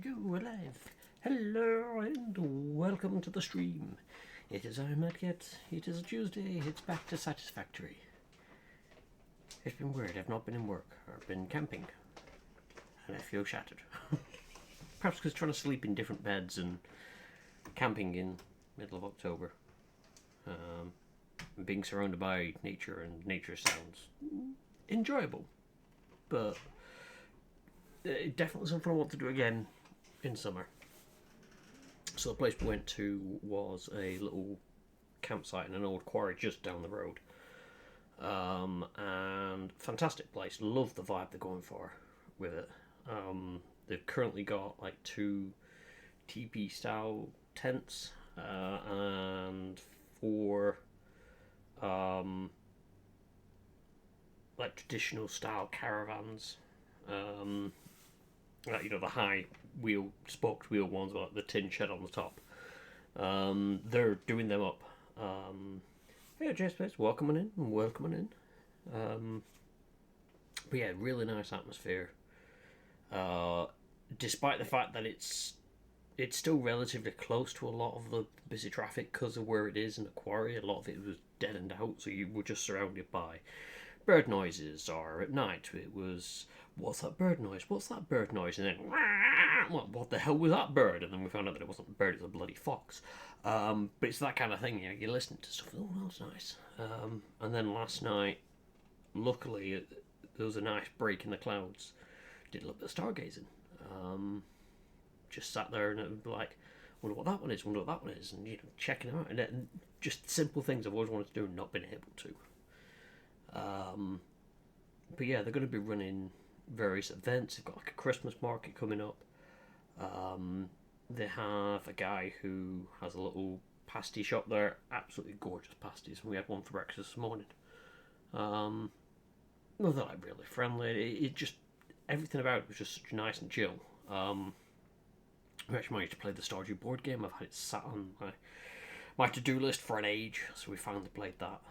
you alive? Hello and welcome to the stream. It is I, Madcat. It is a Tuesday. It's back to Satisfactory. It's been weird. I've not been in work or been camping, and I feel shattered. Perhaps because trying to sleep in different beds and camping in middle of October, being surrounded by nature and nature sounds enjoyable, but definitely something I want to do again in summer. So the place we went to was a little campsite in an old quarry just down the road. And fantastic place. Love the vibe they're going for with it. They've currently got like 2 teepee style tents and 4 like traditional style caravans. Like, the high spoked wheel ones with like the tin shed on the top. They're doing them up. Hey, Jess, welcome in. But yeah, really nice atmosphere. Despite the fact that it's still relatively close to a lot of the busy traffic because of where it is in the quarry. A lot of it was deadened out, so you were just surrounded by bird noises. Or at night, it was, what's that bird noise? And then, what the hell was that bird? And then we found out that it wasn't a bird, it was a bloody fox. But it's that kind of thing, you're listening to stuff, oh, that's nice. And then last night, luckily, there was a nice break in the clouds. Did a little bit of stargazing. Just sat there and it would be like, wonder what that one is, and checking it out. And just simple things I've always wanted to do and not been able to. But yeah, they're going to be running various events. They've got like a Christmas market coming up. They have a guy who has a little pasty shop there, absolutely gorgeous pasties, and we had one for breakfast this morning. Well, they're like really friendly. It just, everything about it was just such nice and chill. We actually managed to play the Stardew board game. I've had it sat on my to-do list for an age, so we finally played that.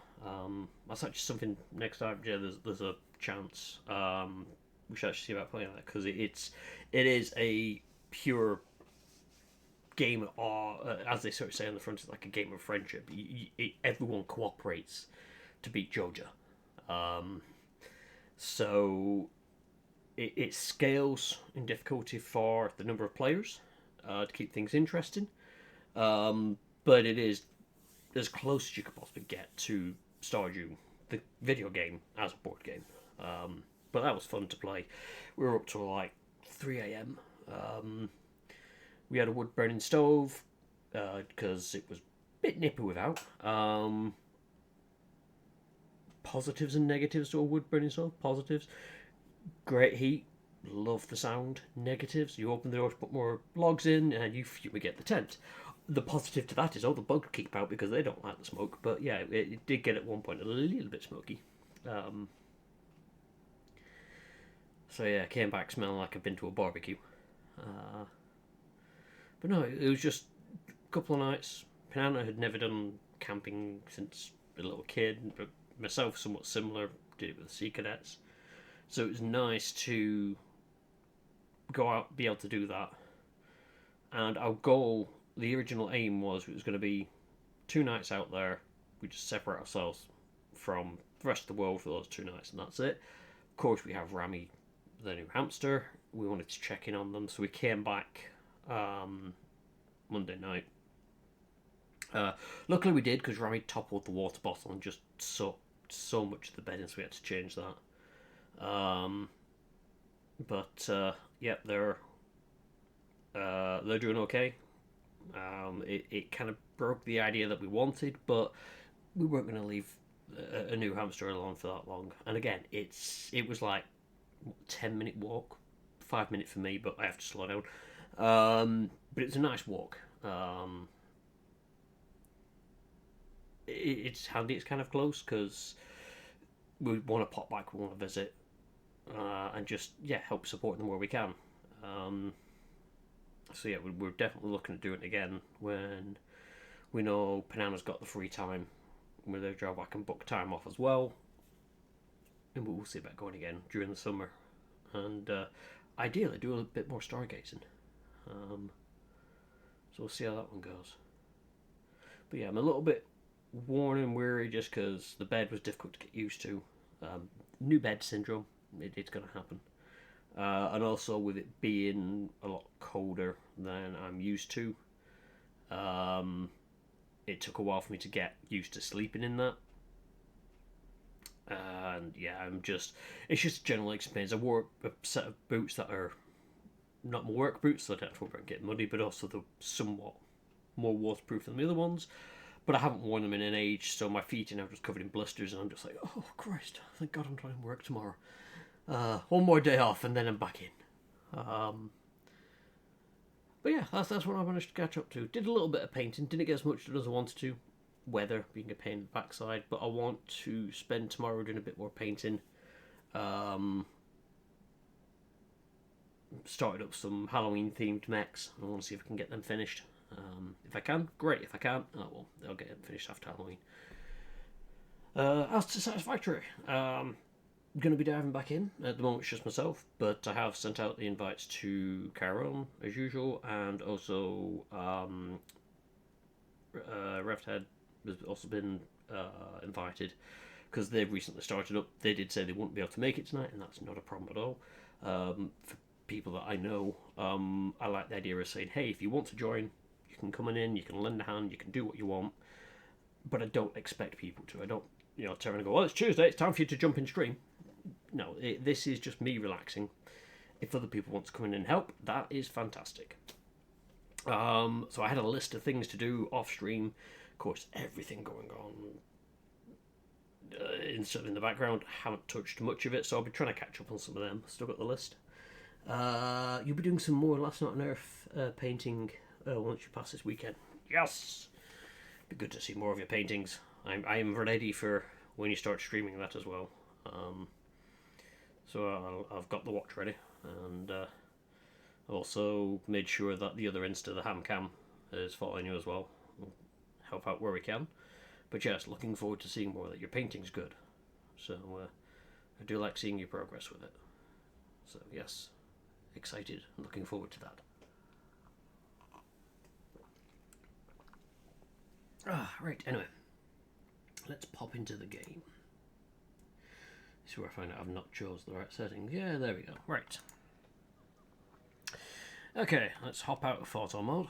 That's actually something next time. Yeah, there's a chance. We should actually see about playing that because it is a pure game, as they sort of say on the front, it's like a game of friendship. Everyone cooperates to beat Joja. So it scales in difficulty for the number of players to keep things interesting. But it is as close as you could possibly get to Stardew, the video game, as a board game. But that was fun to play. We were up till like 3 a.m. We had a wood burning stove because it was a bit nippy without. Positives and negatives to a wood burning stove. Positives, great heat, love the sound. Negatives, you open the door to put more logs in and you get the tent. The positive to that is all the bugs keep out because they don't like the smoke. But yeah, it did get at one point a little bit smoky. So yeah, I came back smelling like I've been to a barbecue. But no, it was just a couple of nights. Panana had never done camping since a little kid, but myself somewhat similar, did it with the Sea Cadets. So it was nice to go out, be able to do that. And our goal, the original aim was it was going to be 2 nights out there. We just separate ourselves from the rest of the world for those 2 nights, and that's it. Of course, we have Rami, the new hamster. We wanted to check in on them, so we came back Monday night. Luckily, we did because Rami toppled the water bottle and just soaked so much of the bedding, so we had to change that. But yep, they're doing okay. It kind of broke the idea that we wanted, but we weren't going to leave a new hamster alone for that long. And again, it was like 10-minute walk, 5 minutes for me, but I have to slow down. But it's a nice walk. It's handy. It's kind of close because we want to pop back, we want to visit, and just help support them where we can. So yeah, we're definitely looking at doing it again when we know Panana's got the free time with their job. I can book time off as well, and we'll see about going again during the summer, and ideally do a bit more stargazing. So we'll see how that one goes. But yeah, I'm a little bit worn and weary just because the bed was difficult to get used to. New bed syndrome, it's going to happen. And also with it being a lot colder than I'm used to, it took a while for me to get used to sleeping in that. And yeah, it's just a general experience. I wore a set of boots that are not my work boots, so I don't have to worry about getting muddy, but also they're somewhat more waterproof than the other ones. But I haven't worn them in an age, so my feet are now just covered in blisters, and I'm just like, oh Christ, thank God I'm trying to work tomorrow. One more day off, and then I'm back in. But yeah, that's what I managed to catch up to. Did a little bit of painting, didn't get as much as I wanted to. Weather being a pain in the backside, but I want to spend tomorrow doing a bit more painting. Started up some Halloween themed mechs. I want to see if I can get them finished. If I can, great. If I can't, oh well, they'll get them finished after Halloween. As to Satisfactory, going to be diving back in. At the moment, it's just myself, but I have sent out the invites to Caron as usual, and also Revhead has also been invited because they've recently started up. They did say they wouldn't be able to make it tonight, and that's not a problem at all. For people that I know, I like the idea of saying, hey, if you want to join, you can come in, you can lend a hand, you can do what you want, but I don't expect people to. I don't, turn and go, well, it's Tuesday, it's time for you to jump in stream. No, this is just me relaxing. If other people want to come in and help, that is fantastic. So I had a list of things to do off stream. Of course, everything going on in the background. Haven't touched much of it, so I'll be trying to catch up on some of them. Still got the list. You'll be doing some more Last Night on Earth painting once you pass this weekend. Yes! Be good to see more of your paintings. I am ready for when you start streaming that as well. So I've got the watch ready, and also made sure that the other Insta, the ham cam, is following you as well. We'll help out where we can. But yes, looking forward to seeing more. That your painting's good. So I do like seeing your progress with it. So yes, excited and looking forward to that. Right, anyway. Let's pop into the game. This is where I find out I've not chose the right settings. Yeah, there we go. Right. Okay, let's hop out of photo mode.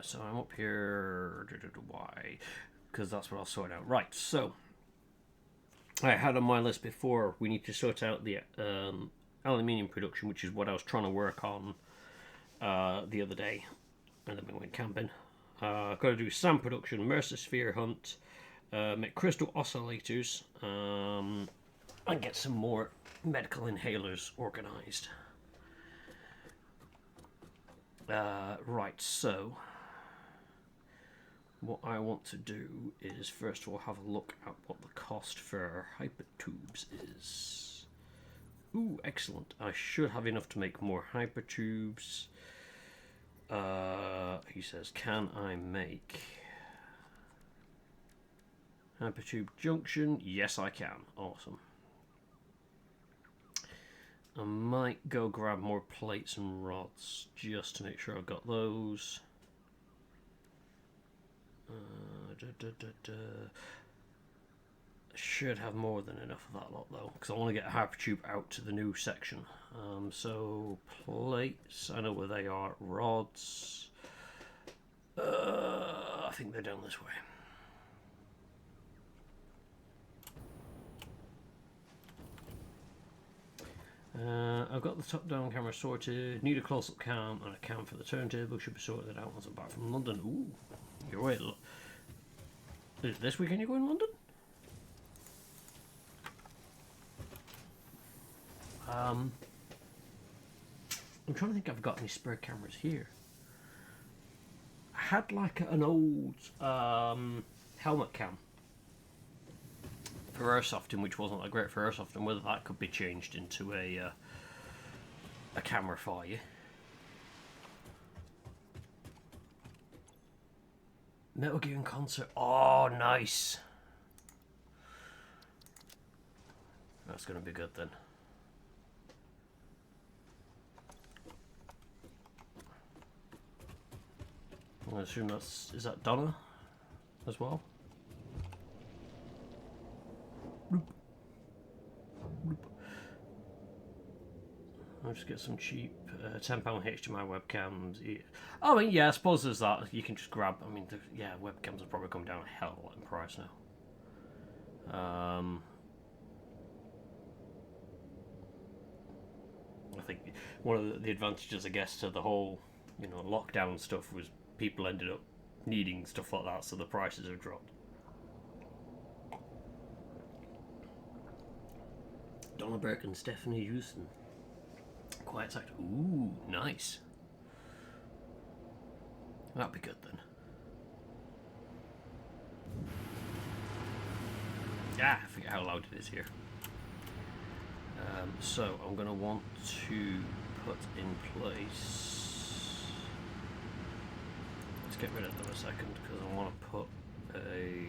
So I'm up here. Why? Because that's what I'll sort out. Right, so I had on my list before, we need to sort out the aluminium production, which is what I was trying to work on the other day. And then we went camping. I've got to do sand production, Mercer Sphere hunt, make crystal oscillators, and get some more medical inhalers organised. Right, so what I want to do is first of all have a look at what the cost for hypertubes is. Ooh, excellent. I should have enough to make more hypertubes. He says, can I make hypertube junction? Yes, I can. Awesome. I might go grab more plates and rods just to make sure I've got those. I should have more than enough of that lot though, because I want to get a hypertube out to the new section. So plates, I know where they are. Rods, I think they're down this way. I've got the top-down camera sorted. Need a close-up cam and a cam for the turntable. Should be sorted out once I'm back from London. Ooh, you're right. Is this weekend you're going to London? I'm trying to think if I've got any spare cameras here. I had like an old helmet cam for airsofting, which wasn't that great for airsofting. Whether that could be changed into a camera for you. Metal Gear in concert. Oh, nice. That's going to be good then. I assume that's... Is that Donna as well? I'll just get some cheap £10 HDMI webcams. Oh, I mean, yeah, I suppose there's that. You can just grab... I mean, yeah, webcams have probably come down a hell of a lot in price now. I think one of the advantages, I guess, to the whole, lockdown stuff was people ended up needing stuff like that, so the prices have dropped. Donna Burke and Stephanie Houston. Quiet Act. Ooh, nice. That'd be good then. I forget how loud it is here. So I'm going to want to put in place... Let's get rid of them a second, because I want to put a...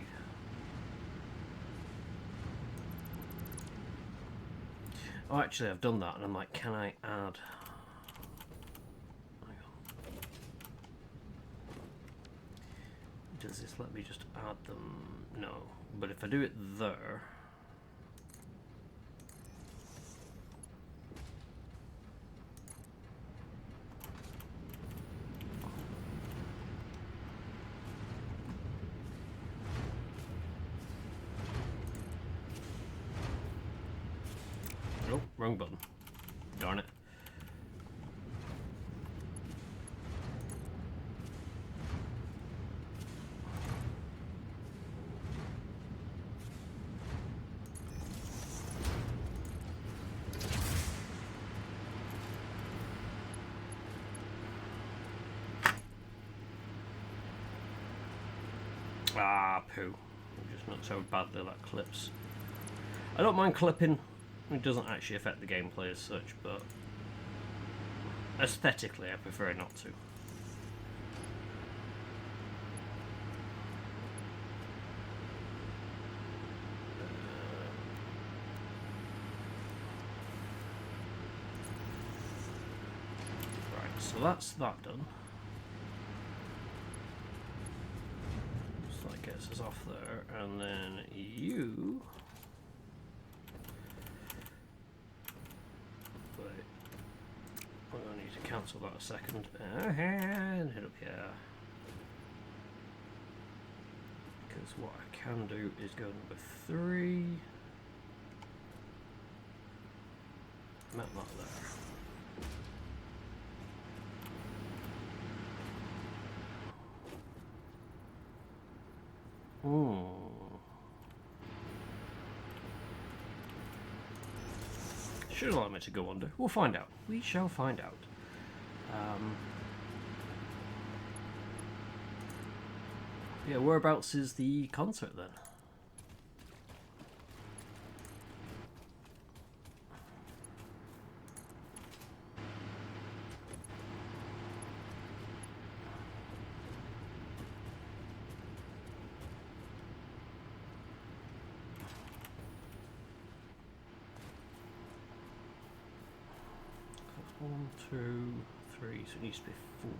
Oh, actually I've done that, and I'm like, can I add... Hang on. Does this let me just add them? No. But if I do it there... Oh, wrong button. Darn it. Ah, poo. Just not so badly that clips. I don't mind clipping. It doesn't actually affect the gameplay as such, but aesthetically I prefer not to. Right, so that's that done. So that gets us off there, and then you... I need to cancel that a second and hit up here, because what I can do is go number 3, map that there. Should allow me to go under. We'll find out. We shall find out. Yeah, whereabouts is the concert then? One, two, three, so it needs to be 4.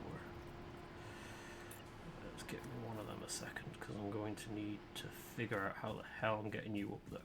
Let's get one of them a second, because I'm going to need to figure out how the hell I'm getting you up there.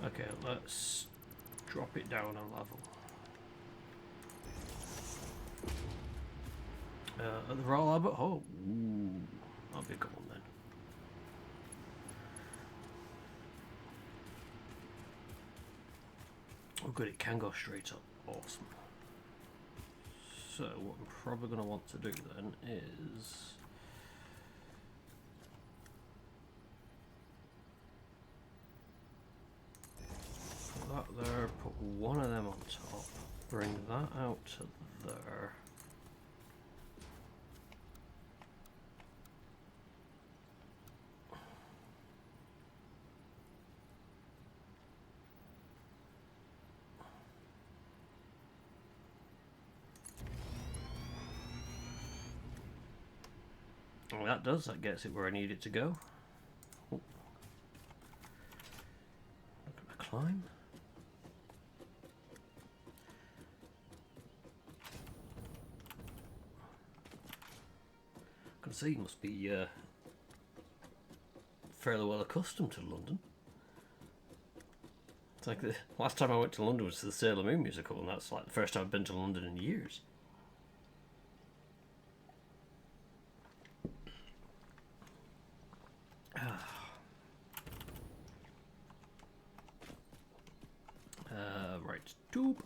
Okay, let's drop it down a level. The roll Albert. Oh, ooh, that'll be a good one then. Oh, good, it can go straight up. Awesome. So, what I'm probably going to want to do then is. out there, put one of them on top, bring that out to there. Well, that gets it where I need it to go. Oh. Look at the climb. I can see you must be fairly well accustomed to London. It's like the last time I went to London was to the Sailor Moon musical, and that's like the first time I've been to London in years. Right, tube.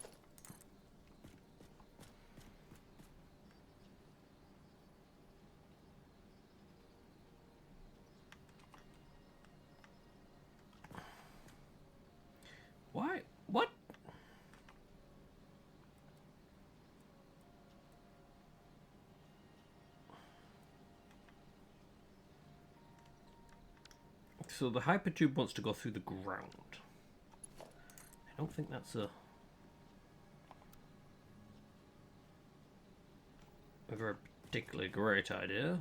Why? What? So the hypertube wants to go through the ground. I don't think that's a very particularly great idea.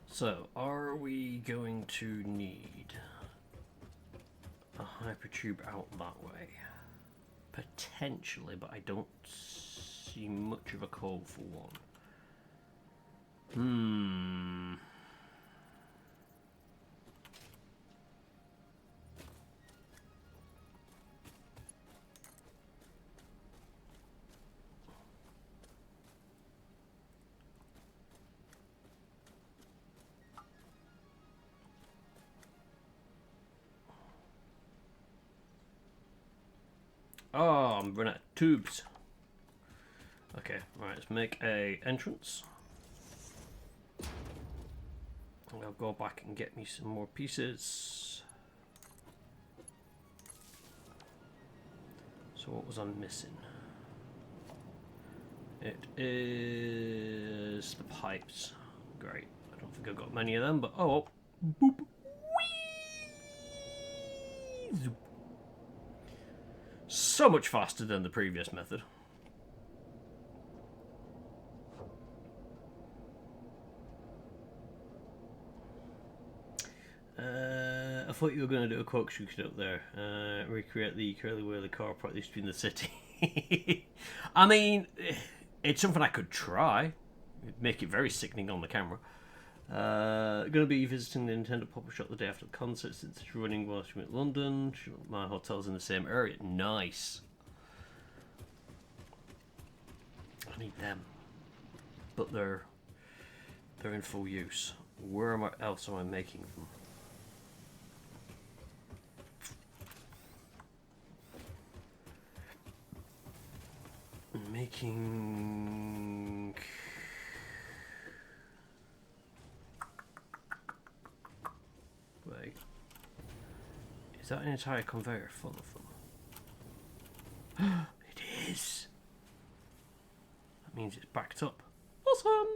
So, are we going to need a hypertube out that way? Potentially, but I don't see much of a call for one. Oh, I'm running out of tubes. Okay, right, let's make a entrance. I'll go back and get me some more pieces. So what was I missing? It is the pipes. Great. I don't think I've got many of them, but oh, boop. Whee! Zoop. So much faster than the previous method. I thought you were going to do a corkscrew up there. Recreate the curly whirly car part used to be in the city. I mean, it's something I could try. It'd make it very sickening on the camera. Going to be visiting the Nintendo pop-up shop the day after the concert since it's running whilst I'm in London. My hotel's in the same area. Nice. I need them, but they're in full use. Where else am I making them? Making. Wait. Is that an entire conveyor full of them? It is! That means it's backed up. Awesome!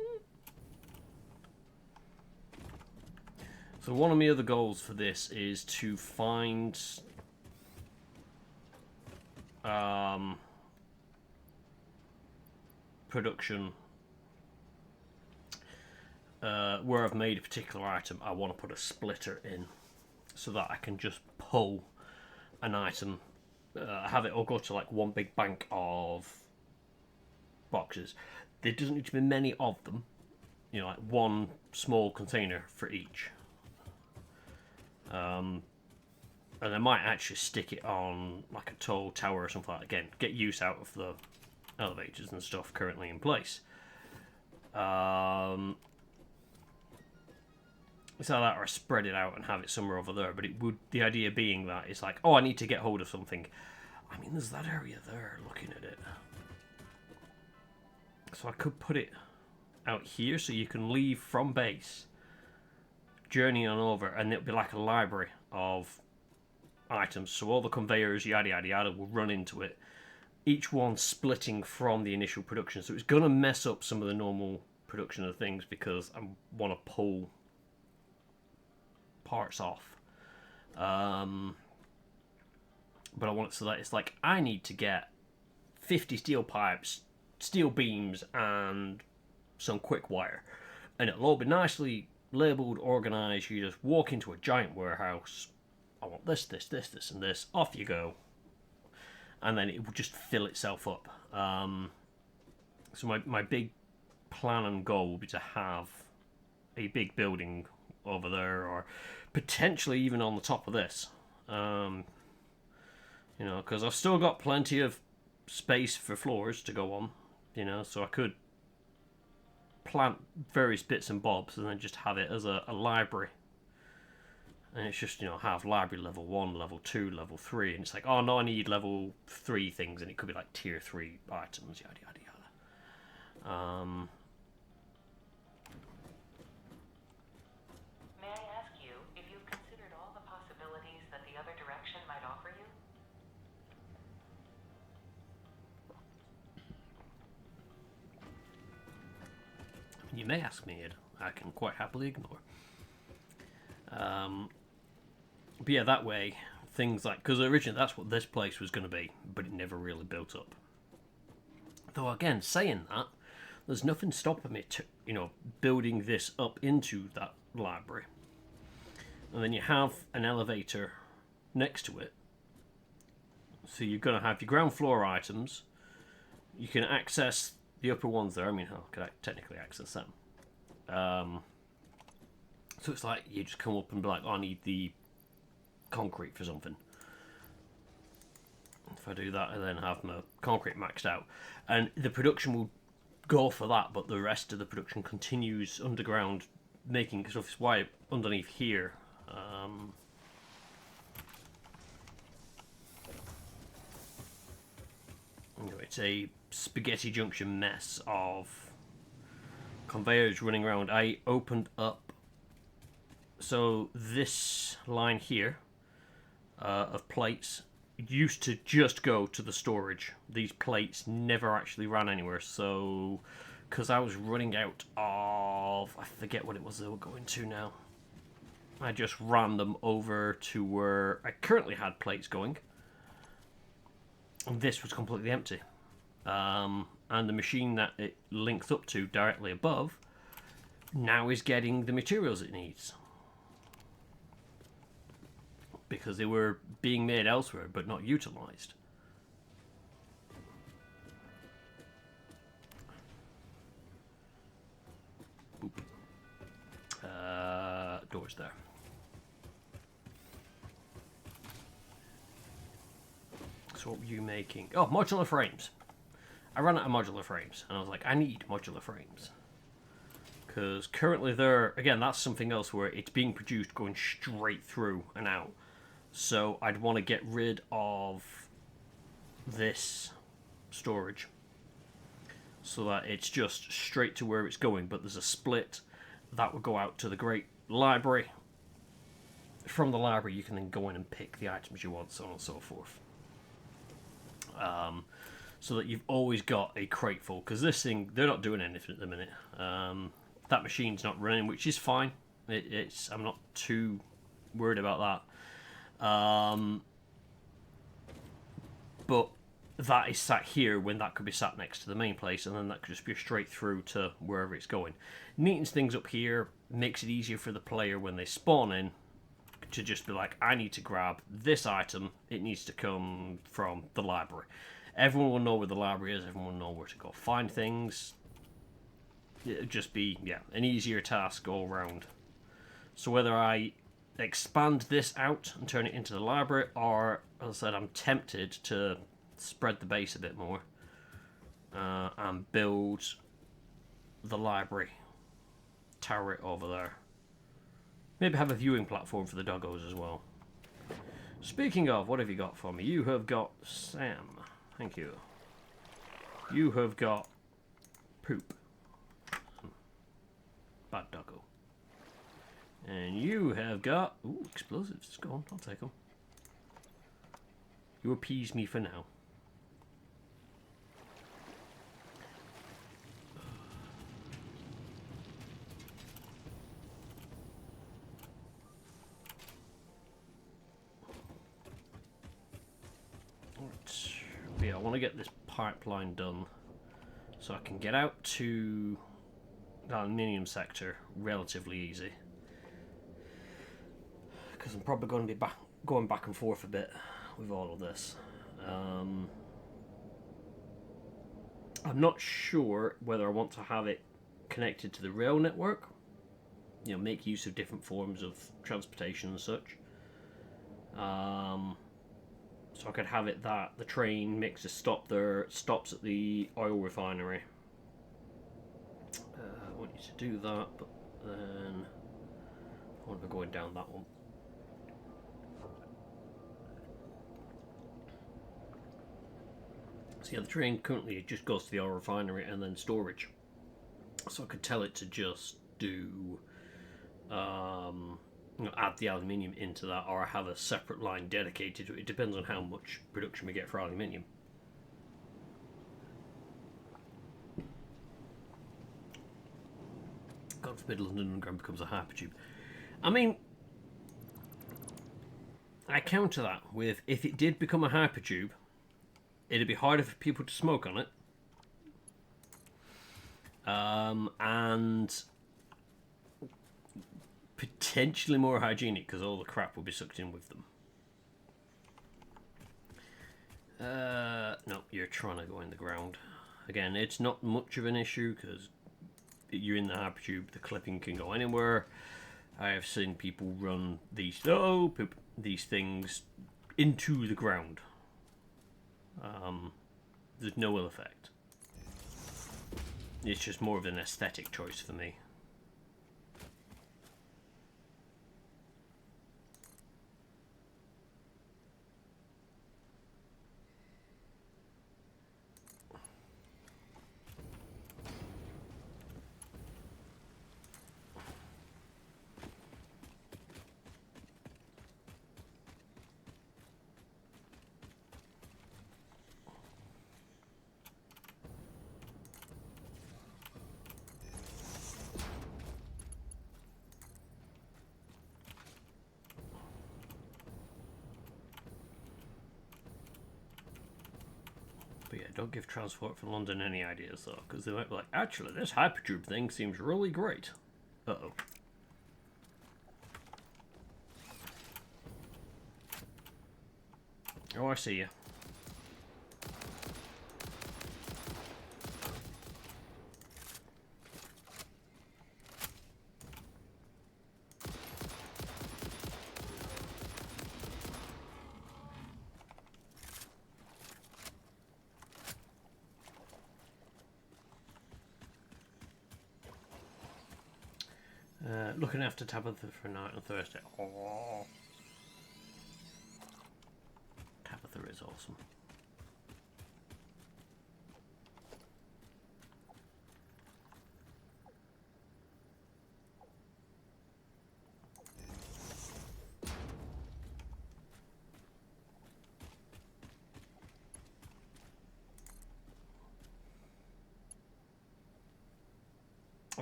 So one of my other goals for this is to find production where I've made a particular item. I want to put a splitter in so that I can just pull an item, have it all go to like one big bank of boxes. There doesn't need to be many of them, you know, like one small container for each. And I might actually stick it on like a tall tower or something like that. Again, get use out of the elevators and stuff currently in place. So that, or spread it out and have it somewhere over there. But it would, the idea being that it's like, oh, I need to get hold of something. I mean, there's that area there, looking at it. So I could put it out here so you can leave from base, journey on over, and it'll be like a library of items. So all the conveyors, yada yada yada, will run into it. Each one splitting from the initial production. So it's going to mess up some of the normal production of things because I want to pull parts off. But I want it so that it's like, I need to get 50 steel pipes, steel beams, and some quick wire. And it'll all be nicely labelled, organised. You just walk into a giant warehouse. I want this, this, this, this, and this. Off you go. And then it will just fill itself up. So my big plan and goal will be to have a big building over there, or potentially even on the top of this. You know, because I've still got plenty of space for floors to go on. You know, so I could plant various bits and bobs and then just have it as a library. And it's just, you know, have library level 1, level 2, level 3. And it's like, oh no, I need level 3 things. And it could be like tier 3 items, yada, yada, yada. May I ask you if you've considered all the possibilities that the other direction might offer you? You may ask me, Ed. I can quite happily ignore. But yeah, that way, things like... Because originally that's what this place was going to be, but it never really built up. Though again, saying that, there's nothing stopping me to, you know, building this up into that library. And then you have an elevator next to it. So you're going to have your ground floor items. You can access the upper ones there. I mean, how could I technically access them? So it's like you just come up and be like, oh, I need the concrete for something. If I do that, I then have my concrete maxed out. And the production will go for that, but the rest of the production continues underground, making stuff. It's why underneath here, you know, it's a spaghetti junction mess of conveyors running around. I opened up, so this line here of plates used to just go to the storage. These plates never actually ran anywhere, so because I was running out of, I forget what it was they were going to now, I just ran them over to where I currently had plates going, and this was completely empty. And the machine that it links up to directly above now is getting the materials it needs, because they were being made elsewhere but not utilised. Doors there. So what were you making? Oh, modular frames. I ran out of modular frames, and I was like, I need modular frames. Because currently they're, again, that's something else where it's being produced going straight through and out. So I'd want to get rid of this storage so that it's just straight to where it's going, but there's a split that would go out to the great library. From the library you can then go in and pick the items you want, so on and so forth. So that you've always got a crate full, because this thing, they're not doing anything at the minute. That machine's not running, which is fine. I'm not too worried about that. But that is sat here when that could be sat next to the main place, and then that could just be straight through to wherever it's going. Neatens things up here, makes it easier for the player when they spawn in to just be like, I need to grab this item, it needs to come from the library. Everyone will know where the library is, everyone will know where to go find things. It'll just be, yeah, an easier task all round. So whether I expand this out and turn it into the library, or, as I said, I'm tempted to spread the base a bit more. and build the library turret over there. Maybe have a viewing platform for the doggos as well. Speaking of, what have you got for me? You have got Sam. Thank you. You have got poop. Bad doggo. And you have got... Ooh, explosives. Go on, I'll take them. You appease me for now. But yeah, I want to get this pipeline done so I can get out to the aluminium sector relatively easy. Because I'm probably going to be going back and forth a bit with all of this. I'm not sure whether I want to have it connected to the rail network, you know, make use of different forms of transportation and such. So I could have it that the train makes a stop there, stops at the oil refinery. I want you to do that, but then I want to be going down that one. So yeah, the train currently just goes to the oil refinery and then storage. So I could tell it to just do, add the aluminium into that, or have a separate line dedicated to it. It depends on how much production we get for aluminium. God forbid London Underground becomes a hypertube. I mean, I counter that with, if it did become a hypertube, it'd be harder for people to smoke on it. And potentially more hygienic because all the crap will be sucked in with them. No, you're trying to go in the ground. Again, it's not much of an issue because you're in the hypertube, the clipping can go anywhere. I have seen people run these things into the ground. There's no ill effect. It's just more of an aesthetic choice for me. But yeah, don't give Transport for London any ideas though, because they might be like, actually, this hypertube thing seems really great. Uh-oh. Oh, I see you. Looking after Tabitha for a night on Thursday. Oh, Tabitha is awesome.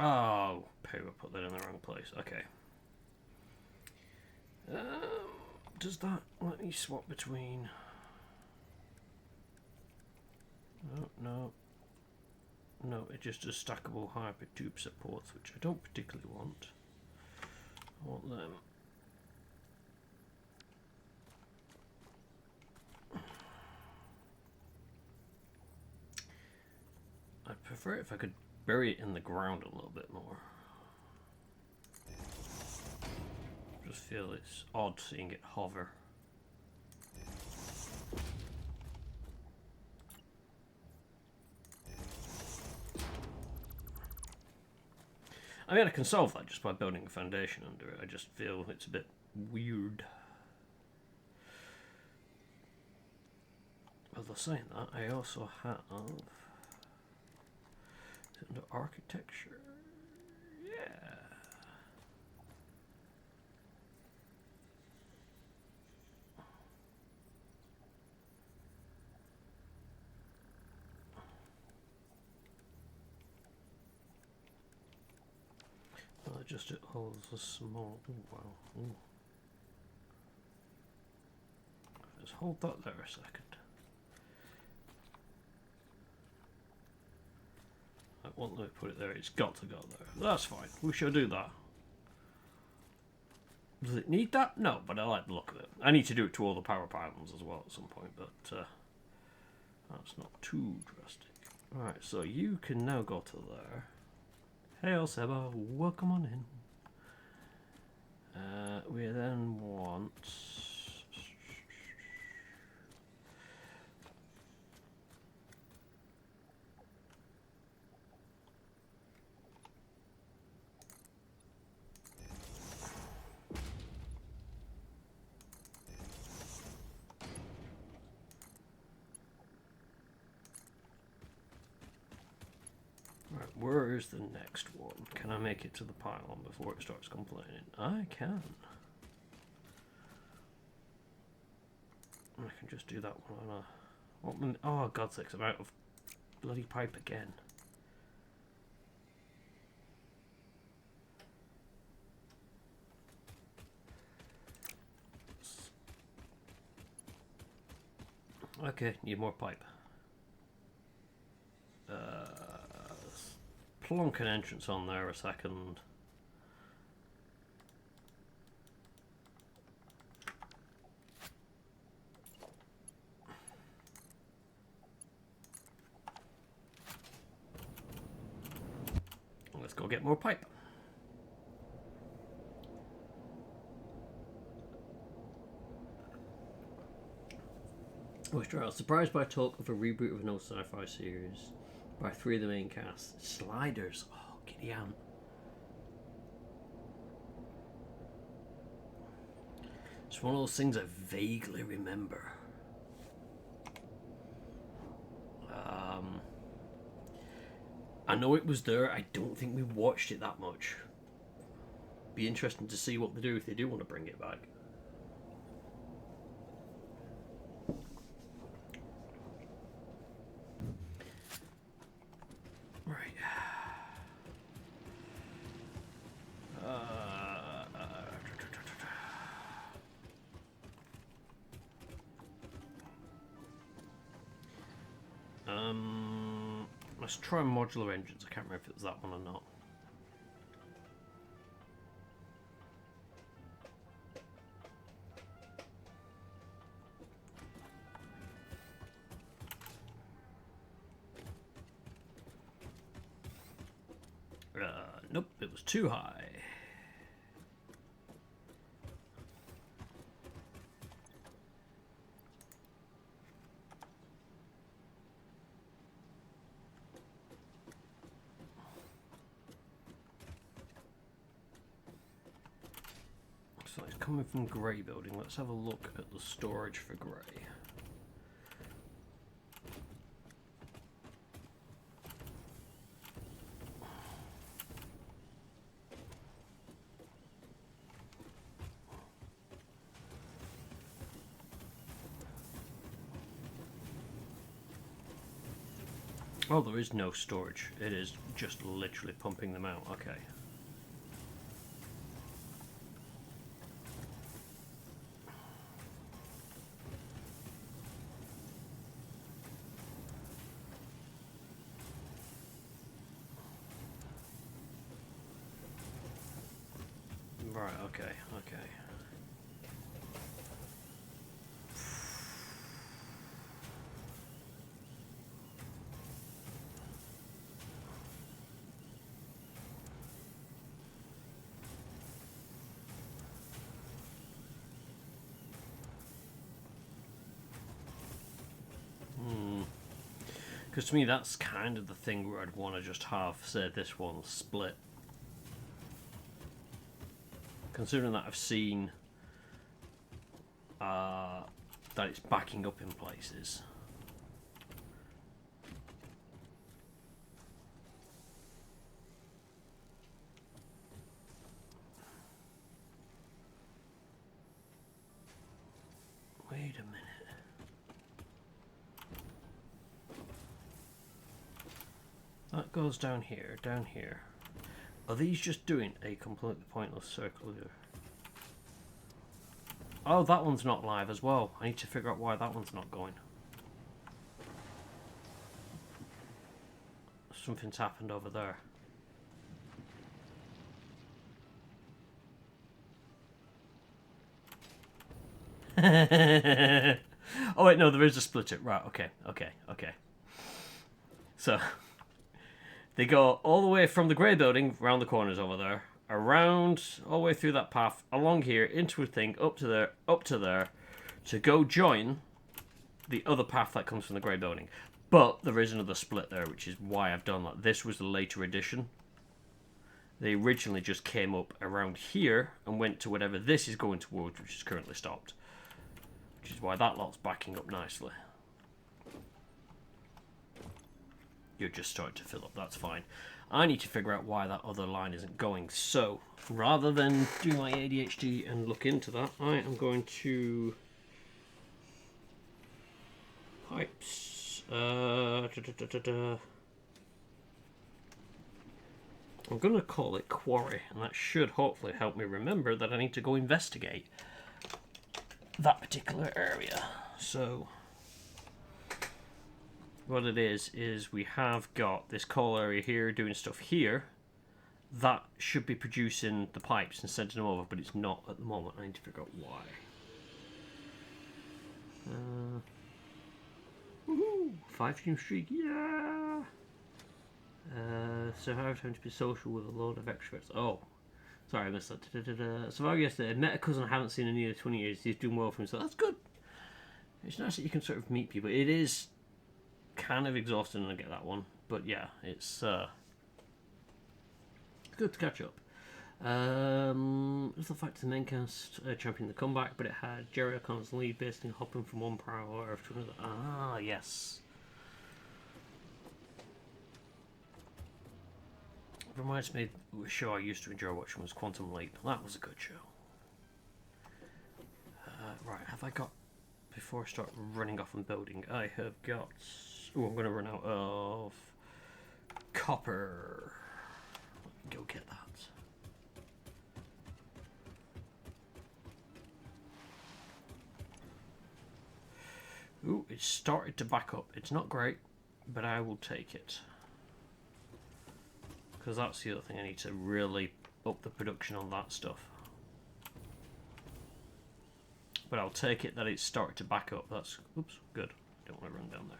Oh, poo, I put that in the wrong place. Okay. Does that let me swap between... No. No, it just does stackable hypertube supports, which I don't particularly want. I want them. I'd prefer it if I could bury it in the ground a little bit more. Just feel it's odd seeing it hover. I mean, I can solve that just by building a foundation under it. I just feel it's a bit weird. Although saying that, I also have under architecture. Yeah. Just it holds a small. Ooh, wow. Ooh. Just hold that there a second. I won't let me put it there. It's got to go there. That's fine. We shall do that. Does it need that? No, but I like the look of it. I need to do it to all the power pylons as well at some point, but that's not too drastic. Alright, so you can now go to there. Hey, Seba, welcome on in. We then want... Right, where is the next one? Can I make it to the pylon before it starts complaining? I can. I can just do that one on a... Oh, God's sakes, I'm out of bloody pipe again. Okay, need more pipe. Plonk an entrance on there a second. Let's go get more pipe. I was surprised by talk of a reboot of an old sci-fi series by 3 of the main cast. Sliders. Oh, Gideon. It's one of those things I vaguely remember. I know it was there. I don't think we watched it that much. Be interesting to see what they do if they do want to bring it back. Let's try modular engines. I can't remember if it was that one or not. Nope, it was too high. So it's coming from grey building. Let's have a look at the storage for grey. Oh, there is no storage. It is just literally pumping them out. Okay. Right, okay, okay. Because to me that's kind of the thing where I'd want to just have, say, this one split considering that I've seen that it's backing up in places. Wait a minute. That goes down here, down here. Are these just doing a completely pointless circle here? Oh, that one's not live as well. I need to figure out why that one's not going. Something's happened over there. Oh wait, no, there is a splitter. Right, okay. So, they go all the way from the grey building, round the corners over there, around, all the way through that path, along here, into a thing, up to there, to go join the other path that comes from the grey building. But there is another split there, which is why I've done that. This was the later edition. They originally just came up around here and went to whatever this is going towards, which is currently stopped. Which is why that lot's backing up nicely. You're just starting to fill up, that's fine. I need to figure out why that other line isn't going. So, rather than do my ADHD and look into that, I am going to... Pipes. I'm going to call it Quarry, and that should hopefully help me remember that I need to go investigate that particular area. So, what it is we have got this coal area here doing stuff here. That should be producing the pipes and sending them over, but it's not at the moment. I need to figure out why. Woohoo! 5-team streak, yeah! Survivor time to be social with a load of experts. Oh, sorry, I missed that. Survivor yesterday. Met a cousin I haven't seen in nearly 20 years. He's doing well for himself. That's good. It's nice that you can sort of meet people. It is kind of exhausting to get that one, but yeah, it's good to catch up. It was the fact the main cast championed the comeback, but it had Jerry O'Connor's lead basically hopping from one power to another. Ah, yes. Reminds me of a show I used to enjoy watching was Quantum Leap. That was a good show. Right, have I got... Before I start running off and building, I have got... Oh, I'm going to run out of... copper. Let me go get that. Ooh, it started to back up. It's not great, but I will take it. Because that's the other thing, I need to really up the production on that stuff. But I'll take it that it's started to back up. That's, oops, good. Don't want to run down there.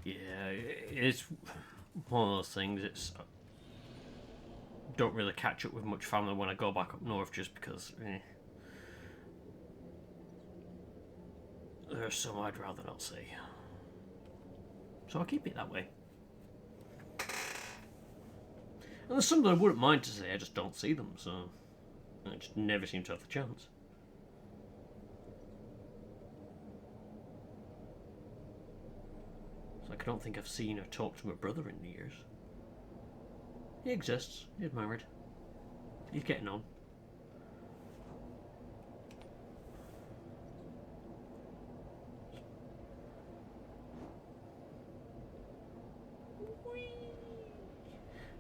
Yeah, it's one of those things, it's... don't really catch up with much family when I go back up north just because there's some I'd rather not see. So I'll keep it that way. And there's some that I wouldn't mind to see, I just don't see them, so I just never seem to have the chance. It's like I don't think I've seen or talked to my brother in years. He exists. He's married. He's getting on. Whee!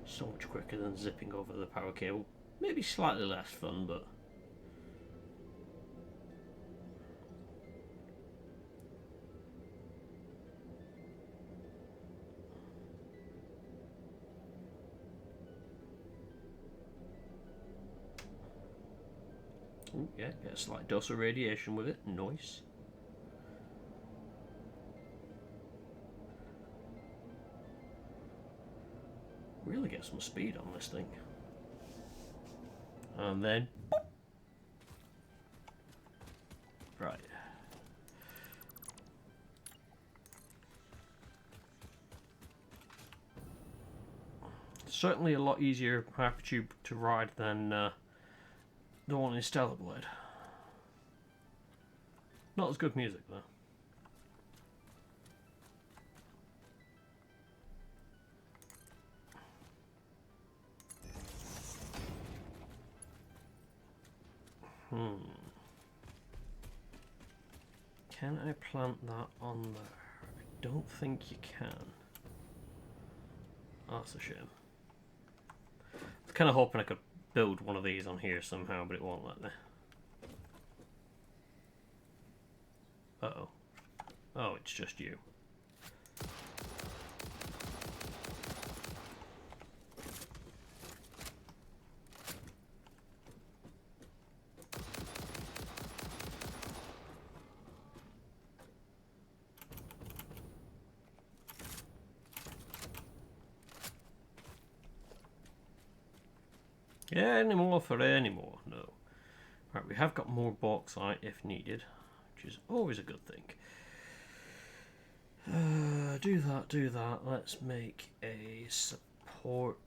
So much quicker than zipping over the power cable. Maybe slightly less fun, but... Ooh, yeah, get a slight dose of radiation with it. Nice. Really get some speed on this thing. And then... Right. Certainly a lot easier Hypertube to ride than the one in Stellar Blade. Not as good music though. Can I plant that on there? I don't think you can. Oh, that's a shame. I was kind of hoping I could build one of these on here somehow, but it won't let me. Uh-oh. Oh, it's just you. Yeah, any more for any more? No. Right, we have got more bauxite if needed, which is always a good thing. Do that. Let's make a support.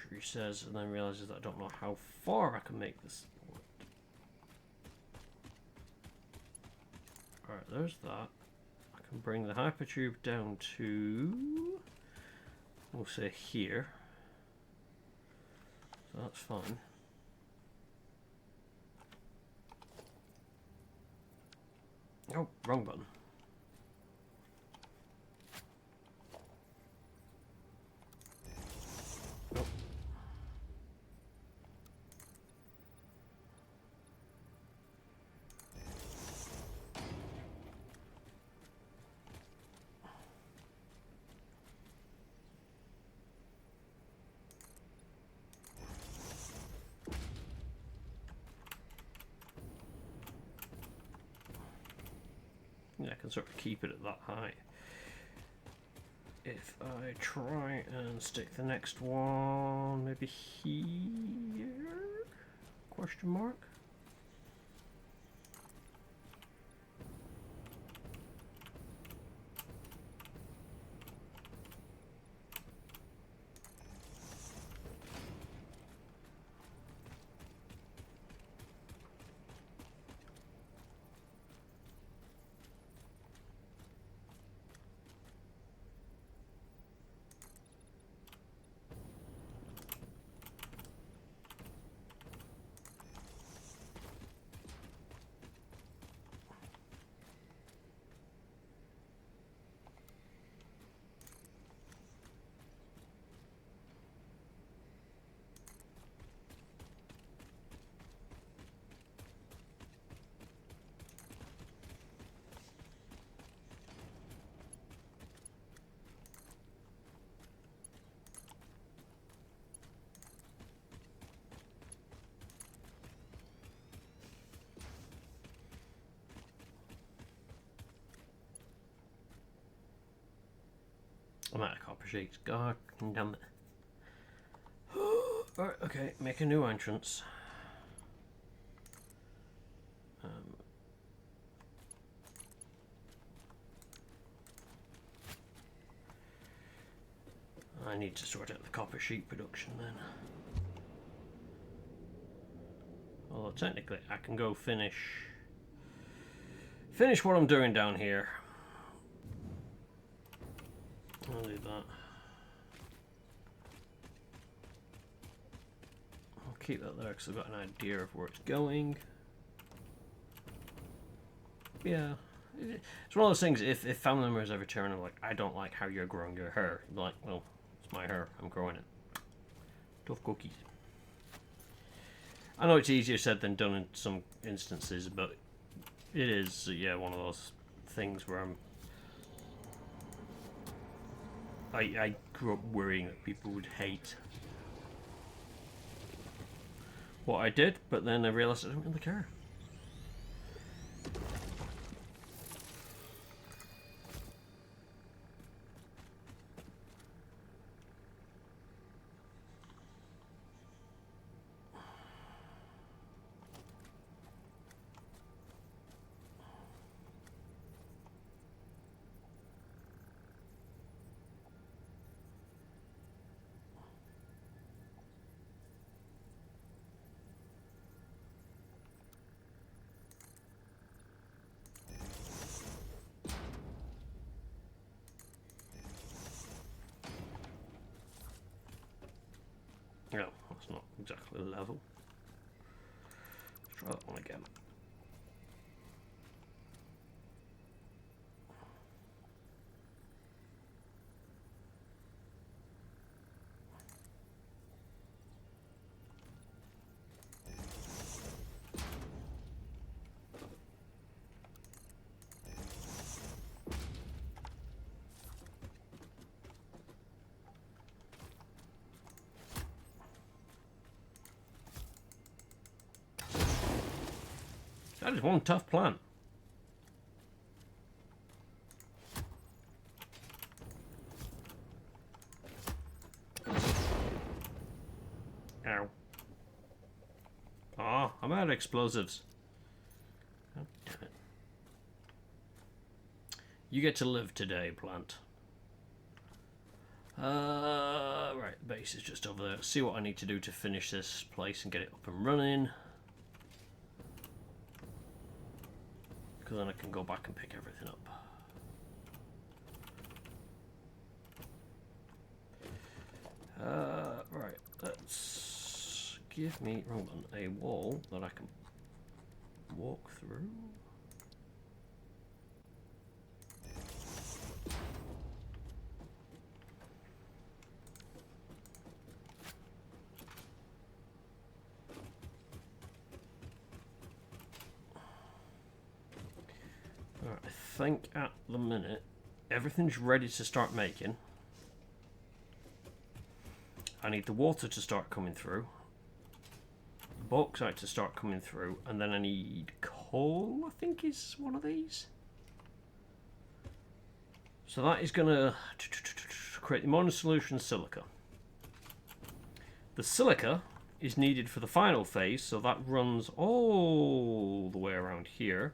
He says, and then realizes that I don't know how far I can make this support. Alright, there's that. I can bring the hypertube down to, we'll say here. So that's fine. Oh, wrong button. Nope. Yeah, I can sort of keep it at that height. If I try and stick the next one maybe here? Question mark? I'm out of copper sheets. God damn it. Alright, okay, make a new entrance. I need to sort out the copper sheet production then. Although technically I can go finish what I'm doing down here. I'll do that. I'll keep that there because I've got an idea of where it's going. Yeah. It's one of those things, if family members ever turn and like, I don't like how you're growing your hair, I'm like, well, it's my hair, I'm growing it. Tough cookies. I know it's easier said than done in some instances, but it is, yeah, one of those things where I grew up worrying that people would hate what I did, but then I realised I don't really care. No, that's not exactly level. Let's try that one again. That is one tough plant. Ow. Ah, I'm out of explosives. Oh, damn it. You get to live today, plant. Right, the base is just over there. Let's see what I need to do to finish this place and get it up and running. Because then I can go back and pick everything up. Right, let's give me, wrong one, a wall that I can walk through. Right, I think at the minute everything's ready to start making. I need the water to start coming through, bauxite to start coming through, and then I need coal, I think is one of these. So that is going to create the monosolution silica. The silica is needed for the final phase, so that runs all the way around here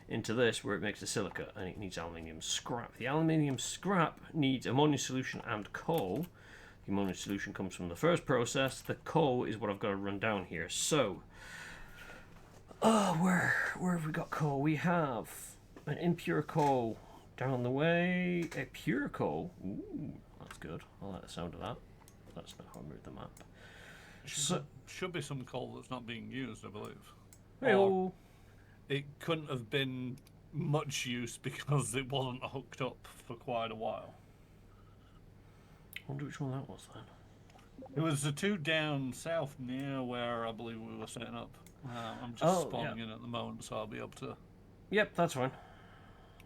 into this where it makes the silica, and it needs aluminium scrap. The aluminium scrap needs ammonia solution and coal. The ammonia solution comes from the first process. The coal is what I've got to run down here. So, where have we got coal? We have an impure coal down the way. A pure coal. Ooh, that's good. I like the sound of that. That's not how I move the map. Should be some coal that's not being used, I believe. Hey-o. It couldn't have been much use because it wasn't hooked up for quite a while. I wonder which one that was then. It was the two down south near where I believe we were setting up. I'm just spawning in at the moment, so I'll be able to... Yep, that's fine.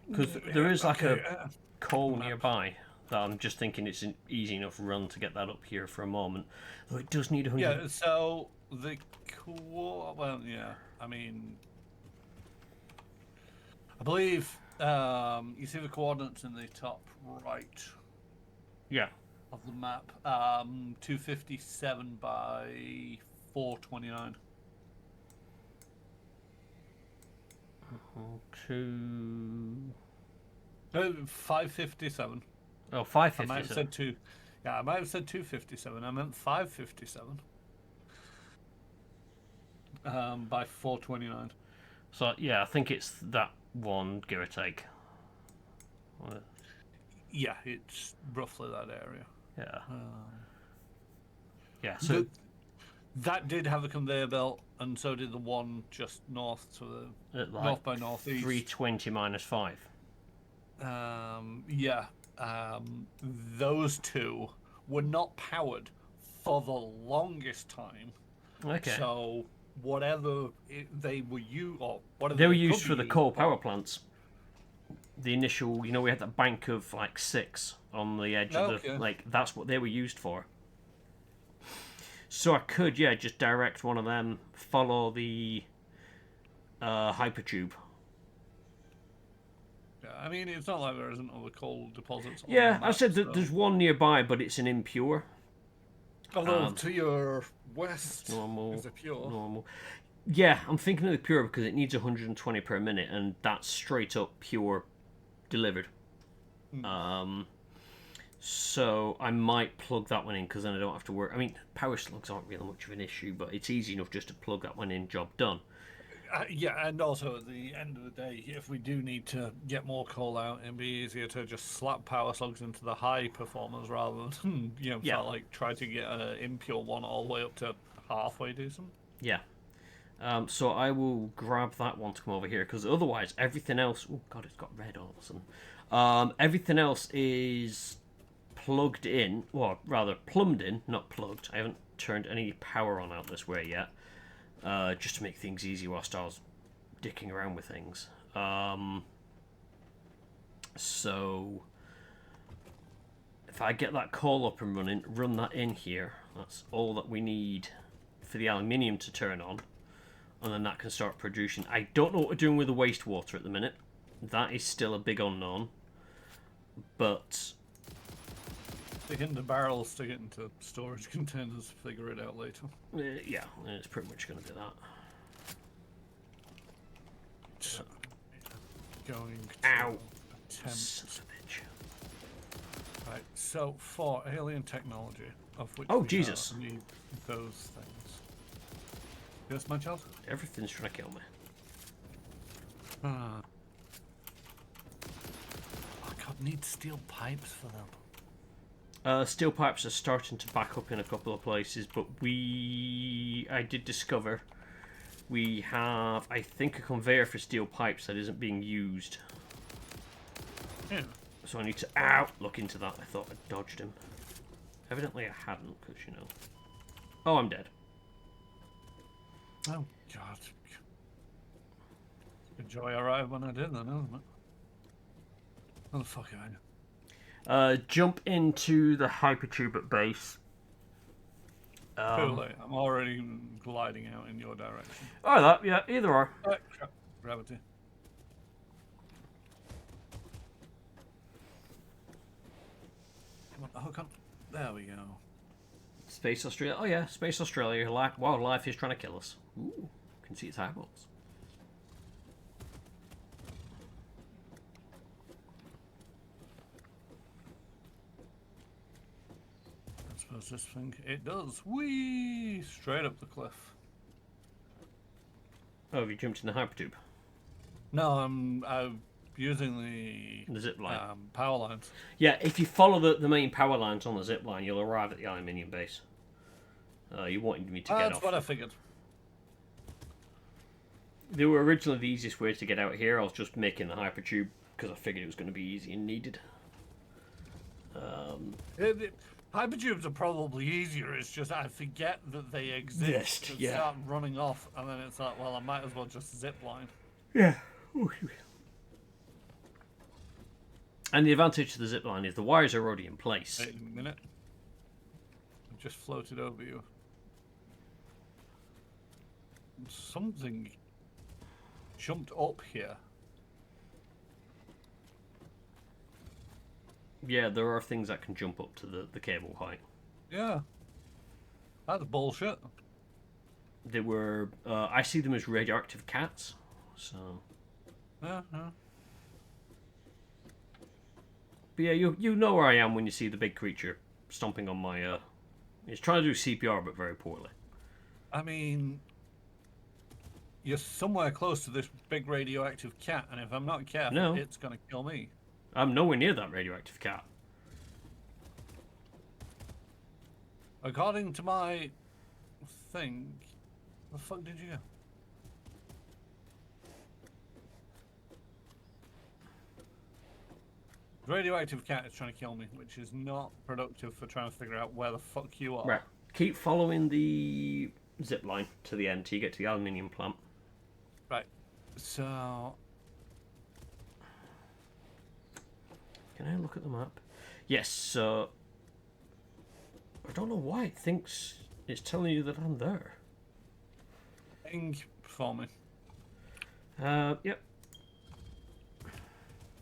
Because there is like a coal nearby that I'm just thinking it's an easy enough run to get that up here for a moment. Though it does need 100... Yeah, so the... Well, yeah, I mean... I believe you see the coordinates in the top right Yeah. of the map. 257 by 429. Two... 557. Oh, I 557. might have said two. Yeah, I might have said 257. I meant 557. By 429. So, yeah, I think it's that one, give or take. Yeah, it's roughly that area. Yeah. Yeah, so... That did have a conveyor belt, and so did the one just north to the north by northeast. 320 minus 5. Yeah. Those two were not powered for the longest time. Okay. So whatever they were used, or whatever they were could used be for the coal power plants. The initial, you know, we had that bank of like 6 on the edge of the, like, that's what they were used for. So I could, yeah, just direct one of them, follow the hypertube. Yeah, I mean, it's not like there isn't other coal deposits. Yeah, I said that there's one nearby, but it's an impure. Although to your west normal, is a pure. Normal. Yeah, I'm thinking of the pure because it needs 120 per minute, and that's straight up pure delivered. So I might plug that one in because then I don't have to work. I mean, power slugs aren't really much of an issue, but it's easy enough just to plug that one in, job done. Yeah, and also at the end of the day, if we do need to get more coal out, it'd be easier to just slap power slugs into the high performers rather than, Yeah, like try to get an impure one all the way up to halfway decent. yeah. So I will grab that one to come over here because otherwise everything else. Oh God, it's got red all of a sudden. Everything else is plugged in, or rather plumbed in, not plugged. I haven't turned any power on out this way yet, just to make things easy whilst I was dicking around with things. So if I get that coal up and running, run that in here. That's all that we need for the aluminium to turn on, and then that can start producing. I don't know what we're doing with the wastewater at the minute. That is still a big unknown. But Stick it into barrels, stick it into storage containers, figure it out later. yeah, it's pretty much going to be that. So, going to Ow! attempt. Son of a bitch. Right, so for alien technology, of which Oh, we Jesus. need those things. Yes, my child? Everything's trying to kill me. Oh God, need steel pipes for them. Steel pipes are starting to back up in a couple of places, but I did discover we have, I think, a conveyor for steel pipes that isn't being used. Yeah. So I need to, look into that. I thought I dodged him. Evidently I hadn't, because, Oh, I'm dead. Oh, God. Good joy arrived when I did, then, isn't it? Where the fuck am I? Jump into the hypertube at base. Too late. I'm already gliding out in your direction. Oh, that, yeah, either or. Crap. Gravity. Come on, hook on. There we go. Space Australia. Oh, yeah, Space Australia. Wildlife is trying to kill us. Ooh, can see its eyeballs. I suppose this thing, it does. Whee! Straight up the cliff. Oh, have you jumped in the hypertube? No, I'm using The zip line. power lines. Yeah, if you follow the main power lines on the zip line, you'll arrive at the aluminium base. You wanted me to get off. That's what I figured. They were originally the easiest way to get out here. I was just making the hypertube because I figured it was going to be easy and needed. Hypertubes are probably easier. It's just I forget that they exist. And start running off, and then it's like, well, I might as well just zip line. Yeah. And the advantage to the zip line is the wires are already in place. Wait a minute. I've just floated over you. Something jumped up here. Yeah, there are things that can jump up to the cable height. Yeah. That's bullshit. They were. I see them as radioactive cats. So. Yeah. But yeah, you know where I am when you see the big creature stomping on my. He's trying to do CPR, but very poorly. I mean, you're somewhere close to this big radioactive cat, and if I'm not careful, it's gonna kill me. I'm nowhere near that radioactive cat. According to my thing, where the fuck did you go? The radioactive cat is trying to kill me, which is not productive for trying to figure out where the fuck you are. Right. Keep following the zip line to the end till you get to the aluminium plant. Right. So. Can I look at the map? Yes, so. I don't know why it thinks it's telling you that I'm there. Ping for me. Yep.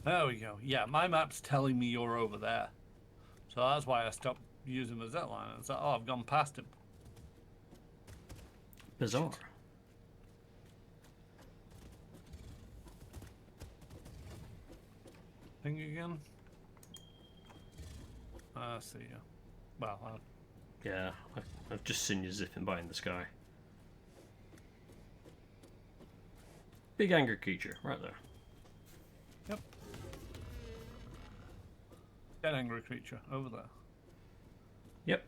There we go. Yeah, my map's telling me you're over there. So that's why I stopped using the Z line. It's like, oh, I've gone past him. Bizarre. Shit. Ping again. I see you. Well, Yeah, I've just seen you zipping by in the sky. Big angry creature, right there. Yep. Dead angry creature, over there. Yep.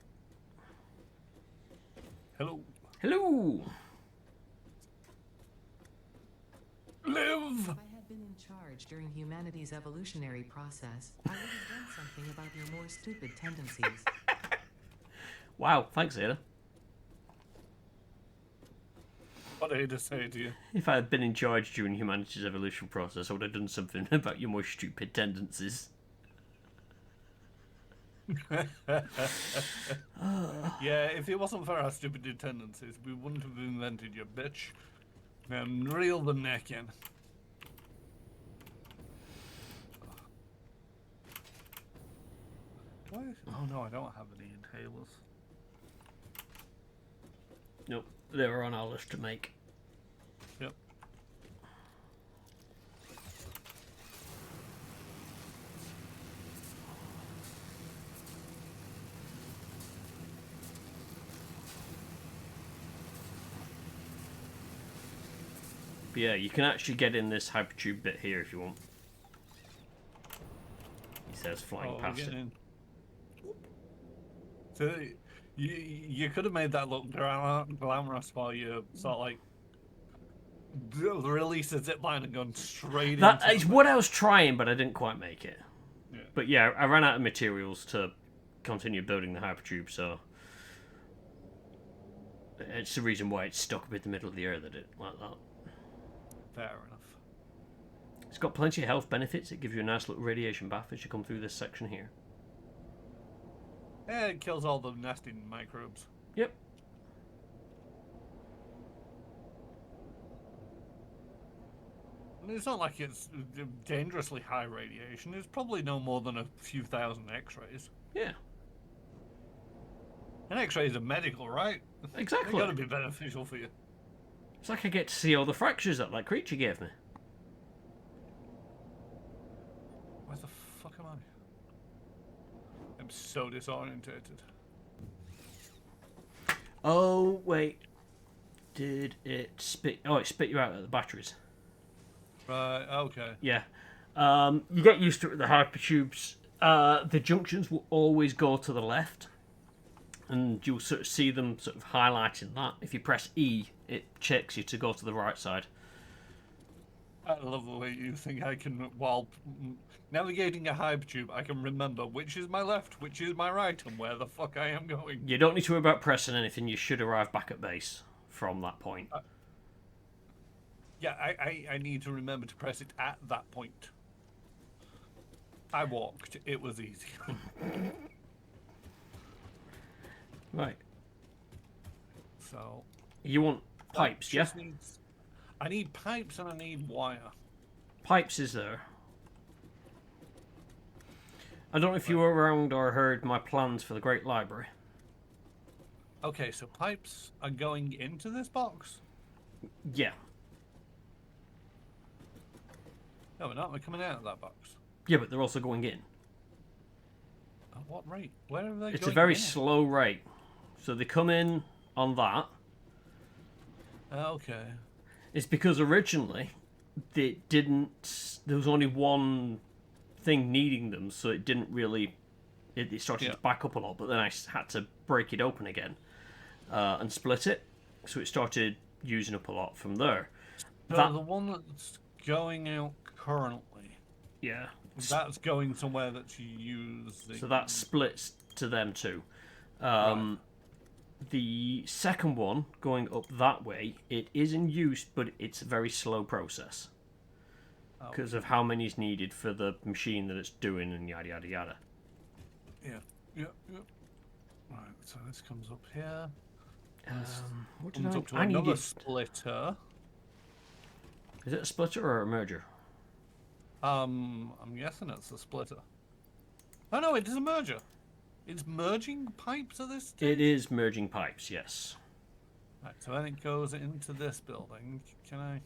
Hello. Hello! Live! If I had been in charge during humanity's evolutionary process, I would have done something about your more stupid tendencies. Wow, thanks, Ada. What did Ada say to you? If I had been in charge during humanity's evolution process, I would have done something about your more stupid tendencies. Yeah, if it wasn't for our stupid tendencies, we wouldn't have invented you, bitch. And reel the neck in. What? Oh no, I don't have any inhalers. Nope, they were on our list to make. Yep. But yeah, you can actually get in this hypertube bit here if you want. He says flying past it. In. So you could have made that look glamorous while you sort of like release a zip line and gone straight That into is what I was trying, but I didn't quite make it. Yeah. But yeah, I ran out of materials to continue building the hypertube, so it's the reason why it's stuck up in the middle of the earth like that. Fair enough. It's got plenty of health benefits. It gives you a nice little radiation bath as you come through this section here. Yeah, it kills all the nasty microbes. Yep. And it's not like it's dangerously high radiation. It's probably no more than a few thousand X-rays. Yeah. And X-rays are medical, right? Exactly. They're gotta be beneficial for you. It's like I get to see all the fractures that creature gave me. Where the fuck am I? I'm so disorientated. Oh, wait. Did it spit... Oh, it spit you out at the batteries. Right, okay. Yeah. You get used to it with the hypertubes. The junctions will always go to the left. And you'll sort of see them sort of highlighting that. If you press E, it checks you to go to the right side. I love the way you think I can, while navigating a hypertube, I can remember which is my left, which is my right, and where the fuck I am going. You don't need to worry about pressing anything. You should arrive back at base from that point. Yeah, I need to remember to press it at that point. I walked. It was easy. Right. So... You want pipes, yeah? I need pipes and I need wire. Pipes is there. I don't know if you were around or heard my plans for the Great Library. Okay, so pipes are going into this box? Yeah. No, they're not. They're coming out of that box. Yeah, but they're also going in. At what rate? Where are they going? It's a very in? slow rate. So they come in on that. Okay. It's because originally they didn't. There was only one thing needing them, so it didn't really. It started to back up a lot, but then I had to break it open again and split it, so it started using up a lot from there. So the one that's going out currently. Yeah. That's going somewhere that's using. So that splits to them too. Right. The second one going up that way, it is in use, but it's a very slow process because of how many is needed for the machine that it's doing, and yada yada yada. Yeah. Right. So this comes up here. What Comes up to I another needed... splitter. Is it a splitter or a merger? I'm guessing it's a splitter. Oh no, it is a merger. It's merging pipes at this stage? It is merging pipes, yes. Right, so then it goes into this building. Can I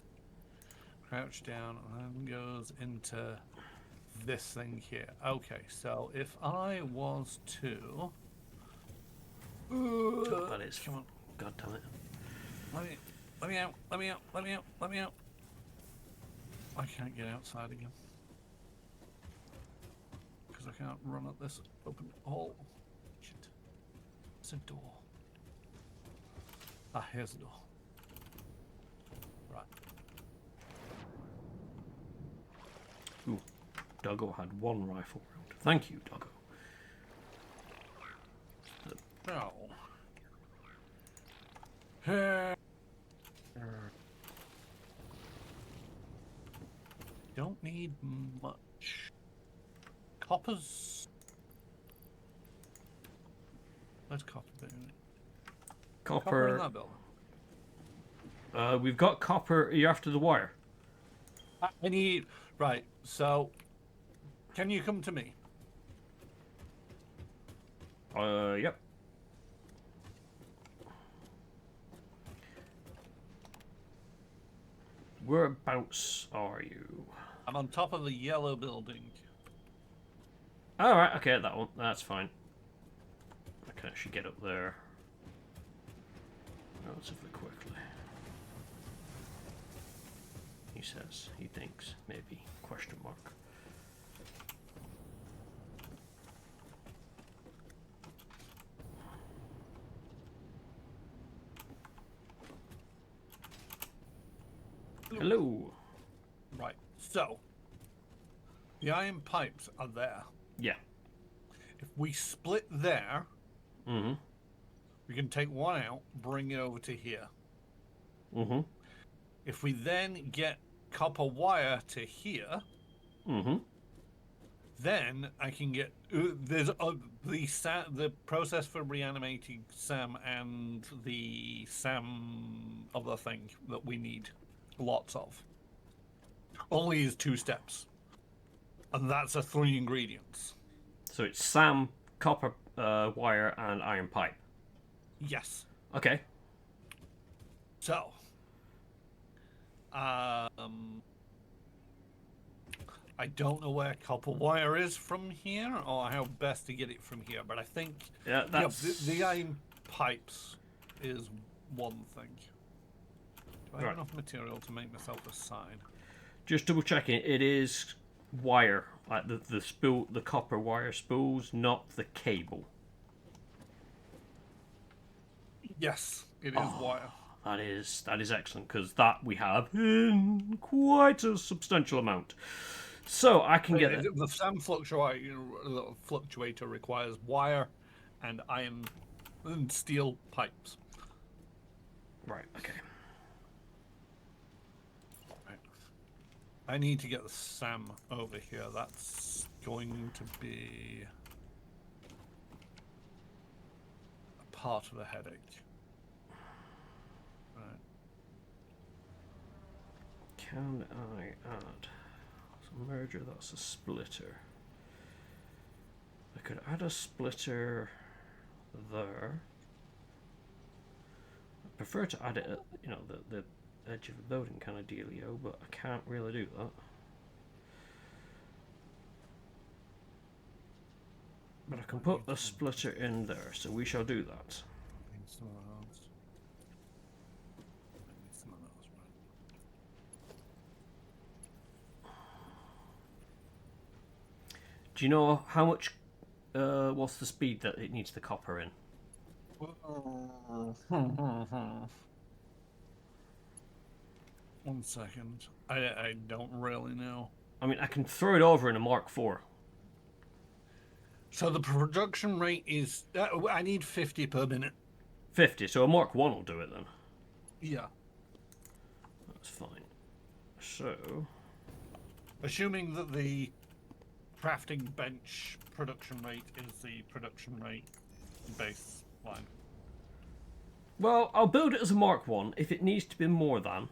crouch down and then goes into this thing here? Okay, so if I was to... That is. Come on. God damn it. Let me out. I can't get outside again. Because I can't run up this open hole. Shit. It's a door. Ah, here's the door. Right. Ooh, Doggo had one rifle round. Thank you, Doggo. Now. Don't need much. Coppers. Where's copper doing? Copper in Copper. that building. We've got copper. Are you after the wire? I need. Right, so. Can you come to me? Yep. Whereabouts are you? I'm on top of the yellow building. Alright, okay, that one. That's fine. I can actually get up there relatively quickly. He says, he thinks, maybe, question mark. Hello. Right, so. The iron pipes are there. Yeah. If we split there, Mm-hmm. we can take one out, bring it over to here. Mm-hmm. If we then get copper wire to here, Mm-hmm. then I can get the process for reanimating Sam and the Sam other thing that we need lots of. Only is 2 steps, and that's a 3 ingredients. So it's Sam, copper wire, and iron pipe. Yes. Okay. So, I don't know where copper wire is from here, or how best to get it from here, but I think Yeah, that's... the iron pipes is one thing. Do I have Right. enough material to make myself a sign? Just double checking, it is wire, like the copper wire spools, not the cable. Yes, it is wire. That is excellent, because that we have in quite a substantial amount. So I can get it. The SAM fluctuator requires wire and iron and steel pipes. Right. Okay. Right. I need to get the SAM over here. That's going to be a part of the headache. Right. Can I add? So merger. That's a splitter. I could add a splitter there. I prefer to add it at, the edge of the building kind of dealio, but I can't really do that. But I can put a splitter in there, so we shall do that. I need some of those. I need some of those, right? Do you know how much? What's the speed that it needs the copper in? One second. I don't really know. I mean, I can throw it over in a Mark IV. So the production rate is... I need 50 per minute. 50, so a Mark 1 will do it then. Yeah. That's fine. So... Assuming that the crafting bench production rate is the production rate baseline. Well, I'll build it as a Mark 1. If it needs to be more than,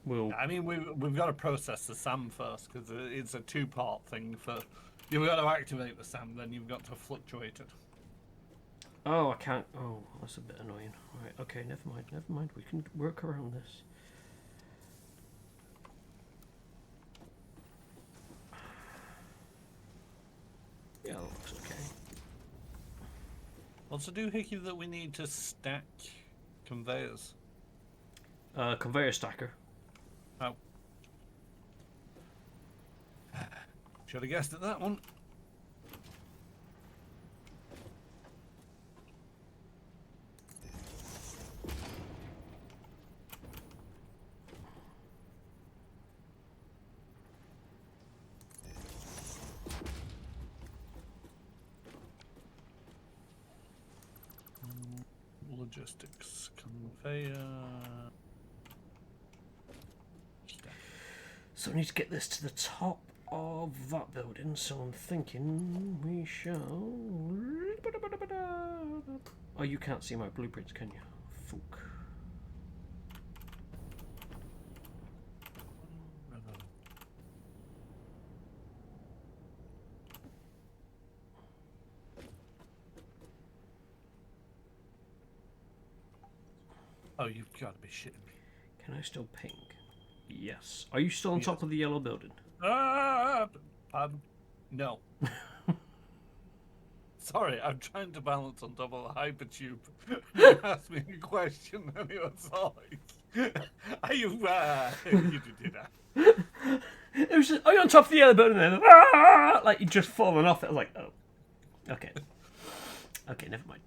we'll... I mean, we've got to process the SAM first, because it's a 2-part thing for... You've got to activate the SAM, then you've got to fluctuate it. Oh, I can't... Oh, that's a bit annoying. Right, okay, never mind. We can work around this. Yeah, that looks okay. Also, do Hickey that we need to stack conveyors? Conveyor stacker. Oh. Should have guessed at that one. Logistics, conveyor. So we need to get this to the top of that building, so I'm thinking we shall... Oh, you can't see my blueprints, can you? Fuck. Oh, you've got to be shitting me. Can I still ping? Yes. Are you still on top of the yellow building? Pardon? No. Sorry, I'm trying to balance on top of a hypertube. You asked me a question and it was like, are you, you did that. It was just, are you on top of the yellow building? And then, like you'd just fallen off it. I was like, oh. Okay. Okay, never mind.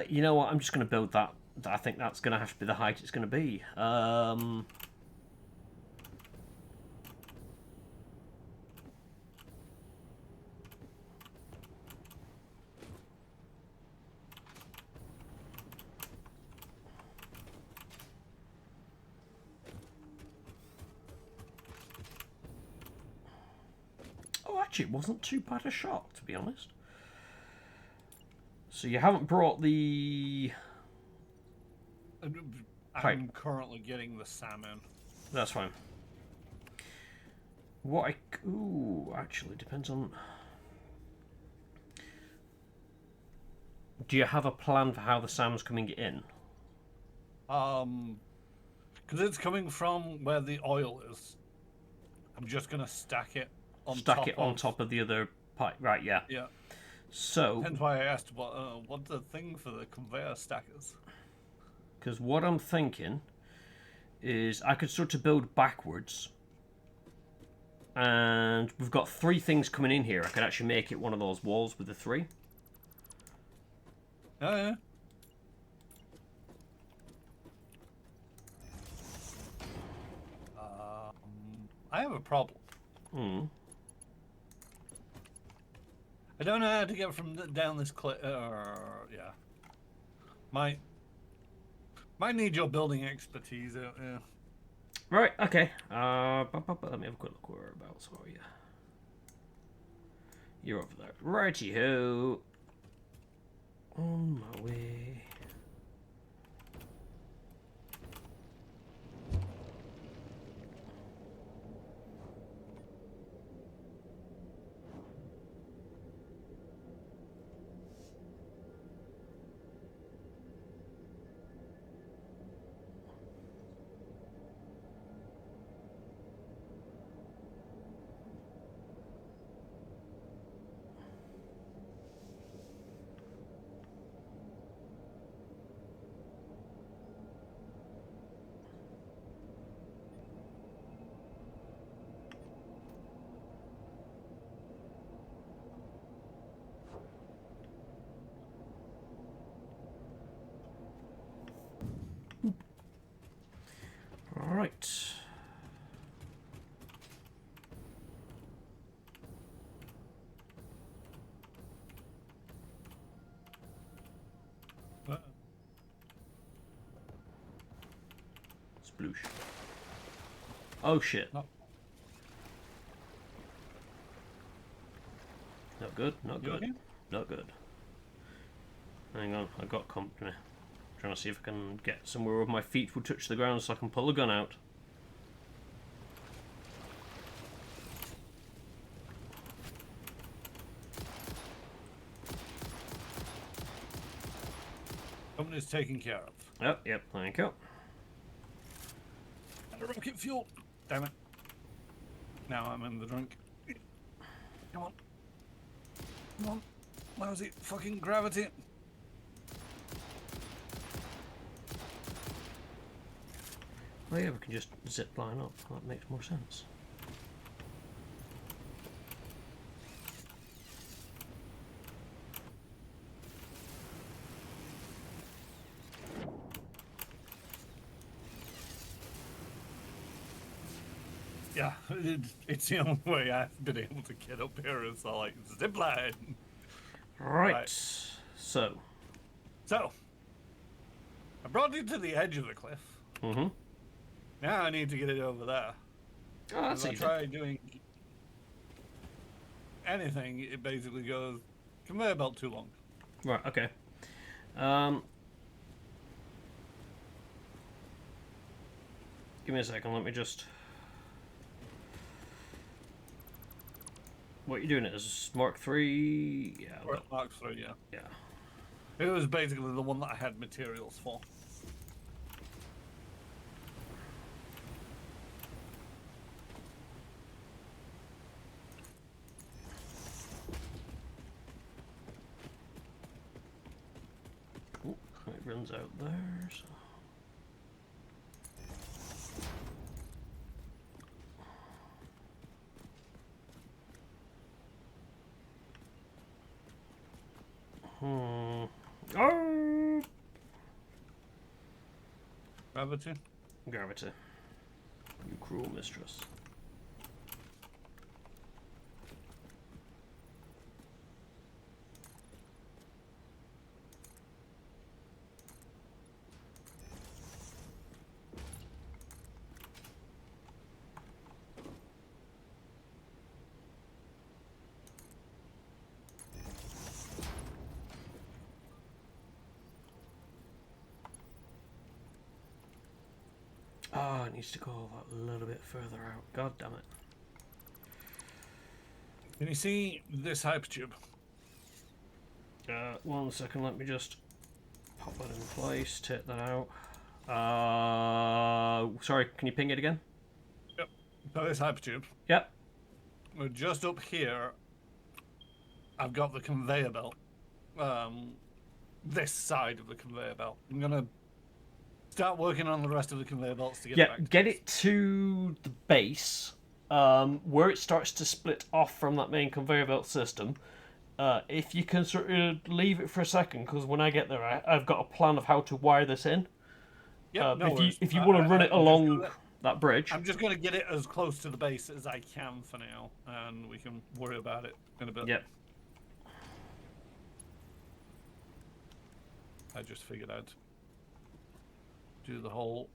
You know what? I'm just going to build that. I think that's going to have to be the height it's going to be. Oh, actually, it wasn't too bad a shot, to be honest. So you haven't brought the... I'm currently getting the salmon. That's fine. What I... Ooh, actually, depends on... Do you have a plan for how the salmon's coming in? Because it's coming from where the oil is. I'm just going to stack it on top of the other pipe. Right, yeah. Yeah. So... Hence why I asked what's the thing for the conveyor stackers. Because what I'm thinking is I could start to build backwards. And we've got 3 things coming in here. I could actually make it one of those walls with the 3. Oh, yeah. I have a problem. I don't know how to get from down this cliff. Yeah. Might need your building expertise out there. Right, okay. Let me have a quick look whereabouts are you. You're over there. Righty-ho. On my way. Alright. Sploosh. Oh shit. No. Not good, not You good. okay? Not good. Hang on, I got company. Trying to see if I can get somewhere where my feet will touch the ground so I can pull the gun out. Company's taken care of. Oh, yep, thank you. And a rocket fuel. Damn it. Now I'm in the drink. Come on. Come on. Lousy fucking gravity. Oh yeah, we can just zip line up. That makes more sense. Yeah, it's the only way I've been able to get up here is like zip line. Right. Right. So. So, I brought you to the edge of the cliff. Mm-hmm. Now I need to get it over there. Oh, that's If I easy. try doing anything, it basically goes conveyor belt too long. Right. Okay. Um. Give me a second. Let me just. What are you doing it as Mark 3? Yeah. Or Mark 3, yeah. Yeah. It was basically the one that I had materials for. Ooh, it runs out there. So. Oh! Gravity? Gravity. You cruel mistress. Oh, it needs to go a little bit further out. God damn it. Can you see this hypertube? 1 second, let me just pop that in place, take that out. Sorry, can you ping it again? Yep. So this hypertube. Yep. We're just up here. I've got the conveyor belt. This side of the conveyor belt. I'm gonna start working on the rest of the conveyor belts to get Yeah, back. To get it to the base, where it starts to split off from that main conveyor belt system. If you can sort of leave it for a second, because when I get there, I've got a plan of how to wire this in. Yep, no worries. If you want to run it along that bridge, I'm just gonna get it as close to the base as I can for now, and we can worry about it in a bit. Yep. I just figured I'd do the whole.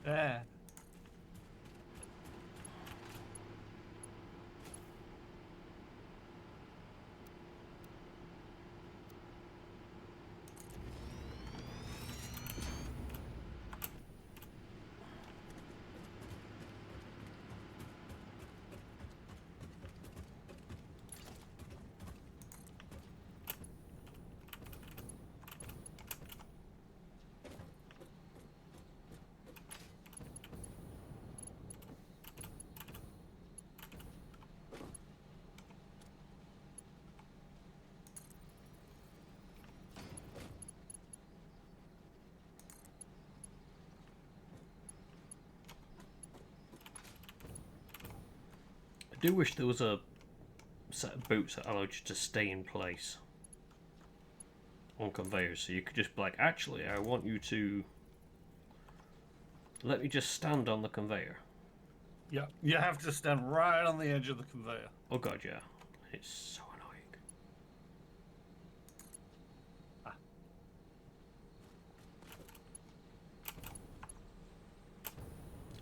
Yeah. I do wish there was a set of boots that allowed you to stay in place on conveyors, so you could just be like, actually, I want you to let me just stand on the conveyor. Yeah, you have to stand right on the edge of the conveyor. Oh god, yeah. It's so annoying.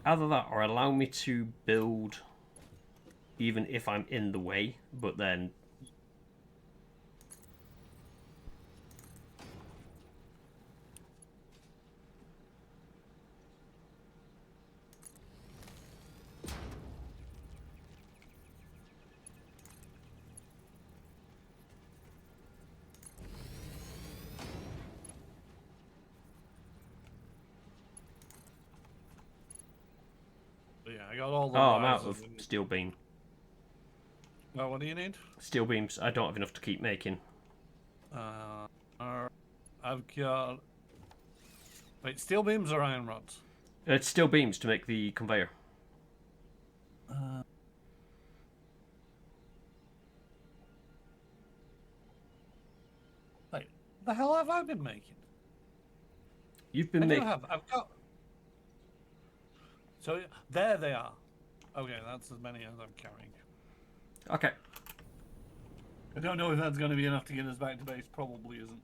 Either that or allow me to build even if I'm in the way, but then got all the Oh, I'm out risers of and- steel beam. Well, what do you need? Steel beams. I don't have enough to keep making. I've got. Wait, steel beams or iron rods? It's steel beams to make the conveyor. Wait, the hell have I been making? You've I been do making. have. I've got. So there they are. Okay, that's as many as I'm carrying. Okay. I don't know if that's going to be enough to get us back to base. Probably isn't.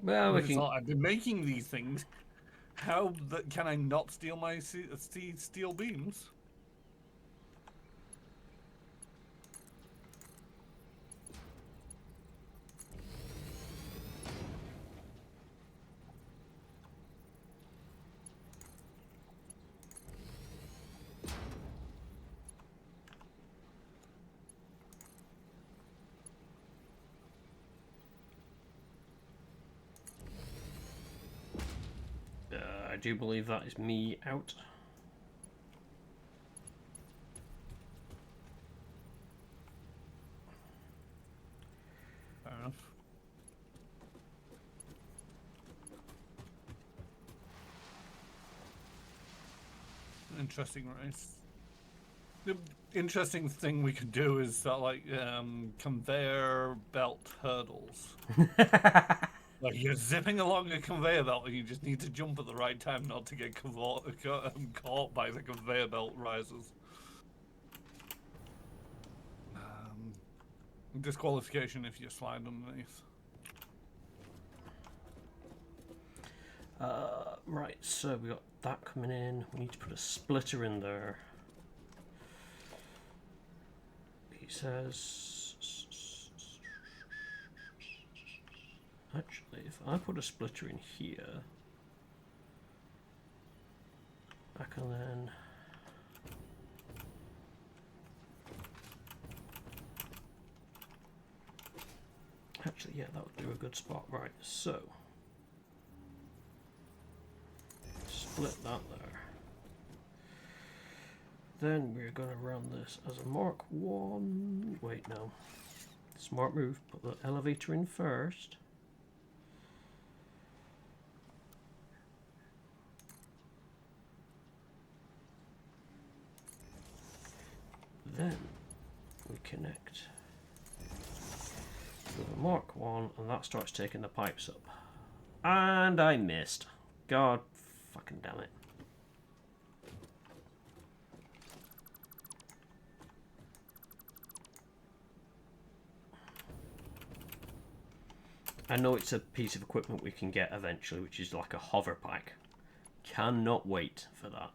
Well, But we it's can. not- I've been making these things. How can I not steal my steel beams? I do believe that is me out. Fair enough. Interesting race. The interesting thing we could do is that, like, conveyor belt hurdles. Like, you're zipping along a conveyor belt and you just need to jump at the right time not to get caught by the conveyor belt risers. Disqualification if you slide underneath. Right, so we got that coming in. We need to put a splitter in there. He says. Actually, if I put a splitter in here, I can then. Actually, yeah, that would do a good spot. Right, so. Split that there. Then we're going to run this as a Mark 1. Wait, no. Smart move. Put the elevator in first. Then we connect with a Mark 1 and that starts taking the pipes up. And I missed. God fucking damn it. I know it's a piece of equipment we can get eventually, which is like a hover pack. Cannot wait for that.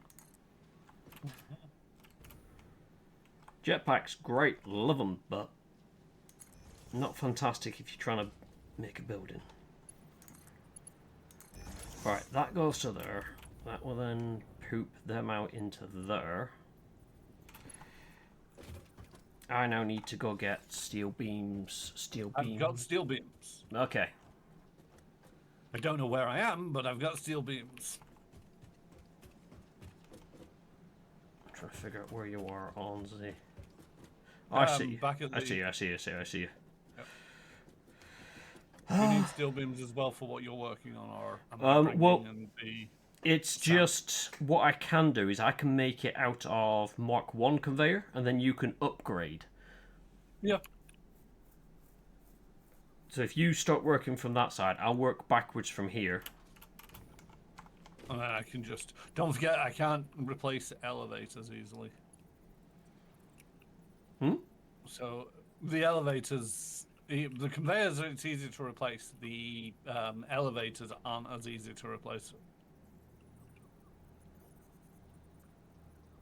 Jetpacks, great, love them, but not fantastic if you're trying to make a building. Right, that goes to there. That will then poop them out into there. I now need to go get steel beams. I've got steel beams. Okay. I don't know where I am, but I've got steel beams. I'm trying to figure out where you are on the. Oh, I see you. Back at I the- see you. I see you. I see you. You need steel beams as well for what you're working on, or am I Well, bringing in the... It's just what I can do is I can make it out of Mark 1 conveyor, and then you can upgrade. Yeah. So if you start working from that side, I'll work backwards from here. And then I can just... Don't forget, I can't replace elevators easily. So, the elevators... The conveyors, it's easy to replace. The elevators aren't as easy to replace.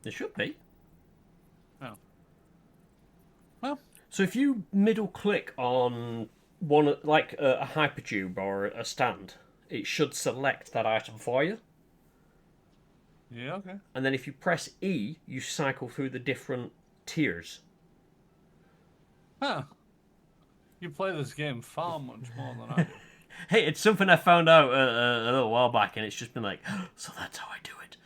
There should be. Oh. Well, So if you middle click on one, like a hypertube or a stand, it should select that item for you. yeah, okay. And then if you press E, you cycle through the different tiers. Huh. You play this game far much more than I do. Hey, it's something I found out a little while back, and it's just been like, so that's how I do it.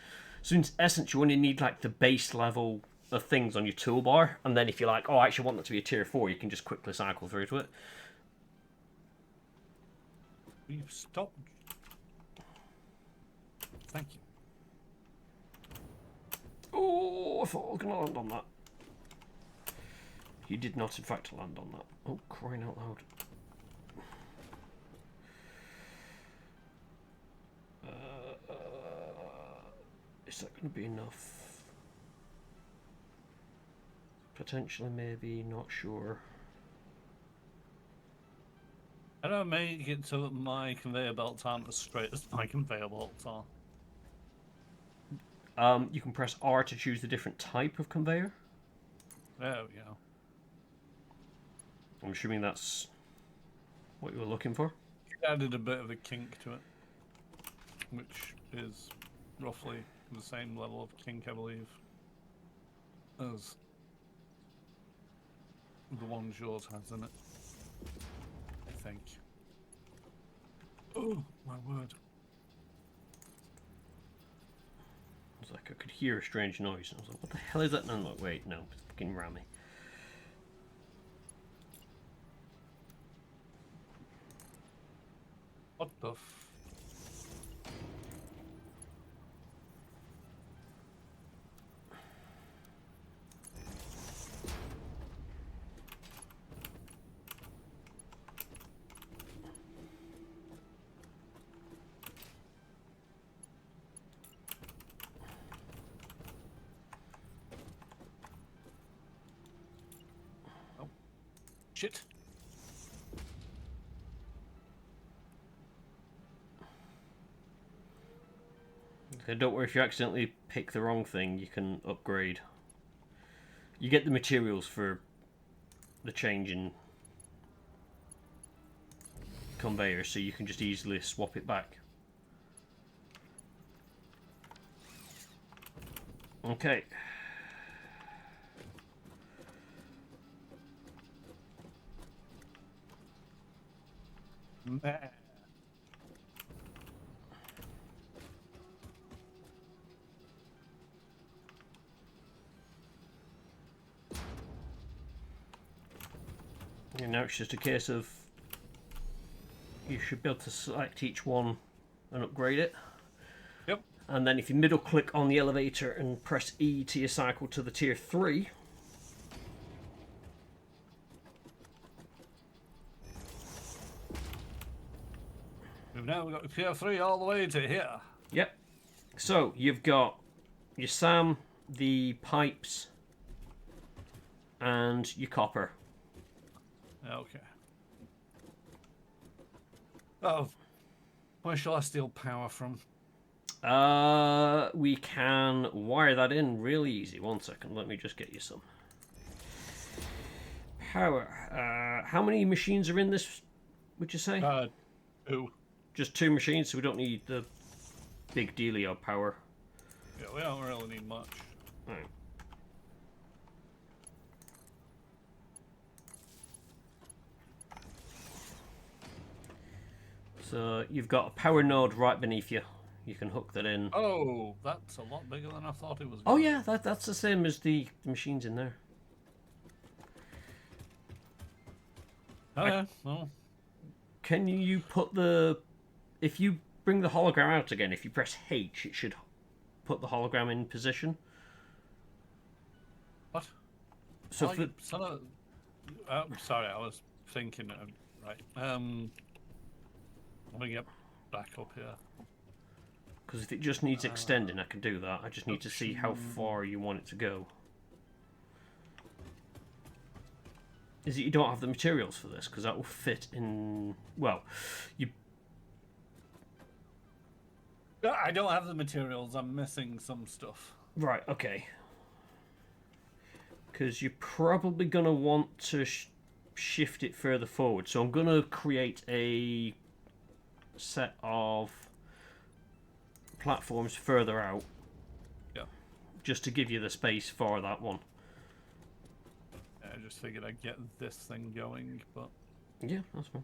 So in essence, you only need like the base level of things on your toolbar, and then if you're like, oh, I actually want that to be a tier 4, you can just quickly cycle through to it. We've stopped. Thank you. Oh, I thought I was going to land on that. You did not, in fact, land on that. Oh, crying out loud. Is that going to be enough? Potentially, maybe, not sure. I don't make it so that my conveyor belts aren't as straight as my conveyor belts are. You can press R to choose the different type of conveyor. There we go. I'm assuming that's what you were looking for. It added a bit of a kink to it, which is roughly the same level of kink, I believe, as the ones yours has in it. I think. Oh, my word. I was like, I could hear a strange noise. And I was like, what the hell is that? And I'm like, wait, no, it's fucking Rami. What the Oh. Shit. So don't worry if you accidentally pick the wrong thing, you can upgrade. You get the materials for the change in conveyor, so you can just easily swap it back. Okay. Man. And now it's just a case of you should be able to select each one and upgrade it. Yep. And then if you middle click on the elevator and press E to your cycle to the tier 3, We've now got tier 3 all the way to here. yep. So you've got your SAM, the pipes, and your copper. Okay. Oh. Where shall I steal power from? We can wire that in really easy. 1 second, let me just get you some power. How many machines are in this, would you say? 2. Just 2 machines, so we don't need the big dealio power. Yeah, we don't really need much. Right. So you've got a power node right beneath you. You can hook that in. Oh, that's a lot bigger than I thought it was. Oh yeah, that's the same as the machines in there. Oh, yeah. Well, Can you put the... If you bring the hologram out again, if you press H, it should put the hologram in position. what? So Oh, for... you son of... sorry, I was thinking. Right. Let me get back up here. Because if it just needs extending, I can do that. I just need to see how far you want it to go. Is it you don't have the materials for this? Because that will fit in... Well, you... I don't have the materials. I'm missing some stuff. Right, okay. Because you're probably going to want to shift it further forward. So I'm going to create a set of platforms further out. Yeah. Just to give you the space for that one. I just figured I'd get this thing going, but... Yeah, that's fine.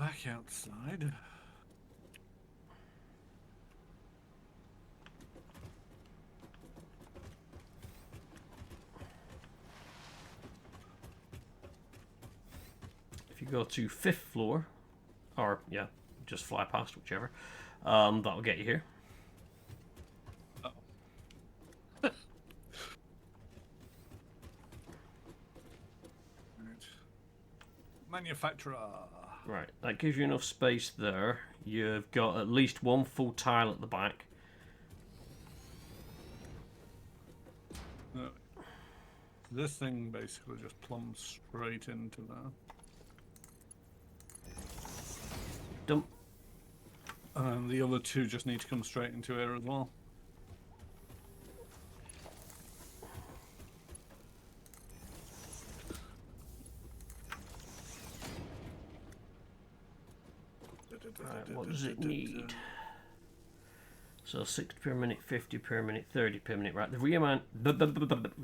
back outside. If you go to 5th floor, or yeah, just fly past, whichever, that'll get you here. Oh. Right. Manufacturer. Right, that gives you enough space there. You've got at least one full tile at the back. This thing basically just plumbs straight into that. Dump. And the other two just need to come straight into here as well. Right, what does it need? So 60 per minute, 50 per minute, 30 per minute. Right, we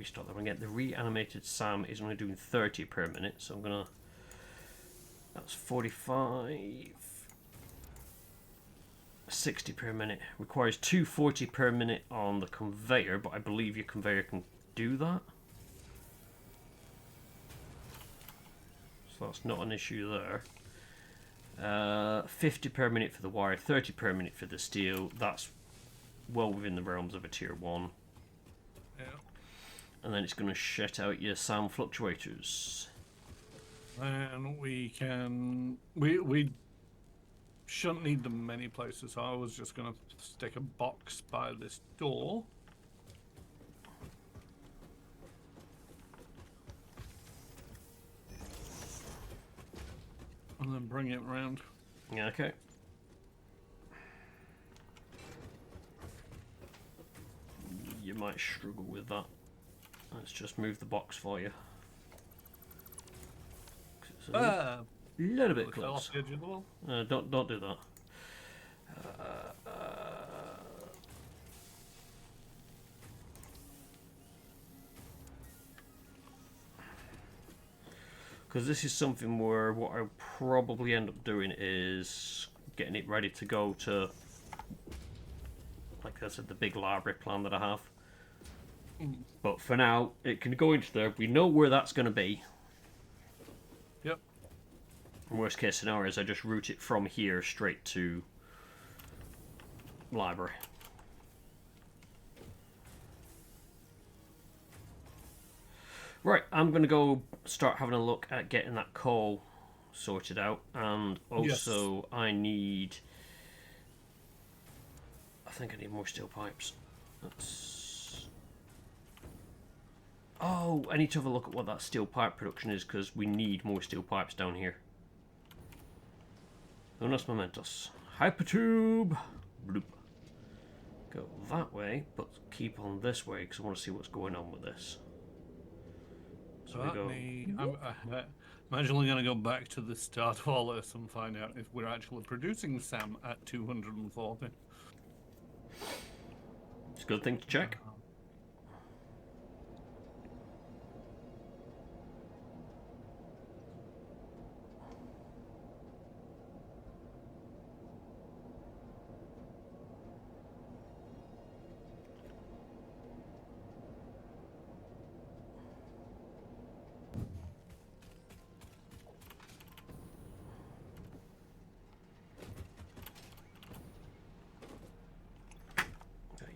start that again. The reanimated Sam is only doing 30 per minute, so I'm gonna. That's 45. 60 per minute. Requires 240 per minute on the conveyor, but I believe your conveyor can do that. So that's not an issue there. 50 per minute for the wire, 30 per minute for the steel. That's well within the realms of a tier 1. Yeah. And then it's going to shut out your sound fluctuators. And we can... We shouldn't need them many places, so I was just going to stick a box by this door. And then bring it round. Yeah, okay. You might struggle with that. Let's just move the box for you. It's a little bit Fell off close. the edge of the wall. Don't do that. Because this is something where what I'll probably end up doing is getting it ready to go to, like I said, the big library plan that I have. But for now, it can go into there. We know where that's going to be. Yep. Worst case scenario is I just route it from here straight to library. Right, I'm going to go start having a look at getting that coal sorted out. And also, I think I need more steel pipes. Oh, I need to have a look at what that steel pipe production is, because we need more steel pipes down here. Unos momentos. Hypertube! Bloop. Go that way, but keep on this way, because I want to see what's going on with this. So we go... I'm actually going to go back to the start of all this and find out if we're actually producing SAM at 240. It's a good thing to check.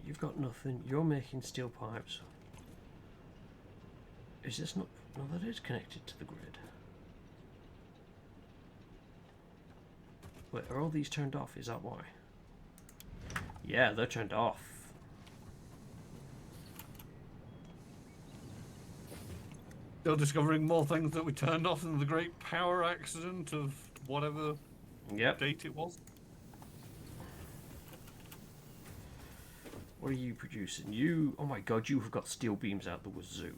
You've got nothing. You're making steel pipes. Is this not... No, that is connected to the grid. Wait, are all these turned off? Is that why? Yeah, they're turned off. Still discovering more things that we turned off in the great power accident of whatever date it was. What are you producing? You... Oh my god, you have got steel beams out the wazoo.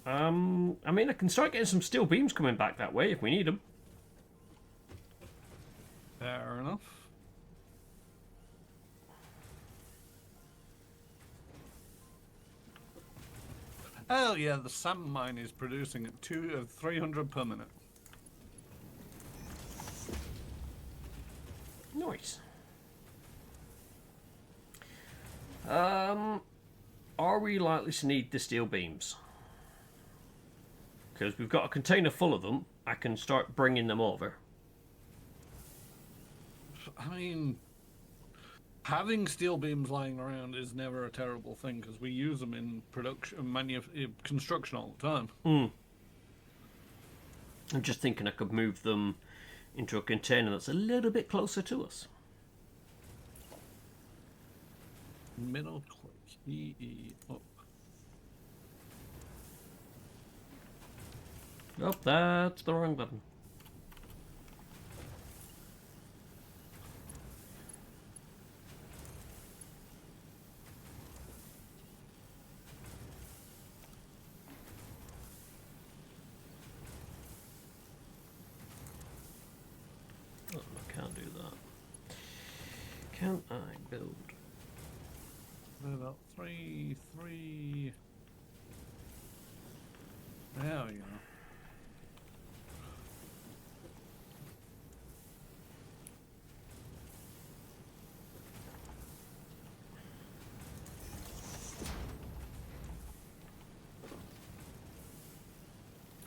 I mean, I can start getting some steel beams coming back that way if we need them. Fair enough. Oh yeah, the salmon mine is producing at 300 per minute. Nice. Are we likely to need the steel beams? Because we've got a container full of them. I can start bringing them over. I mean, having steel beams lying around is never a terrible thing because we use them in construction all the time. I'm just thinking I could move them into a container that's a little bit closer to us. Middle click, up. Oh, that's the wrong button. Oh, I can't do that. Can I build? About three. There we go.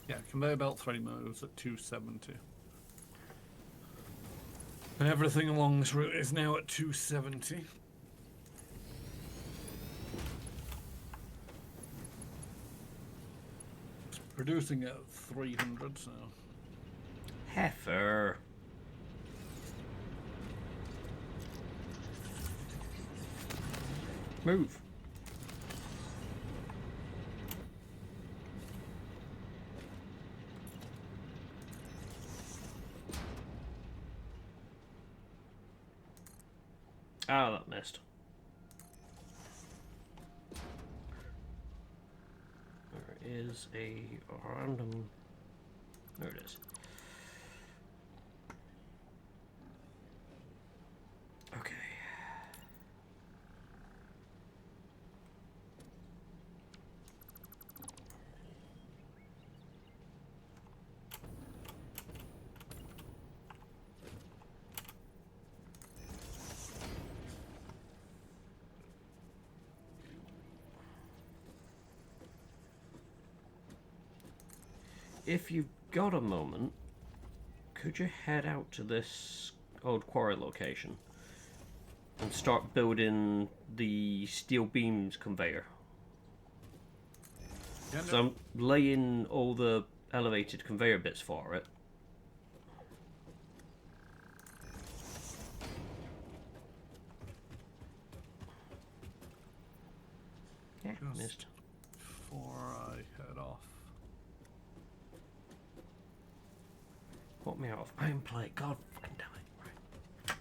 Yeah, conveyor belt 3 moves at 270. And everything along this route is now at 270. It's producing at 300, so... Heifer. Move. Ah, that missed. There is a random... There it is. Okay. If you've got a moment, could you head out to this old quarry location and start building the steel beams conveyor? Yeah, So I'm laying all the elevated conveyor bits for it. Yeah, Just missed. before I head off. Put me out of iron plate. God fucking damn it. Right.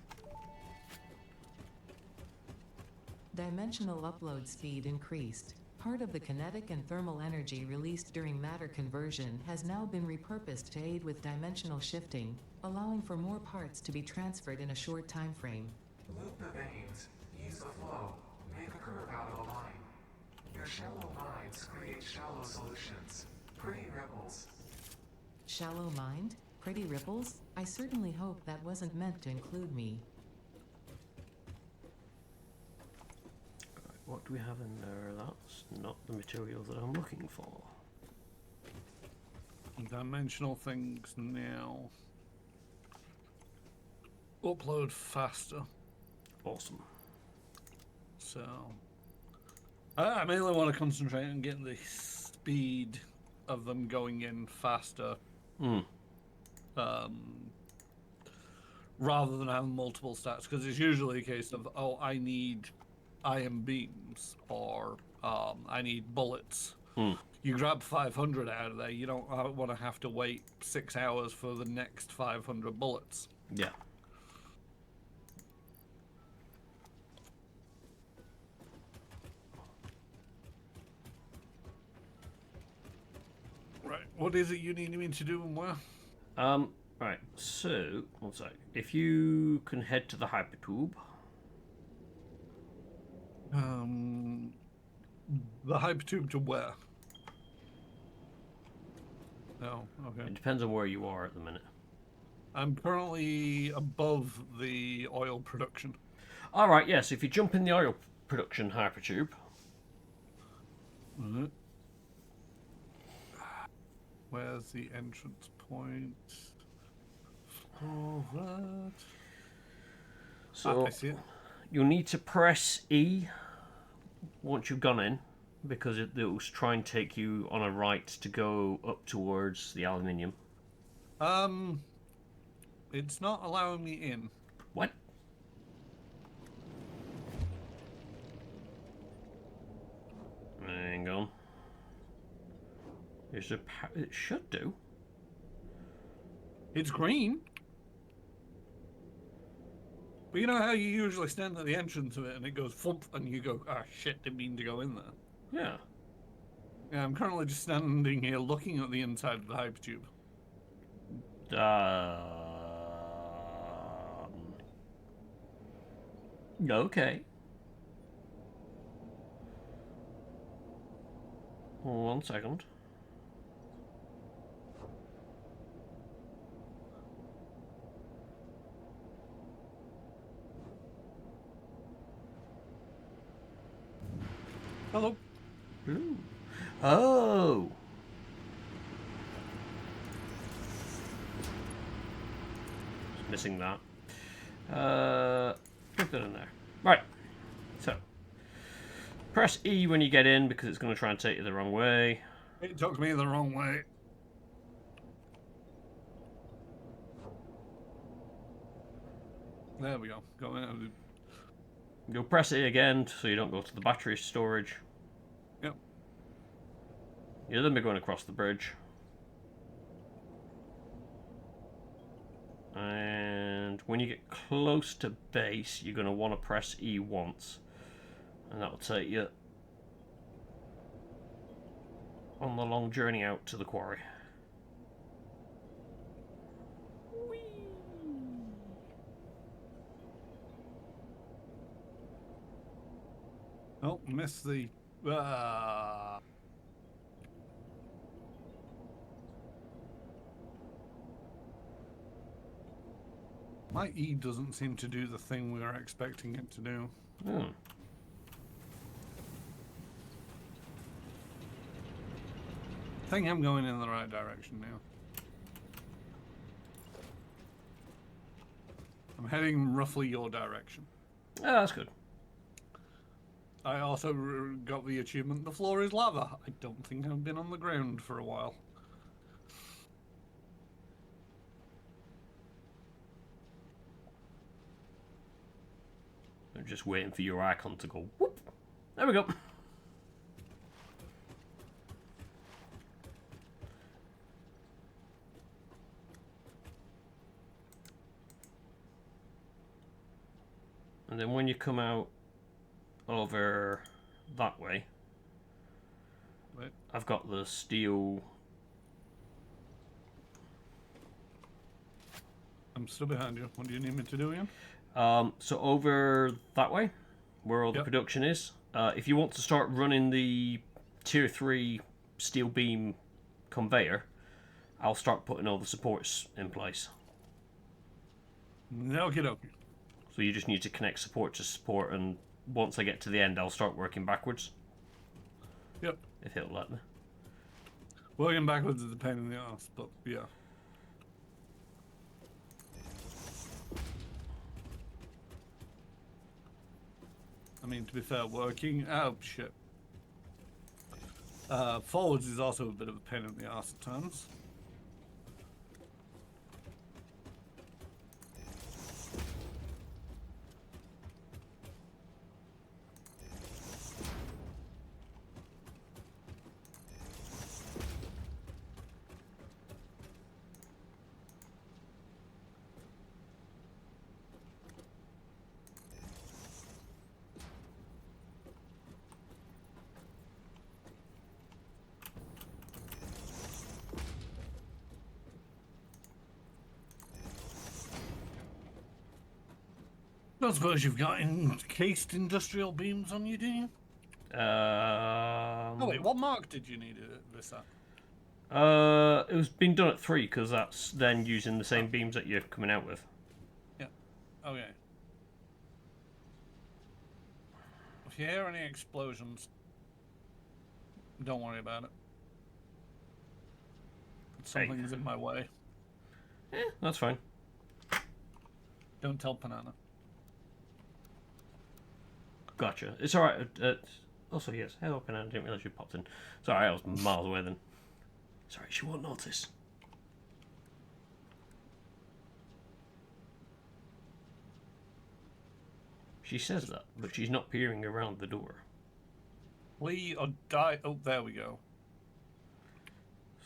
Dimensional upload speed increased. Part of the kinetic and thermal energy released during matter conversion has now been repurposed to aid with dimensional shifting, allowing for more parts to be transferred in a short time frame. Loop the veins, ease the flow, make a curve out of a line. Your shallow minds create shallow solutions. Pretty ripples. Shallow mind? Pretty ripples? I certainly hope that wasn't meant to include me. Right, what do we have in there? That's not the materials that I'm looking for. Dimensional things now. Upload faster. Awesome. So I mainly want to concentrate on getting the speed of them going in faster. Rather than having multiple stats, because it's usually a case of, oh, I need iron beams, or I need bullets. You grab 500 out of there, you don't want to have to wait 6 hours for the next 500 bullets. Yeah. Right, what is it you need me to do and where? Right, so, one sec. If you can head to the hypertube. The hypertube to where? Oh, okay. It depends on where you are at the minute. I'm currently above the oil production. All right, yes. If you jump in the oil production hypertube, Mhm. Where's the entrance point? Forward. so I see it. you'll need to press E once you've gone in, because it'll try and take you on a right to go up towards the aluminium. Um, it's not allowing me in. What? Hang on. It should do. It's green. But you know how you usually stand at the entrance of it and it goes thump and you go, ah, shit, didn't mean to go in there. Yeah. Yeah, I'm currently just standing here looking at the inside of the hypertube. Okay. One second. Hello. Ooh. Oh. Just missing that. Put that in there. Right. So, press E when you get in because it's going to try and take you the wrong way. It took me the wrong way. There we go. Go in. You'll press E again so you don't go to the battery storage. Yep. You'll then be going across the bridge. And when you get close to base, you're going to want to press E once. And that will take you on the long journey out to the quarry. Oh, missed the. My E doesn't seem to do the thing we were expecting it to do. Hmm. I think I'm going in the right direction now. I'm heading roughly your direction. Oh, that's good. I also got the achievement, the floor is lava. I don't think I've been on the ground for a while. I'm just waiting for your icon to go whoop. There we go. And then when you come out over that way, Wait. I've got the steel. I'm still behind you. What do you need me to do again? So over that way, where all the Yep. production is, if you want to start running the tier 3 steel beam conveyor, I'll start putting all the supports in place. Okie dokie. So you just need to connect support to support, and once I get to the end, I'll start working backwards. Yep. If it'll let me. Working backwards is a pain in the ass, but yeah. I mean, to be fair, working. Oh, shit. Forwards is also a bit of a pain in the ass at times. I don't suppose you've got encased industrial beams on you, do you? Oh wait, what mark did you need this at? It was being done at 3 because that's then using the same beams that you're coming out with. Yeah. Okay. If you hear any explosions, don't worry about it. Something's in my way. That's fine. Don't tell Banana. Gotcha. It's alright. Also, yes. Hello, Banana. I didn't realise you popped in. Sorry, I was miles away then. Sorry, she won't notice. She says that, but she's not peering around the door. We are die. Oh, there we go.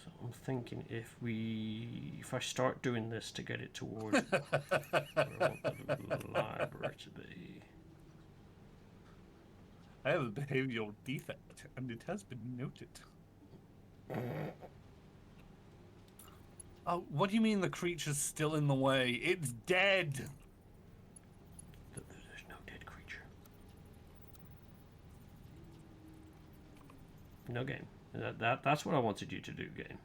So I'm thinking if I start doing this to get it towards where I want the library to be. I have a behavioral defect, and it has been noted. Oh, what do you mean the creature's still in the way? It's dead! There's no dead creature. No game. That's what I wanted you to do, game.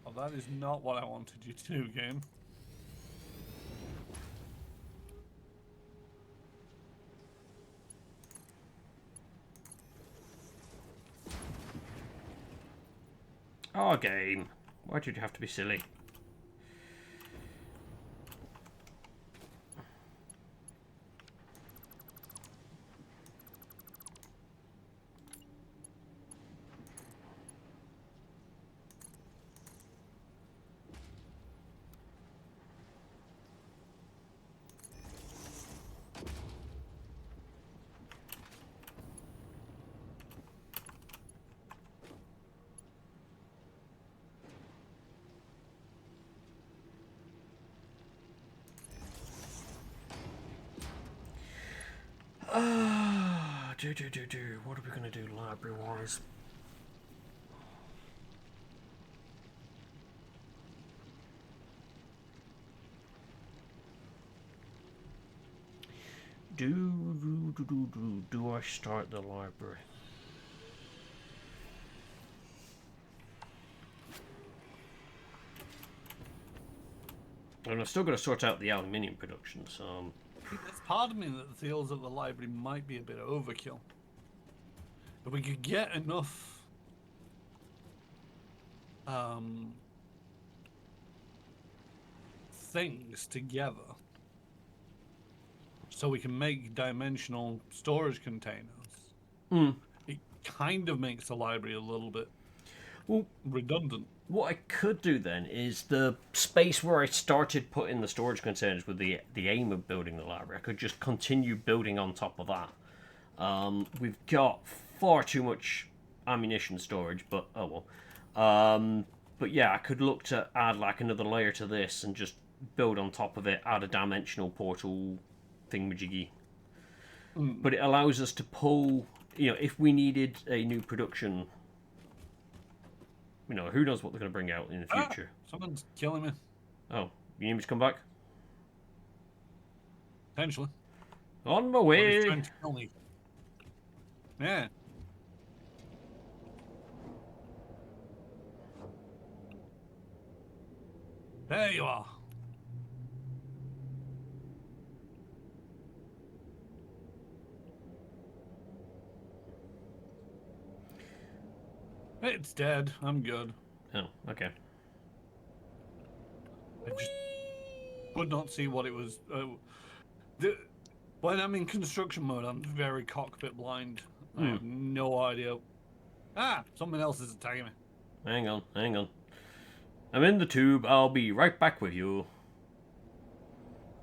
Oh, that is not what I wanted you to do, game. Oh, game. Why did you have to be silly? What are we gonna do library-wise? Do I start the library? And I've still got to sort out the aluminium production, so... There's part of me that feels that the library might be a bit overkill. If we could get enough things together so we can make dimensional storage containers, it kind of makes the library a little bit redundant. What I could do then is the space where I started putting the storage containers with the aim of building the library, I could just continue building on top of that. We've got far too much ammunition storage, but oh well. But yeah, I could look to add like another layer to this and just build on top of it, add a dimensional portal thingamajiggy. But it allows us to pull, if we needed a new production, who knows what they're going to bring out in the future. Someone's killing me. Oh, you need me to come back? Potentially. On my Or he's way. trying to kill me. Yeah. There you are. It's dead. I'm good. Oh, okay. I just could not see what it was. When I'm in construction mode, I'm very cockpit blind. I have no idea. Someone else is attacking me. Hang on. I'm in the tube. I'll be right back with you.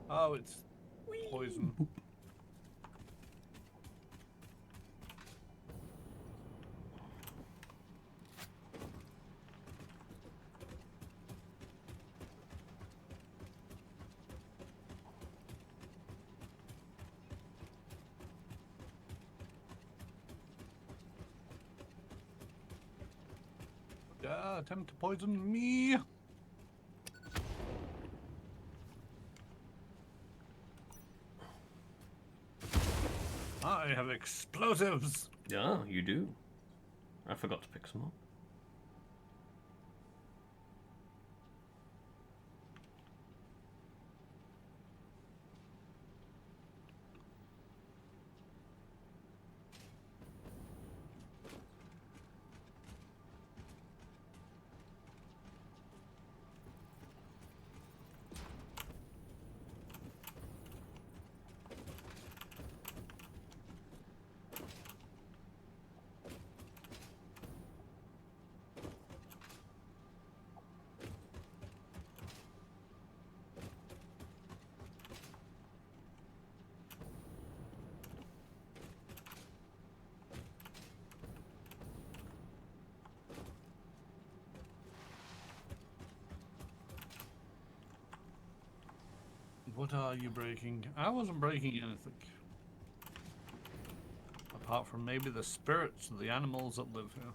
Oh, it's poison. Attempt to poison me. I have explosives. Yeah, you do. I forgot to pick some up. What are you breaking? I wasn't breaking anything. Apart from maybe the spirits of the animals that live here.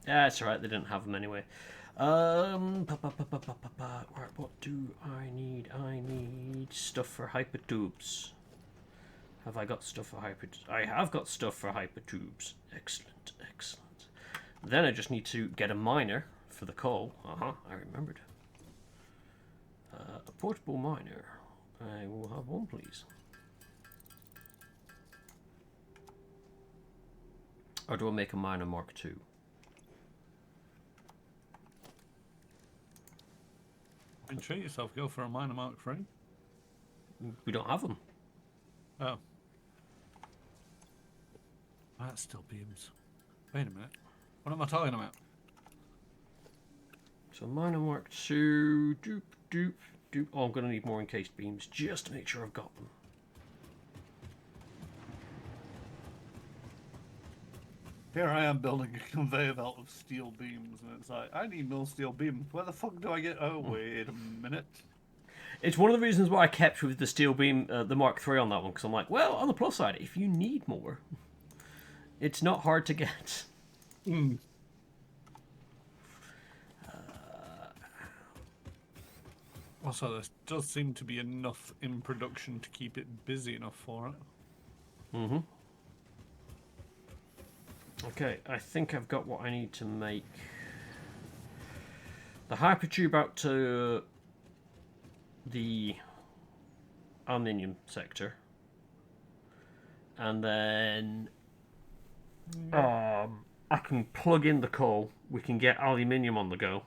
Yeah, it's alright, they didn't have them anyway. Right, what do I need? I need stuff for hypertubes. Have I got stuff for hypertubes? I have got stuff for hypertubes. Excellent, excellent. Then I just need to get a miner for the coal. I remembered. A portable miner. I will have one, please. Or do I make a miner Mark II? And treat yourself, go for a minor Mark III. We don't have them. Oh. That's still beams. Wait a minute. What am I talking about? So miner Mark II. Doop, doop, doop. Oh, I'm going to need more encased beams just to make sure I've got them. Here I am building a conveyor belt of steel beams, and it's like, I need more steel beams. Where the fuck do I get... Oh, wait a minute. It's one of the reasons why I kept with the steel beam, the Mark III on that one, because I'm like, well, on the plus side, if you need more, it's not hard to get. Mm. Also, there does seem to be enough in production to keep it busy enough for it. Mm-hmm. Okay, I think I've got what I need to make the hypertube out to the aluminium sector, and then I can plug in the coal. We can get aluminium on the go.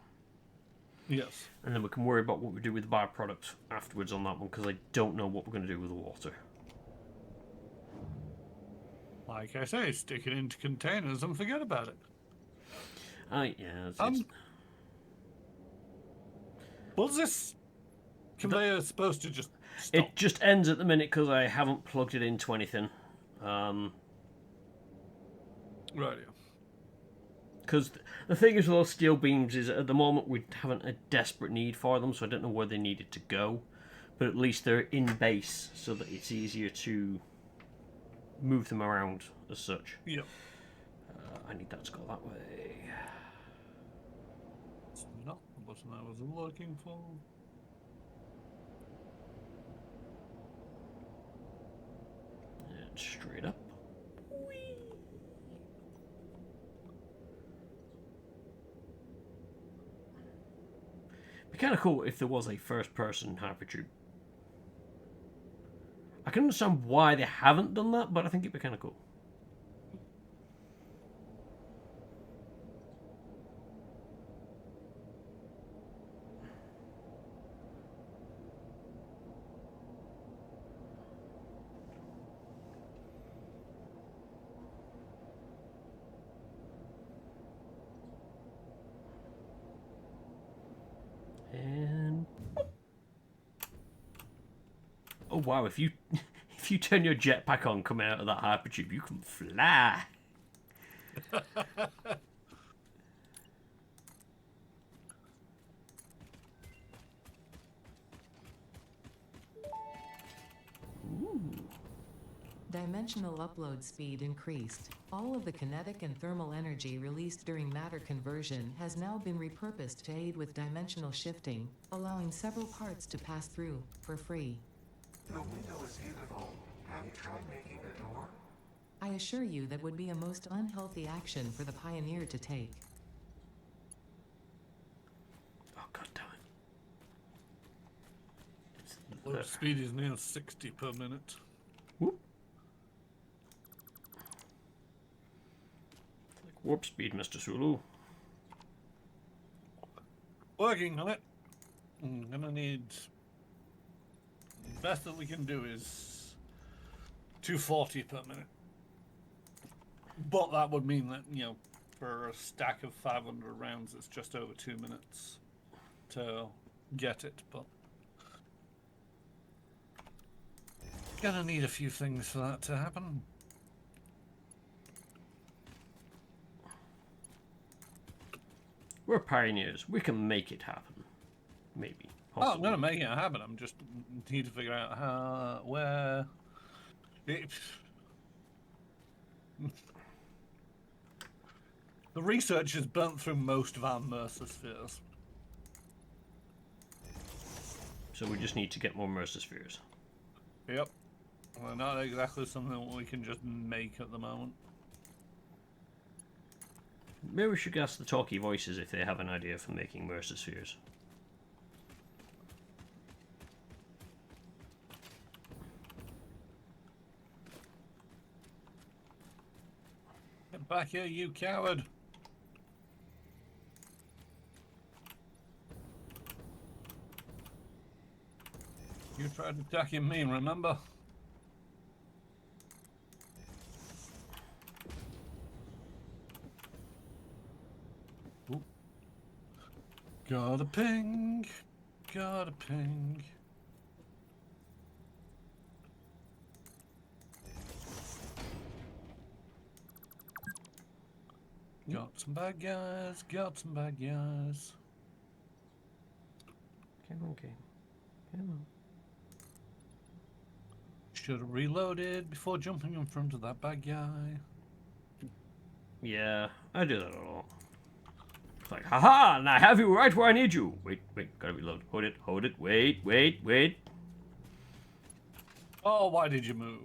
Yes. And then we can worry about what we do with the byproducts afterwards on that one, because I don't know what we're going to do with the water. Like I say, stick it into containers and forget about it. Yeah. It's... Was this conveyor supposed to just stop? It just ends at the minute because I haven't plugged it into anything. Right. Because the thing is with those steel beams is at the moment we haven't a desperate need for them, so I don't know where they needed to go. But at least they're in base so that it's easier to move them around as such. Yep. I need that to go that way. It's not the button I was looking for. And straight up. Be kind of cool if there was a first-person hypertube. I can understand why they haven't done that, but I think it'd be kind of cool. And oh wow! If you turn your jetpack on coming out of that hypertube, you can fly. Dimensional upload speed increased. All of the kinetic and thermal energy released during matter conversion has now been repurposed to aid with dimensional shifting, allowing several parts to pass through for free. The window is beautiful. Have you tried making a door? I assure you that would be a most unhealthy action for the pioneer to take. Oh god damn it! Load speed is near 60 per minute. Whoop. Like warp speed, Mr. Sulu. Working on it. I'm gonna need... The best that we can do is 240 per minute. But that would mean that, you know, for a stack of 500 rounds, it's just over 2 minutes to get it. But gonna need a few things for that to happen. We're pioneers. We can make it happen. Maybe. Oh, I'm Possibly. gonna make it happen. I'm just need to figure out how, where. It, the research has burnt through most of our Mercer spheres. So we just need to get more Mercer spheres. Yep. Well, not exactly something we can just make at the moment. Maybe we should ask the talkie voices if they have an idea for making Mercer spheres. Get back here, you coward! You tried attacking me, remember? Ooh. Got a ping. Got a ping. Got some bad guys. Got some bad guys. Come on, game. Come on. Should have reloaded before jumping in front of that bad guy. Yeah, I do that a lot. It's like, haha, and I have you right where I need you. Wait, gotta reload. Hold it, wait. Oh, why did you move?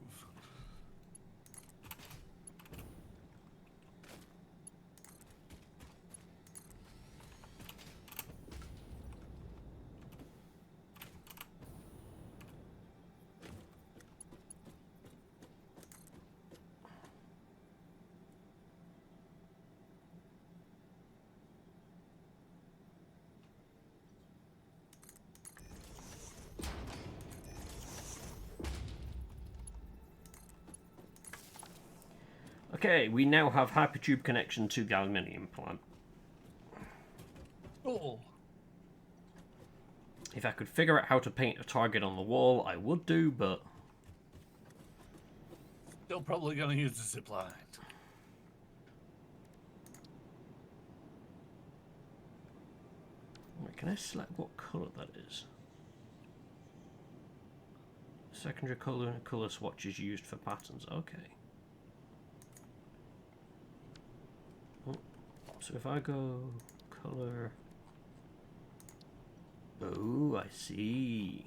Okay, we now have hypertube connection to the aluminium plant. Oh. If I could figure out how to paint a target on the wall, I would do, but Still probably gonna use the zip line. wait, can I select what colour that is? Secondary colour and colour swatch is used for patterns. Okay. Oh, so if I go colour. Oh, I see.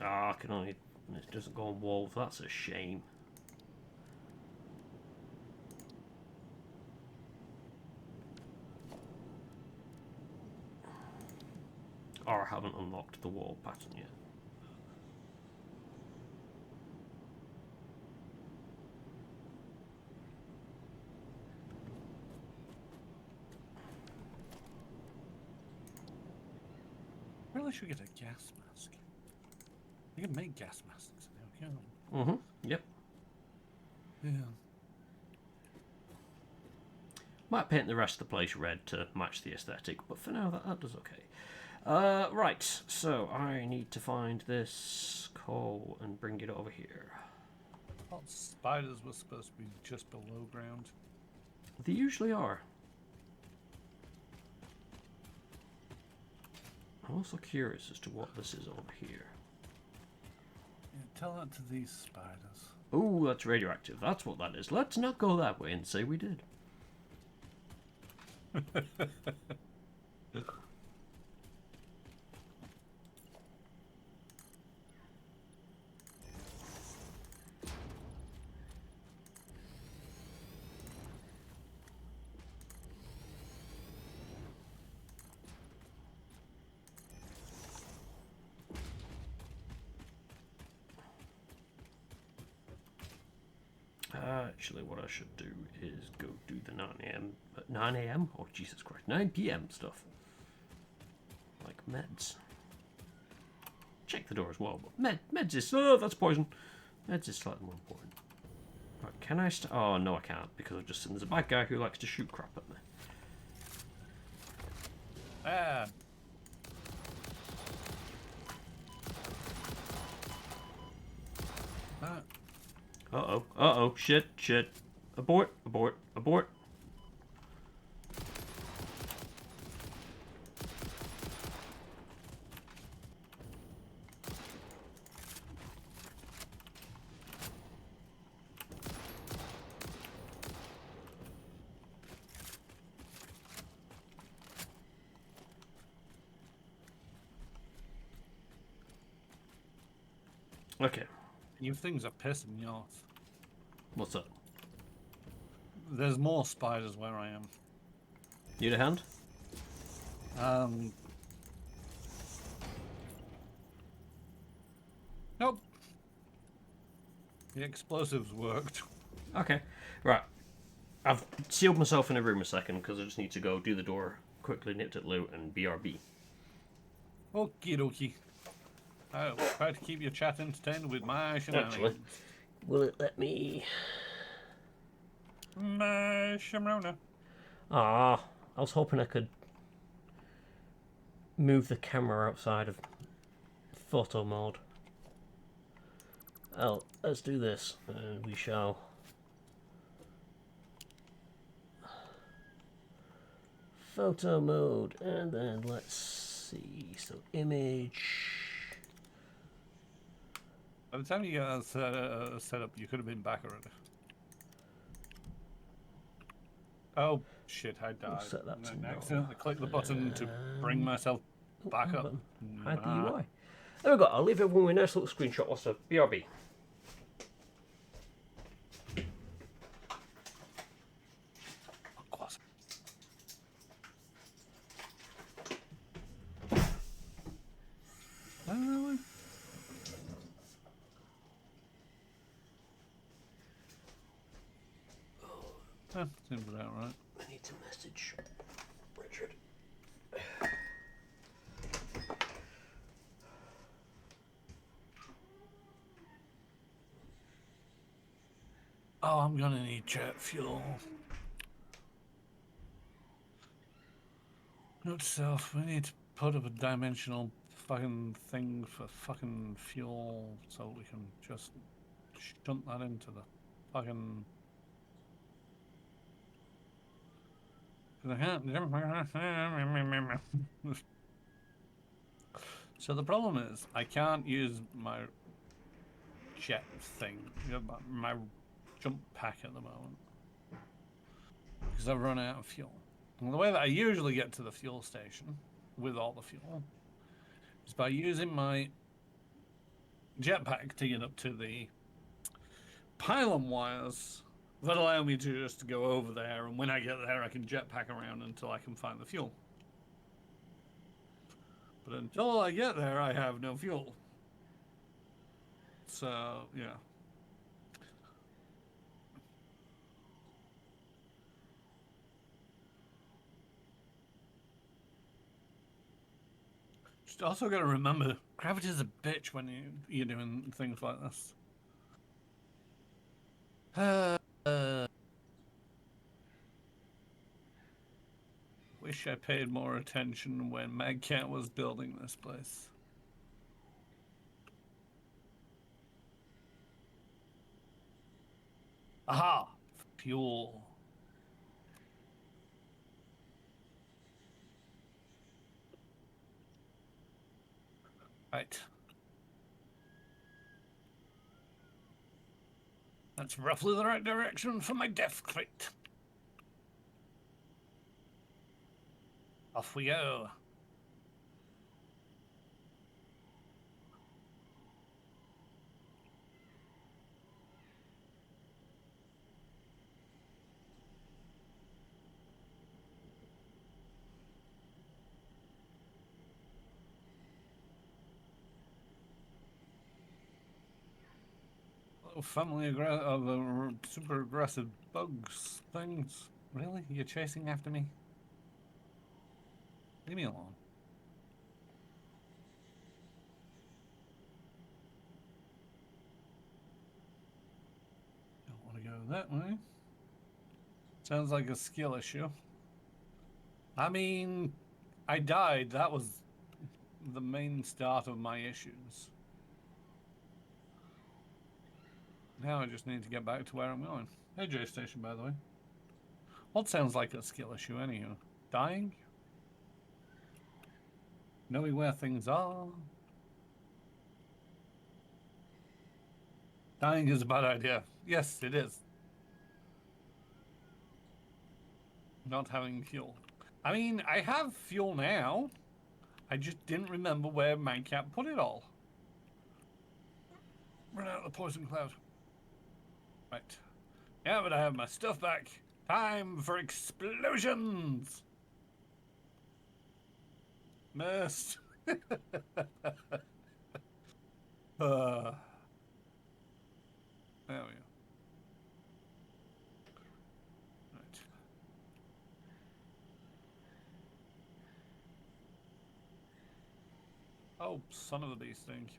Ah, I can only. It doesn't go on walls. That's a shame. Or I haven't unlocked the wall pattern yet. Really should get a gas mask. You can make gas masks now, can't you? Mm-hmm. Yep. Yeah. Might paint the rest of the place red to match the aesthetic, but for now that does okay. Right, so I need to find this coal and bring it over here. I thought spiders were supposed to be just below ground. They usually are. I'm also curious as to what this is over here. Yeah, tell that to these spiders. Oh, that's radioactive. That's what that is. Let's not go that way and say we did. Actually, what I should do is go do the 9 a.m. 9 a.m.? Oh, Jesus Christ. 9 p.m. stuff. Like meds. Check the door as well, but meds is... Oh, that's poison. Meds is slightly more important. Right, can I... Oh, no, I can't, because I've just seen there's a bad guy who likes to shoot crap at me. Ah, Uh-oh. Uh-oh. Shit. Shit. Abort. Abort. Abort. Okay. You things are pissing me off. What's up? There's more spiders where I am. Need a hand? Nope. The explosives worked. Okay. Right. I've sealed myself in a room a second because I just need to go do the door, quickly nipped at loot, and BRB. Okie dokie. I'll try to keep your chat entertained with my shenanigans. Actually, will it let me... My shamrona. Ah, I was hoping I could move the camera outside of photo mode. Oh, let's do this, and we shall... Photo mode, and then let's see, so image... By the time you get set up, you could have been back already. Oh shit! I died. set that to And no. accidentally clicked the button to bring myself back up. Hide the UI. There we go. I'll leave everyone with a nice little screenshot. What's the BRB? Seems about right. I need to message Richard. Oh, I'm gonna need jet fuel. Note to self, we need to put up a dimensional fucking thing for fucking fuel so we can just shunt that into the fucking... Cause I can't... So the problem is, I can't use my jet thing, my jump pack at the moment, because I've run out of fuel. And the way that I usually get to the fuel station with all the fuel is by using my jetpack to get up to the pylon wires that allow me to just go over there, and when I get there I can jetpack around until I can find the fuel. But until I get there I have no fuel. So, yeah. Just also got to remember, gravity's a bitch when you're doing things like this. Wish I paid more attention when Magcat was building this place. Aha! Fuel. Right. That's roughly the right direction for my death crate. Off we go. Family of super aggressive bugs things. Really? You're chasing after me? Leave me alone. Don't want to go that way. Sounds like a skill issue. I mean, I died. That was the main start of my issues. Now I just need to get back to where I'm going. Hey, J Station, by the way. What sounds like a skill issue, anyhow? Dying? Knowing where things are? Dying is a bad idea. Yes, it is. Not having fuel. I mean, I have fuel now. I just didn't remember where Mancat put it all. Run out of the poison cloud. Right. Yeah, but I have my stuff back. Time for explosions! Missed. There we go. Right. Oh, son of a bee thing.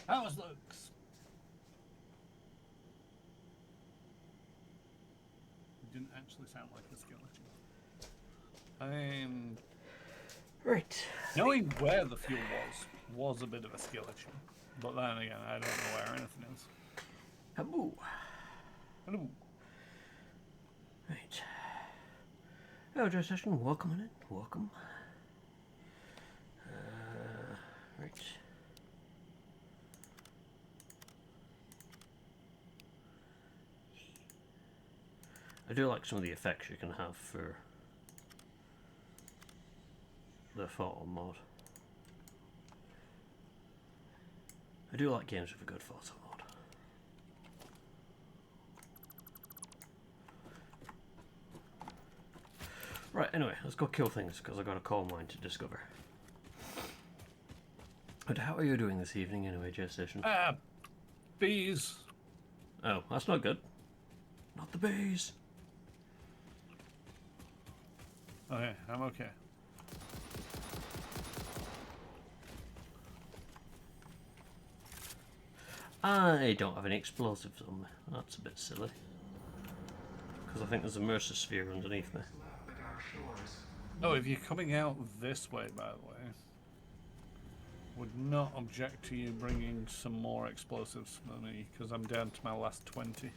How's looks? It didn't actually sound like a skeleton. Right. Knowing where the fuel was a bit of a skill issue. But then again, I don't know where anything is. Hello. Hello. Right. Hello, Joe Session. Welcome in. Welcome. Right. I do like some of the effects you can have for the photo mod. I do like games with a good photo mod. Right, anyway, let's go kill things because I've got a coal mine to discover. But how are you doing this evening anyway, J Station? Bees. Oh, that's not good. Not the bees. Okay, I'm okay. I don't have any explosives on me. That's a bit silly. Because I think there's a Mercer sphere underneath me. Left the dark shores. Oh, if you're coming out this way, by the way, would not object to you bringing some more explosives for me, because I'm down to my last 20.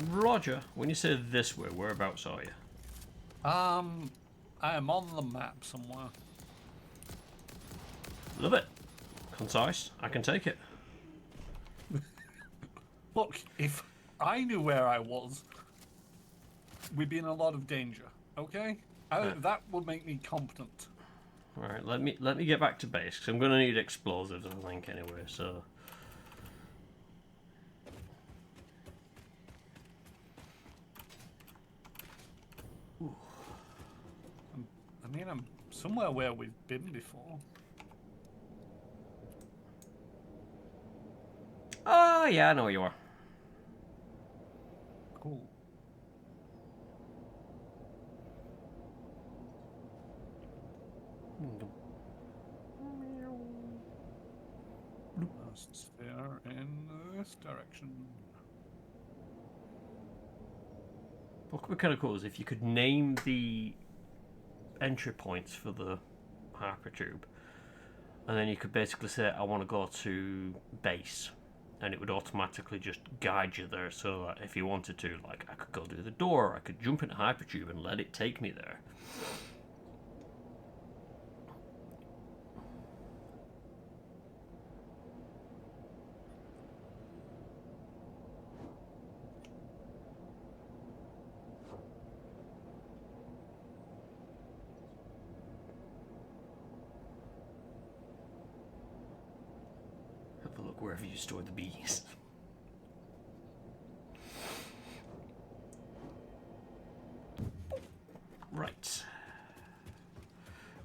Roger, when you say this way, whereabouts are you? I am on the map somewhere. Love it. Concise. I can take it. Look, if I knew where I was, we'd be in a lot of danger. Okay, that would make me competent. All right, let me get back to base because I'm going to need explosives, I think, anyway. So. I mean, I'm somewhere where we've been before. Oh yeah, I know where you are. Cool. Sphere in this direction. What could be kind of cool is if you could name the entry points for the hypertube, and then you could basically say, I want to go to base, and it would automatically just guide you there, so that if you wanted to, like, I could go through the door, I could jump into hypertube and let it take me there. Have a look wherever you store the bees. Right.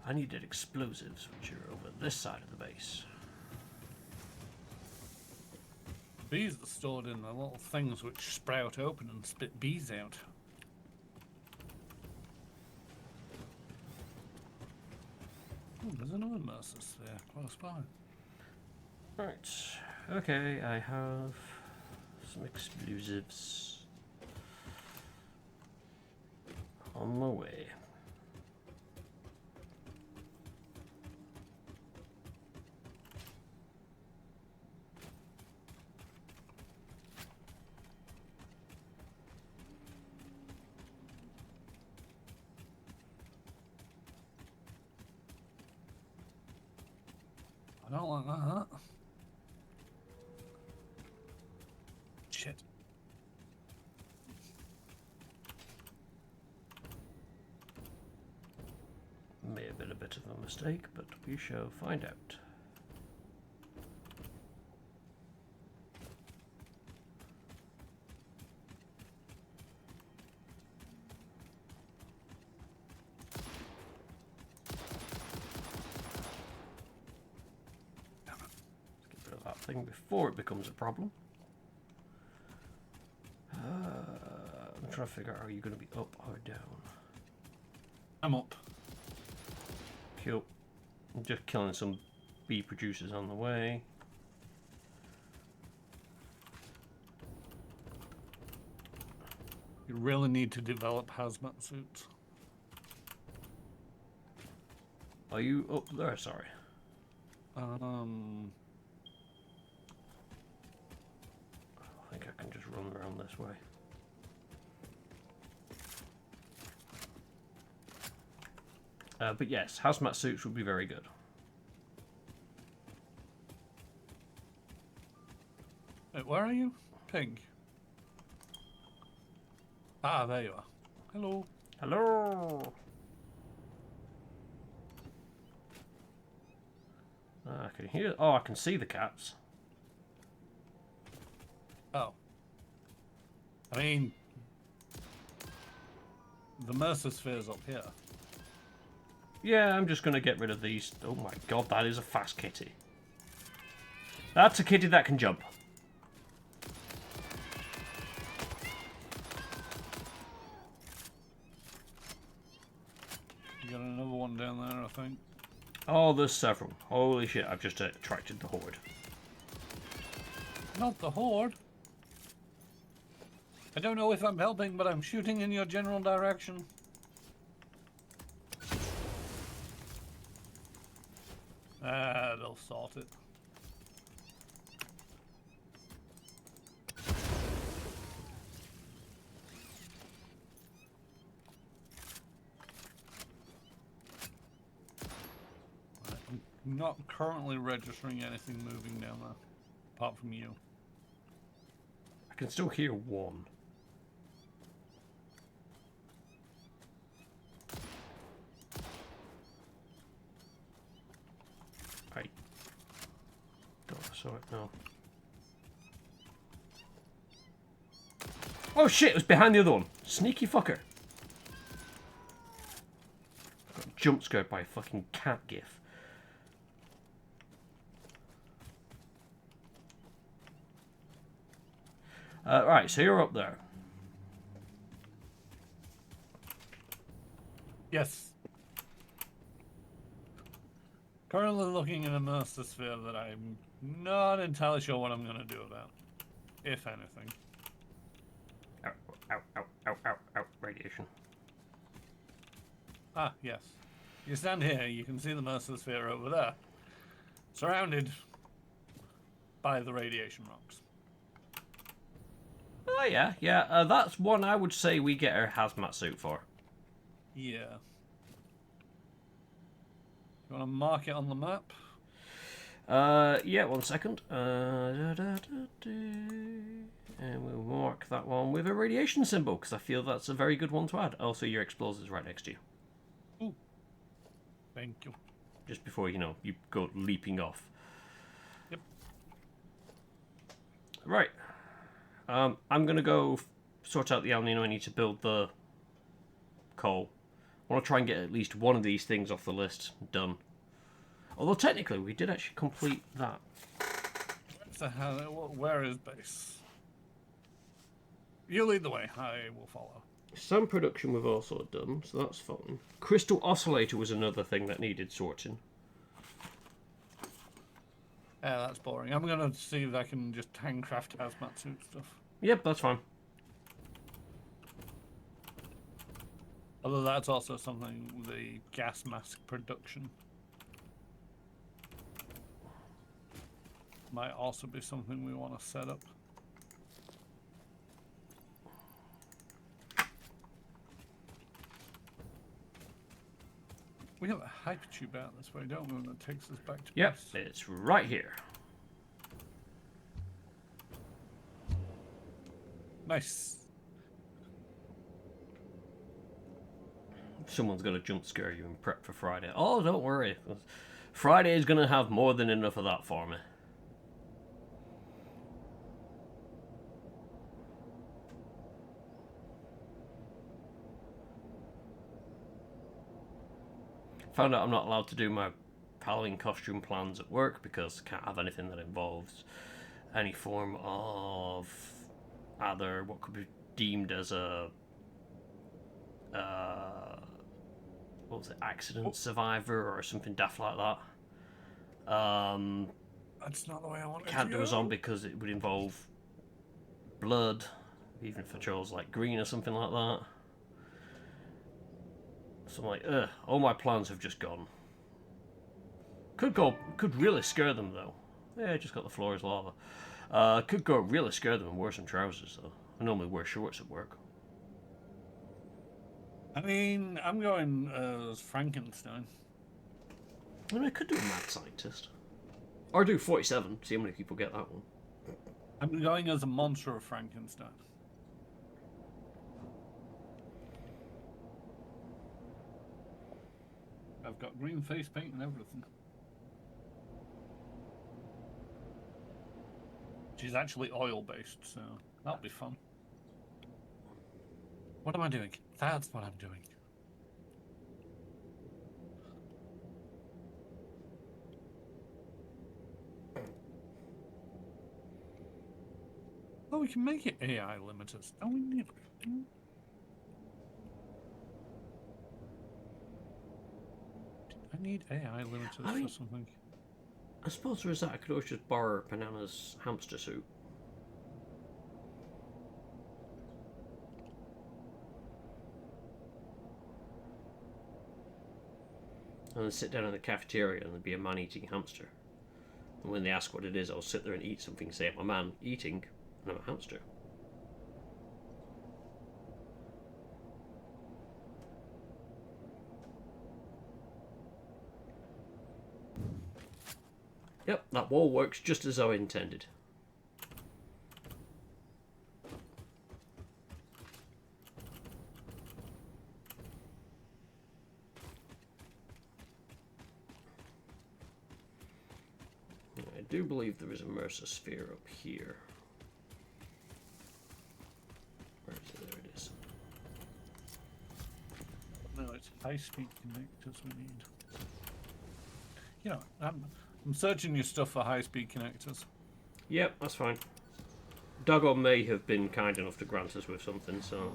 I needed explosives, which are over this side of the base. Bees are stored in the little things which sprout open and spit bees out. Oh, there's another Mercer sphere close by. Right. Okay, I have some explosives on my way. I don't like that. Shit. May have been a bit of a mistake, but we shall find out. Let's get rid of that thing before it becomes a problem. I'm trying to figure out, are you going to be up or down? I'm up. Cool. I'm just killing some bee producers on the way. You really need to develop hazmat suits. Are you up there? Sorry. I think I can just run around this way. But yes, hazmat suits would be very good. Wait, where are you? Pig. Ah, there you are. Hello. Hello. I can hear. Oh, I can see the cats. Oh. I mean, the Mercer sphere's up here. Yeah, I'm just going to get rid of these. Oh my god, that is a fast kitty. That's a kitty that can jump. You got another one down there, I think. Oh, there's several. Holy shit, I've just attracted the horde. Not the horde. I don't know if I'm helping, but I'm shooting in your general direction. Ah, they'll sort it. I'm not currently registering anything moving down there, apart from you. I can still hear one. Right. Don't I saw it now. Oh shit, it was behind the other one. Sneaky fucker. Got jump scared by a fucking cat gif. Right, so you're up there. Yes. Currently looking at a Mercer sphere that I'm not entirely sure what I'm going to do about, if anything. Ow, ow, ow, ow, ow, ow, radiation. Ah, yes. You stand here, you can see the Mercer sphere over there, surrounded by the radiation rocks. Oh yeah, yeah. That's one I would say we get our hazmat suit for. Yeah. You want to mark it on the map? Yeah, 1 second. And we'll mark that one with a radiation symbol, because I feel that's a very good one to add. Also, your explosives right next to you. Ooh. Thank you. Just before, you know, you go leaping off. Yep. Right. I'm going to go sort out the El Nino I need to build the coal. I want to try and get at least one of these things off the list done. Although technically we did actually complete that. So where is base? You lead the way. I will follow. Some production we've also done, so that's fine. Crystal oscillator was another thing that needed sorting. Yeah, that's boring. I'm gonna see if I can just handcraft hazmat suit stuff. Yep, that's fine. Although that's also something with the gas mask production. Might also be something we want to set up. We have a hypertube out this way, don't we? That takes us back to Yep, base. it's right here. Nice. Someone's going to jump scare you and prep for Friday. Oh, don't worry. Friday is going to have more than enough of that for me. Found out I'm not allowed to do my Halloween costume plans at work because I can't have anything that involves any form of either what could be deemed as a what was it, accident survivor or something daft like that. That's not the way I want it Can't to do a go. zombie because it would involve blood, even if I chose like green or something like that. So I'm like, ugh, all my plans have just gone. Could really scare them though. Yeah, I just got the floor as lava. Could go really scare them and wear some trousers though. I normally wear shorts at work. I mean, I'm going as Frankenstein. I mean, I could do a mad scientist. Or do 47, see how many people get that one. I'm going as a monster of Frankenstein. I've got green face paint and everything. She's actually oil-based, so that'll be fun. What am I doing? That's what I'm doing. Oh, we can make it AI limiters. Oh, we need. I need AI limiters for something. I suppose there is that. I could always just borrow Banana's hamster suit. And then sit down in the cafeteria and there'd be a man eating hamster. And when they ask what it is, I'll sit there and eat something, say I'm a man eating, and I'm a hamster. Yep, that wall works just as I intended. I do believe there is a Mercer sphere up here. Where is it? There it is. No, it's high-speed connectors we need. You know, I'm searching your stuff for high-speed connectors. Yep, that's fine. Doggone may have been kind enough to grant us with something, so...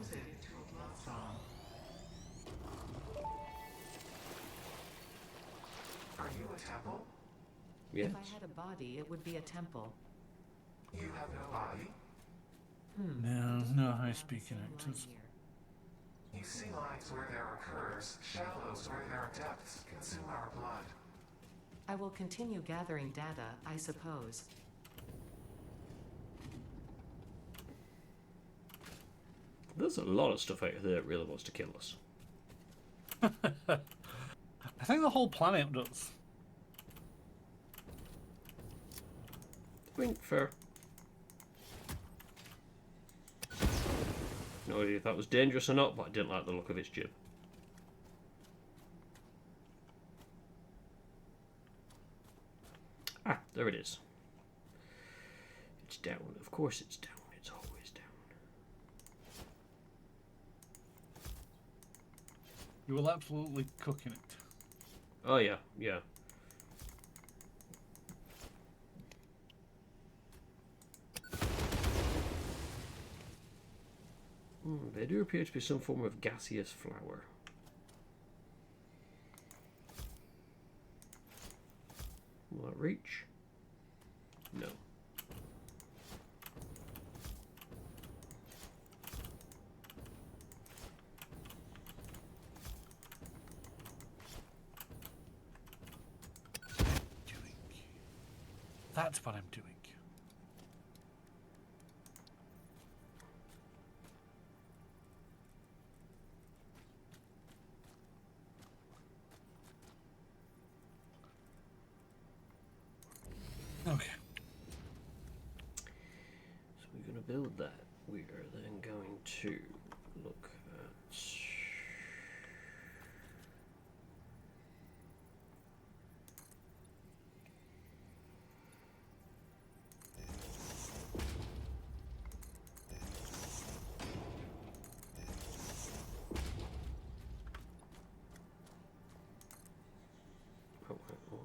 Are you a temple? Yes. If I had a body, it would be a temple. You have no body? No high-speed Line connectors. here. You see lines where there are curves, shallows where there are depths, consume our blood. I will continue gathering data, I suppose. There's a lot of stuff out there that really wants to kill us. I think the whole planet does. I think fair. No idea if that was dangerous or not, but I didn't like the look of its jib. Ah, there it is. It's down. Of course it's down. It's always down. You will absolutely cook in it. Oh yeah, yeah. They do appear to be some form of gaseous flower. Will that reach? No. That's what I'm doing. Okay. So we're going to build that. We are then going to look at... Oh, wait, what?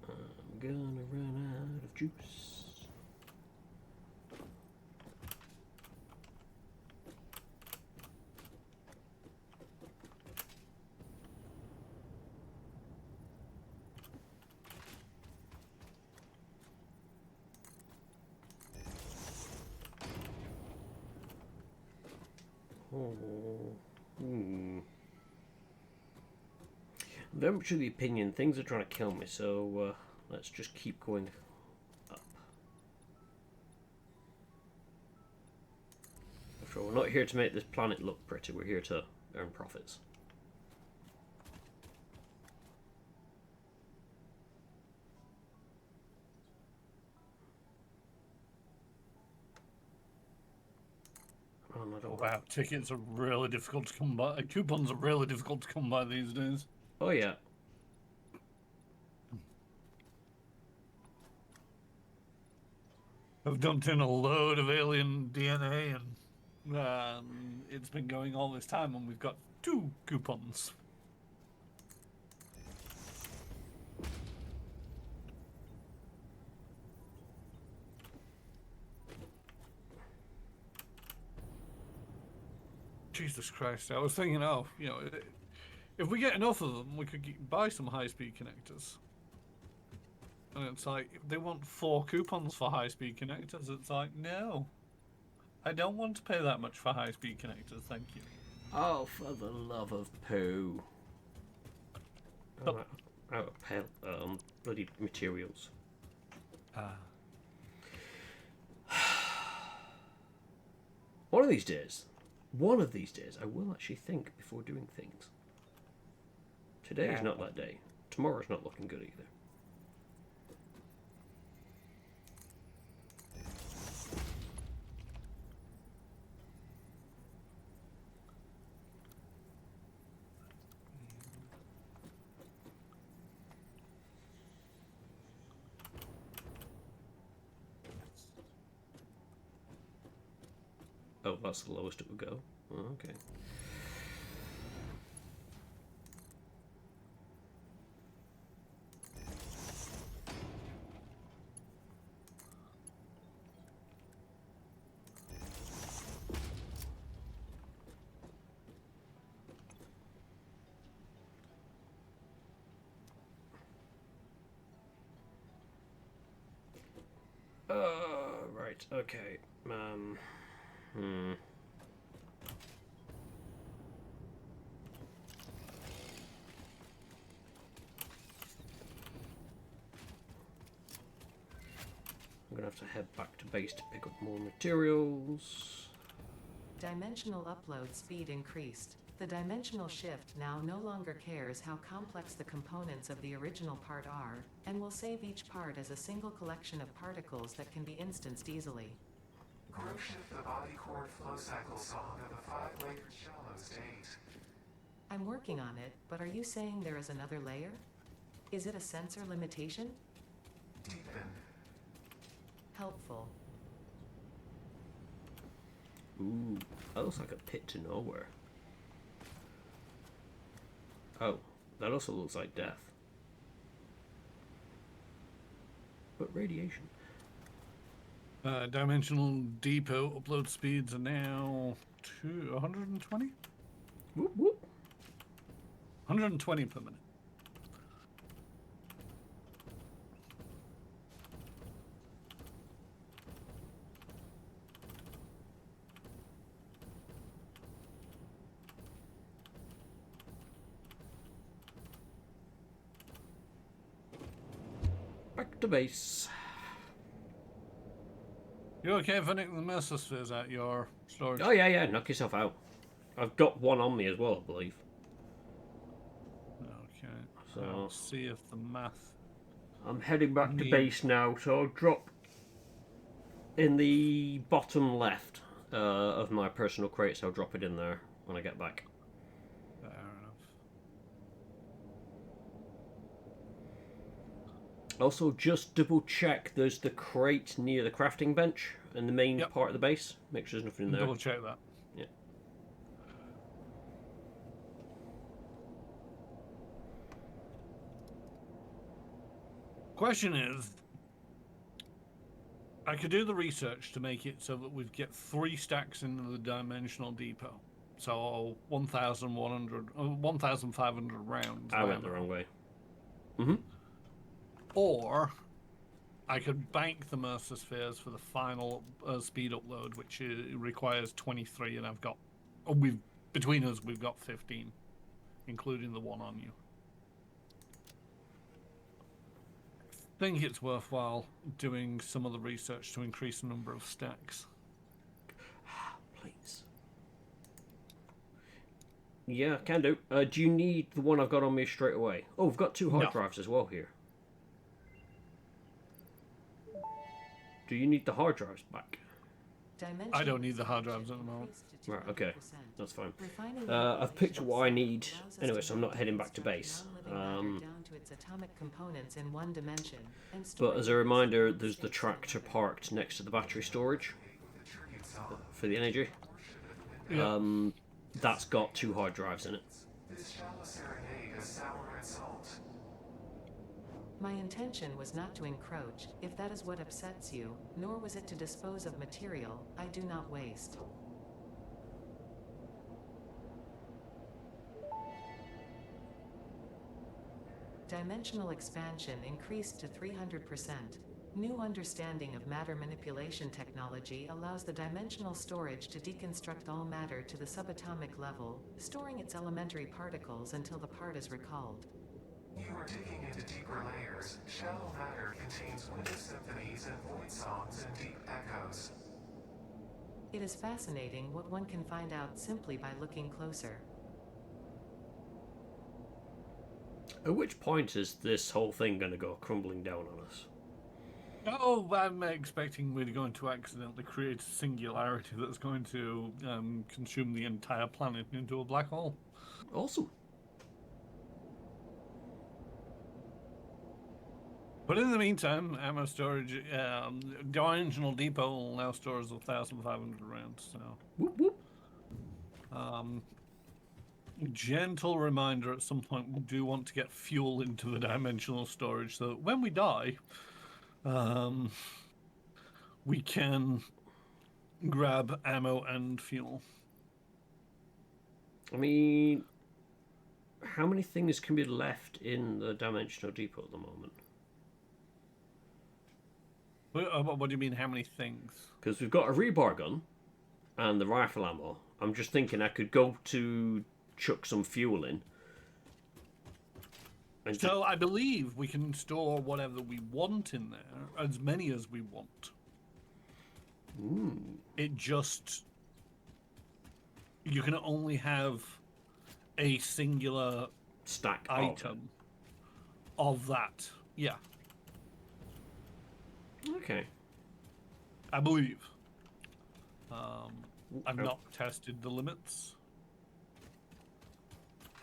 I'm gonna run out of juice. Oh. I'm very much of the opinion things are trying to kill me, so let's just keep going up. After all, we're not here to make this planet look pretty, we're here to earn profits. Oh, no, don't Wow, tickets are really difficult to come by. Coupons are really difficult to come by these days. Oh yeah. I've dumped in a load of alien DNA, and it's been going all this time, and we've got 2 coupons. Jesus Christ! I was thinking, if we get enough of them, we could buy some high-speed connectors. And it's like, if they want 4 coupons for high-speed connectors, it's like, no. I don't want to pay that much for high-speed connectors, thank you. Oh, for the love of poo. I'm out of bloody materials. One of these days, I will actually think before doing things. Today is not that day. Tomorrow's not looking good either. Oh, that's the lowest it would go. Oh, okay. Right, okay. I'm gonna have to head back to base to pick up more materials. Dimensional upload speed increased. The dimensional shift now no longer cares how complex the components of the original part are, and will save each part as a single collection of particles that can be instanced easily. Grow shift the body cord flow cycle song of the 5-layered shallow state. I'm working on it, but are you saying there is another layer? Is it a sensor limitation? Deepen. Helpful. Ooh, that looks like a pit to nowhere. Oh, that also looks like death. But radiation. Dimensional Depot upload speeds are now 120? Whoop whoop. 120 per minute. Back to base. You okay for nicking the Mercer spheres out your storage? Oh yeah, yeah. Knock yourself out. I've got one on me as well, I believe. Okay. So- I'll see if the math. I'm heading back to Need- base now, so I'll drop in the bottom left of my personal crates. I'll drop it in there when I get back. Fair enough. Also, just double check there's the crate near the crafting bench in the main Yep. part of the base. Make sure there's nothing in there. Double check that. Yeah. Question is, I could do the research to make it so that we'd get 3 stacks into the dimensional depot. So 1,100, 1,500 rounds. I went the wrong way. Mm-hmm. Or I could bank the Mercer spheres for the final speed upload, which requires 23, and I've got, between us, we've got 15, including the one on you. I think it's worthwhile doing some of the research to increase the number of stacks. Please. Yeah, can do. Do you need the one I've got on me straight away? Oh, we've got 2 hard No. drives as well here. Do you need the hard drives back? I don't need the hard drives at the moment. Right, okay. That's fine. Refining I've picked what I need allows us anyway, to so I'm not reduce heading back to abstract base. non-living matter down to its atomic components in one dimension, and But storing as a it reminder, in there's the states tractor in another. parked next to the battery storage for the energy. Yeah. That's got 2 hard drives in it. This shallow serenade is sour and salt. My intention was not to encroach, if that is what upsets you, nor was it to dispose of material I do not waste. Dimensional expansion increased to 300%. New understanding of matter manipulation technology allows the dimensional storage to deconstruct all matter to the subatomic level, storing its elementary particles until the part is recalled. You are digging into deeper layers. Shallow matter contains winded symphonies and void songs and deep echoes. It is fascinating what one can find out simply by looking closer. At which point is this whole thing going to go crumbling down on us? Oh, I'm expecting we're going to accidentally create a singularity that's going to consume the entire planet into a black hole. Awesome. But in the meantime, ammo storage, dimensional depot now stores 1,500 rounds. So, Whoop whoop. gentle reminder: at some point, we do want to get fuel into the dimensional storage, so that when we die, we can grab ammo and fuel. I mean, how many things can be left in the dimensional depot at the moment? What do you mean? How many things? Because we've got a rebar gun and the rifle ammo. I'm just thinking I could go to chuck some fuel in. And So I believe we can store whatever we want in there, as many as we want. It just, you can only have a singular stack item of that. Yeah, Okay. I believe. I've not tested the limits.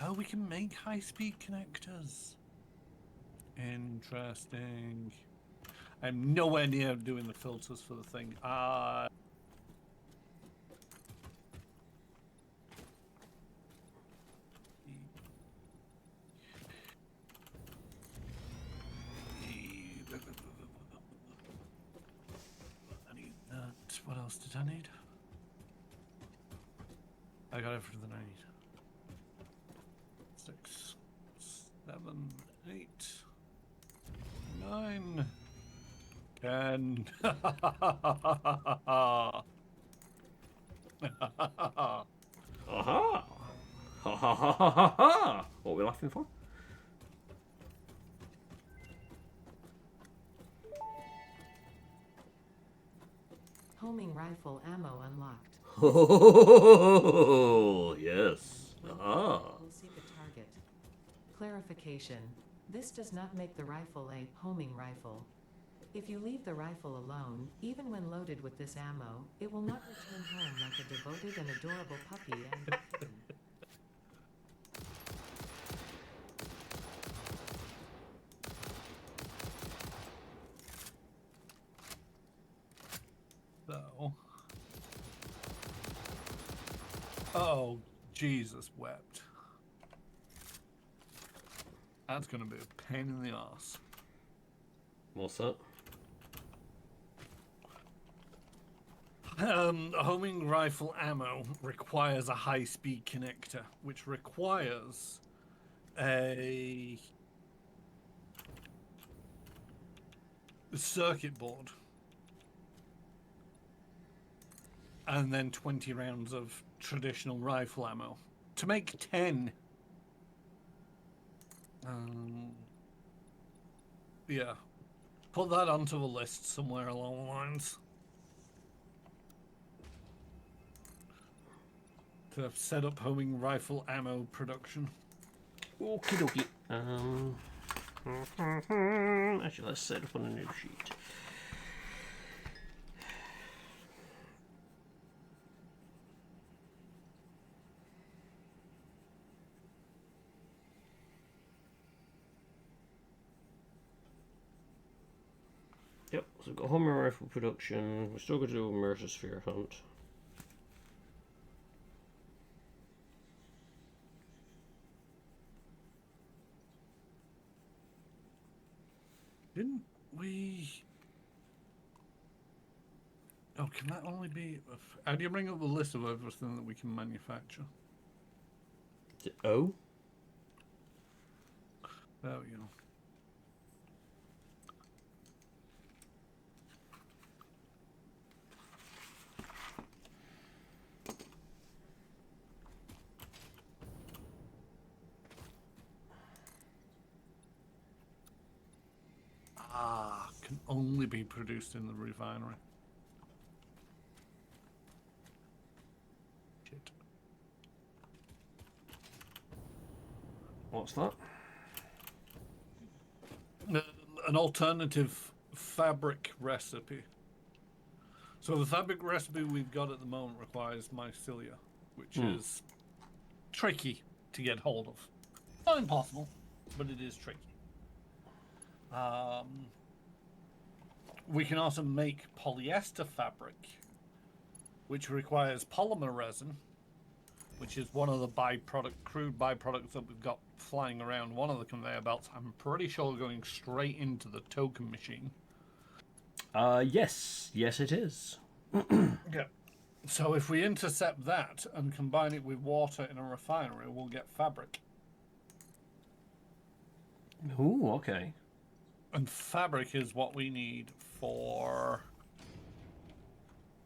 Oh, we can make high-speed connectors. Interesting. I'm nowhere near doing the filters for the thing. else did I need? I got everything I need. 6, 7, 8, 9, 10. Aha! Ha ha ha ha ha ha! What are we laughing for? Homing rifle ammo unlocked. Oh, yes. Aha. We'll seek a target. Clarification. This does not make the rifle a homing rifle. If you leave the rifle alone, even when loaded with this ammo, it will not return home like a devoted and adorable puppy and So. Oh, Jesus wept. That's going to be a pain in the ass. What's that? Homing rifle ammo requires a high-speed connector, which requires a circuit board and then 20 rounds of traditional rifle ammo to make 10. Yeah, put that onto the list somewhere along the lines. To set up homing rifle ammo production. Okie dokie. Actually, let's set up on a new sheet. Yep, so we've got homing rifle production. We're still going to do a Mercer hunt. Didn't we? Oh, can that only be? How do you bring up the list of everything that we can manufacture? Is it O? There we go. Can only be produced in the refinery. Shit. What's that? An alternative fabric recipe. So the fabric recipe we've got at the moment requires mycelia, which is tricky to get hold of. Not impossible, but it is tricky. We can also make polyester fabric, which requires polymer resin, which is one of the crude byproducts that we've got flying around one of the conveyor belts. I'm pretty sure going straight into the token machine. Yes. Yes, it is. Yeah. So if we intercept that and combine it with water in a refinery, we'll get fabric. Ooh, okay. And fabric is what we need for...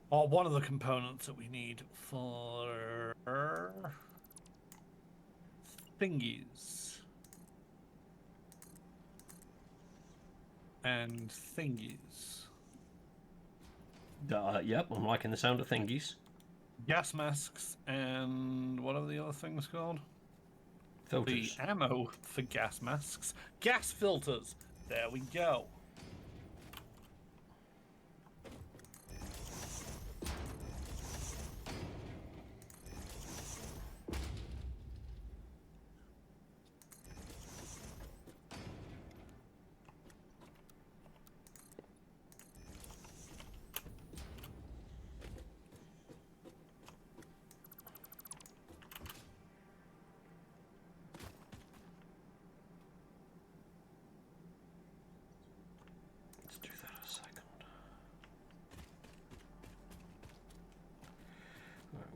or one of the components that we need for... thingies. And thingies. Yep, I'm liking the sound of thingies. Gas masks and what are the other things called? Filters. The ammo for gas masks. Gas filters. There we go.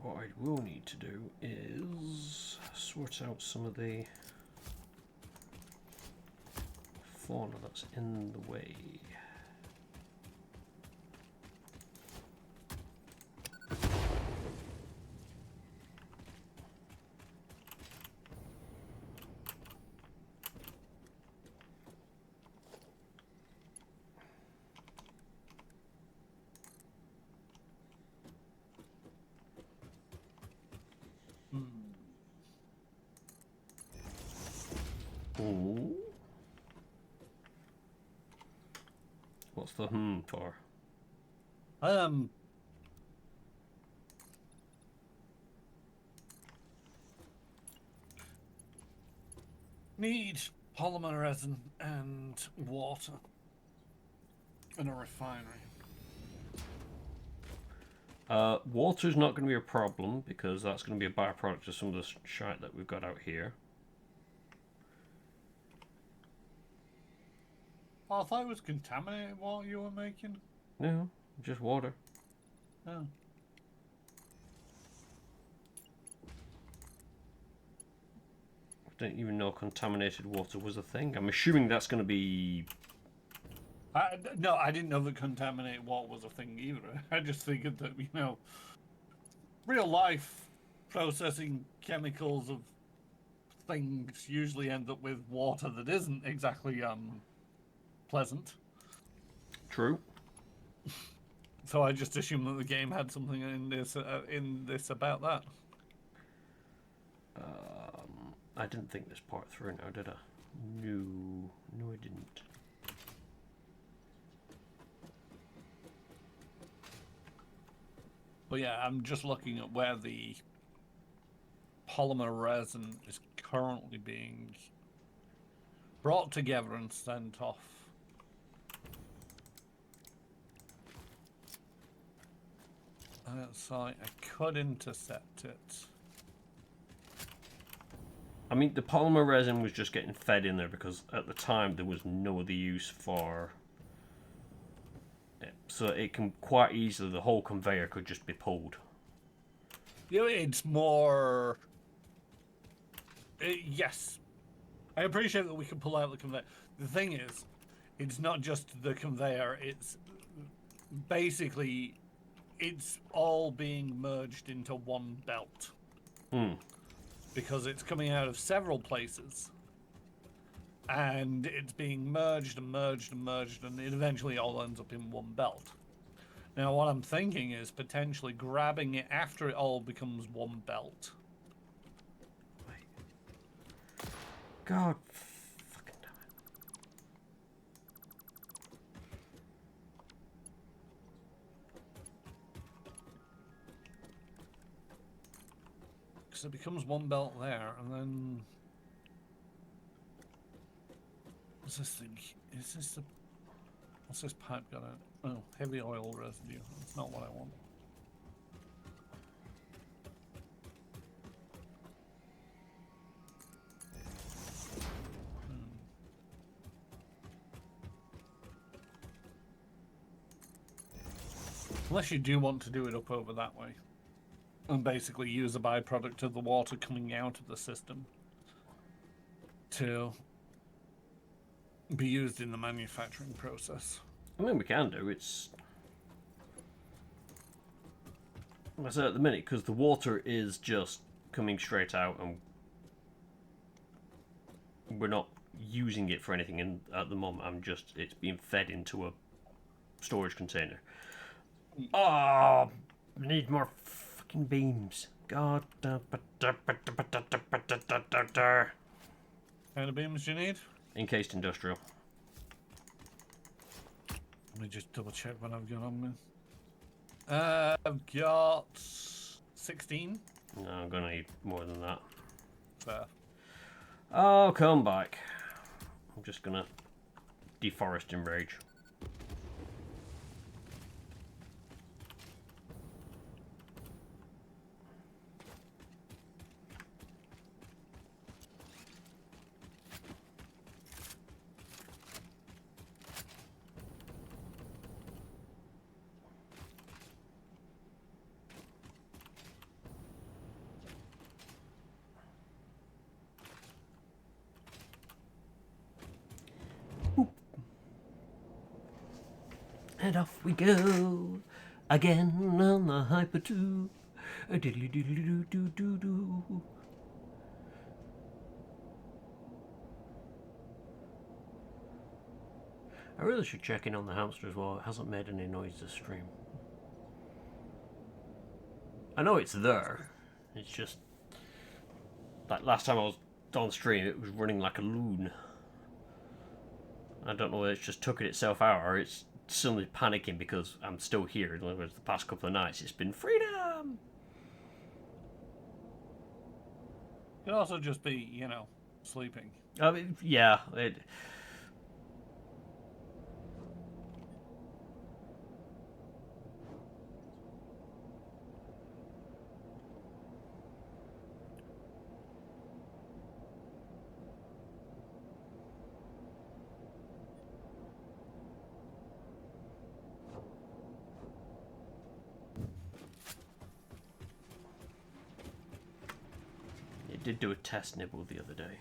what I will need to do is sort out some of the fauna that's in the way. Ooh. What's the for? Need polymer resin and water in a refinery. Water's not going to be a problem because that's going to be a byproduct of some of the shite that we've got out here. Oh, I thought it was contaminated water you were making. No, just water. Oh. I didn't even know contaminated water was a thing. I'm assuming that's going to be... No, I didn't know that contaminated water was a thing either. I just figured that, you know, real life processing chemicals of things usually end up with water that isn't exactly pleasant. True. So I just assumed that the game had something in this about that. I didn't think this part through now, did I? No, I didn't. But yeah, I'm just looking at where the polymer resin is currently being brought together and sent off. So I could intercept it. I mean, the polymer resin was just getting fed in there because at the time there was no other use for it. So it can quite easily, the whole conveyor could just be pulled. You know, it's more... yes. I appreciate that we can pull out the conveyor. The thing is, it's not just the conveyor, it's basically, it's all being merged into one belt. Because it's coming out of several places. And it's being merged and merged and merged, and it eventually all ends up in one belt. Now, what I'm thinking is potentially grabbing it after it all becomes one belt. God fucking damn it. Because it becomes one belt there, and then... What's this thing? Is this the... What's this pipe got out? Oh, heavy oil residue. That's not what I want. Unless you do want to do it up over that way. And basically use a byproduct of the water coming out of the system to be used in the manufacturing process. I mean, we can do. It's... I said at the minute, because the water is just coming straight out and we're not using it for anything at the moment. It's being fed into a storage container. Oh, need more fucking beams. God. How many beams do you need? Encased industrial. Let me just double check what I've got on me. I've got 16. No, I'm gonna need more than that. Fair. Oh, come back. I'm just gonna deforest in rage. And off we go again on the Hyper 2. Diddly-diddly-doo-doo-doo-doo. I really should check in on the hamster as well. It hasn't made any noise this stream. I know it's there. It's just like last time I was on stream, it was running like a loon. I don't know whether it's just took it itself out or it's suddenly panicking because I'm still here. In other words, the past couple of nights, it's been freedom. It could also just be, you know, sleeping. I mean, yeah. It did do a test nibble the other day,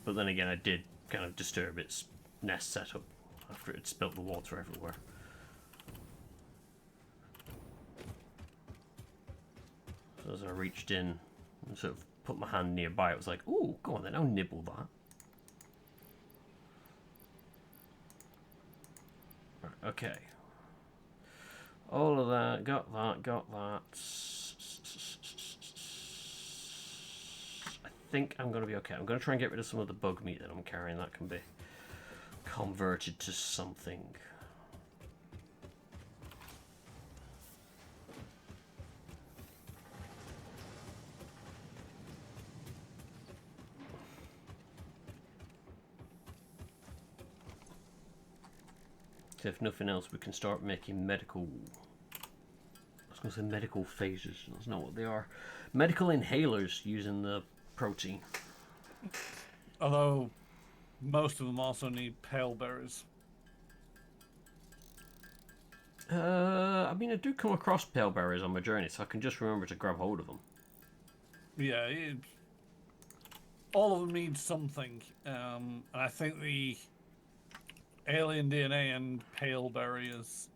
but then again, I did kind of disturb its nest setup after it had spilt the water everywhere. So as I reached in and sort of put my hand nearby, it was like, "Ooh, go on then, I'll nibble that." Right, okay. All of that, got that, got that. I think I'm going to be okay. I'm going to try and get rid of some of the bug meat that I'm carrying. That can be converted to something. So if nothing else, we can start making medical... I was going to say medical phasers. That's not what they are. Medical inhalers using the protein. Although most of them also need pale berries. I mean, I do come across pale berries on my journey, so I can just remember to grab hold of them. Yeah, all of them need something. And I think the alien DNA and pale berry is,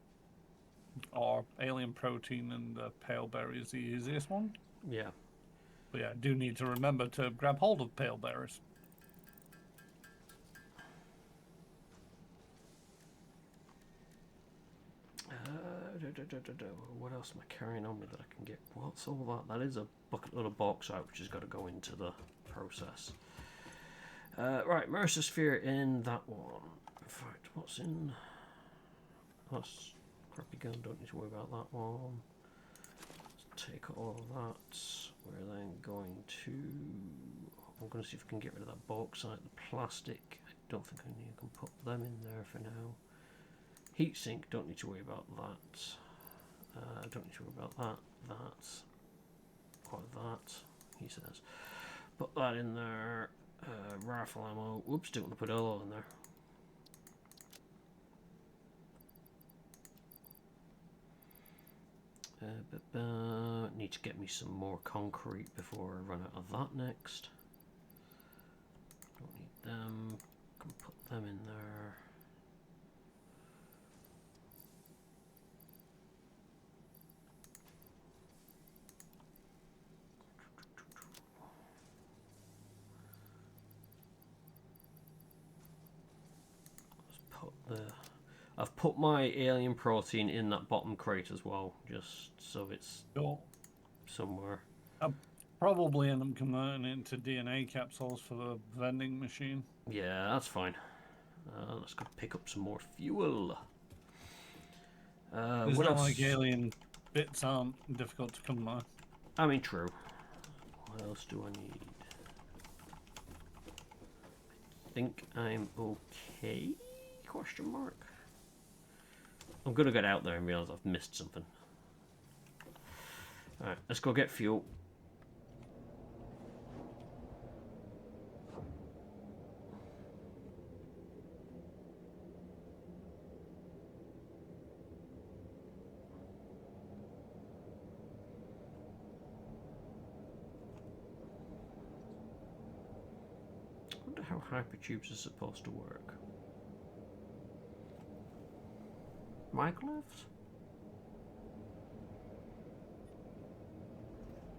or alien protein and pale berry is the easiest one. Yeah. But yeah, I do need to remember to grab hold of pale berries. What else am I carrying on me that I can get? What's all that? That is a bucket load of bauxite, which has got to go into the process. Right, Mercer Sphere in that one. In fact, what's in... That's crappy gun, don't need to worry about that one. Let's take all of that. We're then going to... I'm going to see if I can get rid of that bauxite, the plastic. I don't think I can put them in there for now. Heatsink, don't need to worry about that. Don't need to worry about that, or that, he says. Put that in there. Rifle ammo. Whoops, didn't want to put it all in there. Need to get me some more concrete before I run out of that next. Don't need them. Can put them in there. I've put my alien protein in that bottom crate as well, just so it's somewhere. I'll probably end up converting it into DNA capsules for the vending machine. Yeah, that's fine. Let's go pick up some more fuel. It's what not else? like alien bits aren't difficult to come by. I mean, true. What else do I need? I think I'm okay? Question mark. I'm gonna get out there and realize I've missed something. Alright, let's go get fuel. I wonder how hypertubes are supposed to work. microliths?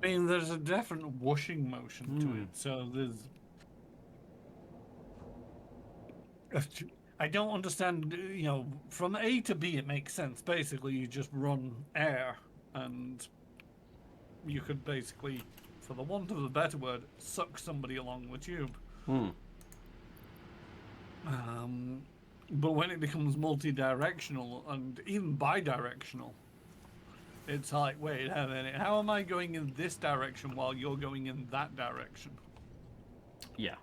I mean, there's a definite whooshing motion to it, so there's. I don't understand. From A to B, it makes sense. Basically, you just run air, and you could basically, for the want of a better word, suck somebody along the tube. But when it becomes multi-directional and even bi-directional, it's like, wait a minute, how am I going in this direction while you're going in that direction? Yeah.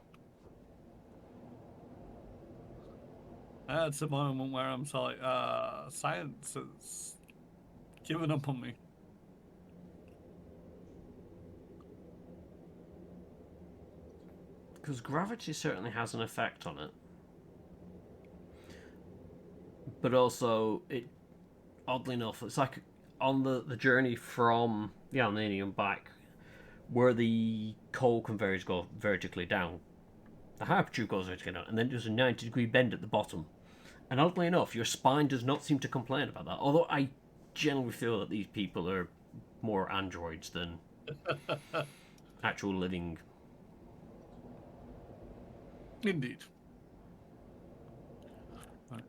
That's a moment where I'm like, science has given up on me. Because gravity certainly has an effect on it. But also, oddly enough, it's like on the journey from the aluminium back, where the coal conveyors go vertically down, the hypertube goes vertically down, and then there's a 90-degree bend at the bottom. And oddly enough, your spine does not seem to complain about that. Although I generally feel that these people are more androids than actual living. Indeed. Right.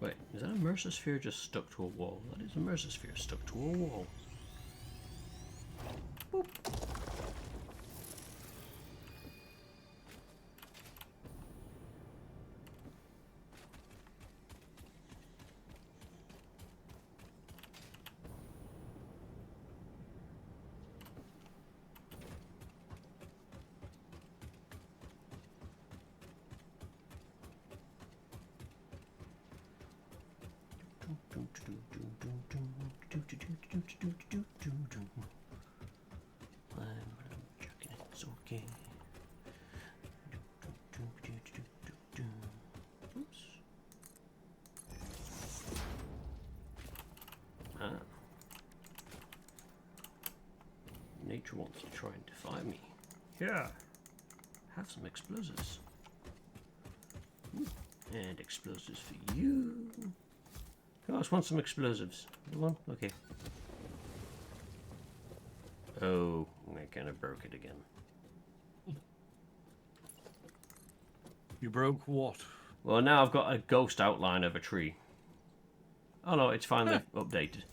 Wait, is that a Mercer-sphere just stuck to a wall? That is a Mercer-sphere stuck to a wall. Boop. I'm checking it's okay. Oops. Nature wants to try and defy me. Here, have some explosives. And explosives for you. Who else wants some explosives? You want? Okay. Oh, I kind of broke it again. You broke what? Well, now I've got a ghost outline of a tree. Oh no, it's finally updated.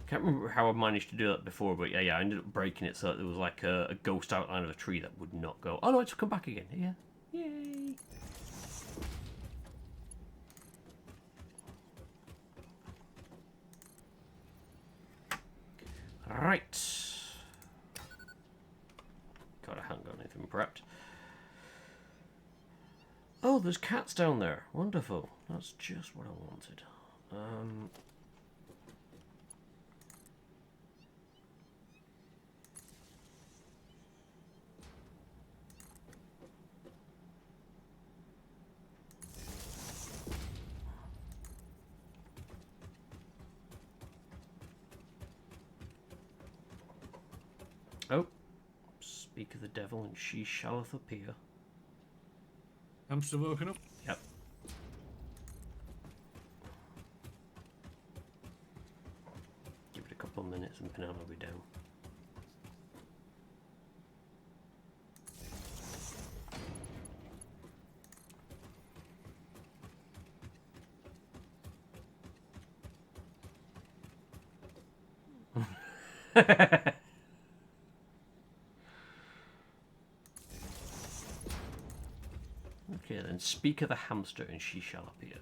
Can't remember how I managed to do that before, but yeah, I ended up breaking it so that there was like a ghost outline of a tree that would not go. Oh no, it's come back again. Yeah. Yay. Right. God, I haven't got anything prepped. Oh, there's cats down there. Wonderful. That's just what I wanted. Oh, speak of the devil, and she shalleth appear. I'm still woken up. Yep. Give it a couple of minutes and Banana will be down. Okay, then speak of the hamster and she shall appear.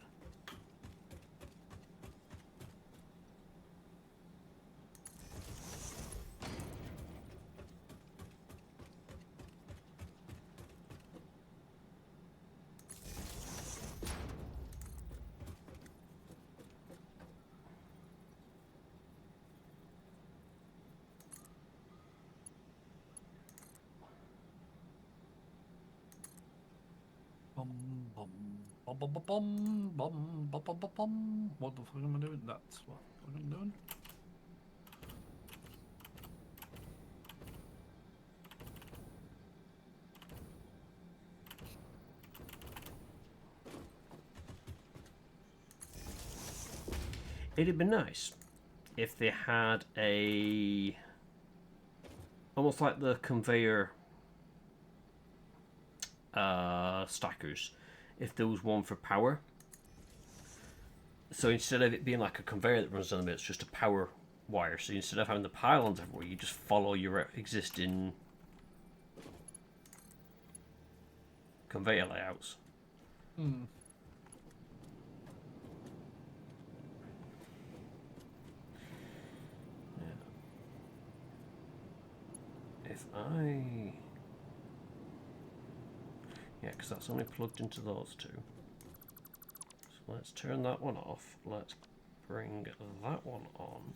Bum, bum, bum, bum, bum, bum, bum, bum, bum, bum. What the fuck am I doing? That's what I'm doing. It'd be nice if they had a almost like the conveyor stackers. If there was one for power, so instead of it being like a conveyor that runs down the middle, it's just a power wire. So instead of having the pylons everywhere, you just follow your existing conveyor layouts. Hmm. If I... Yeah, because that's only plugged into those two. So let's turn that one off. Let's bring that one on.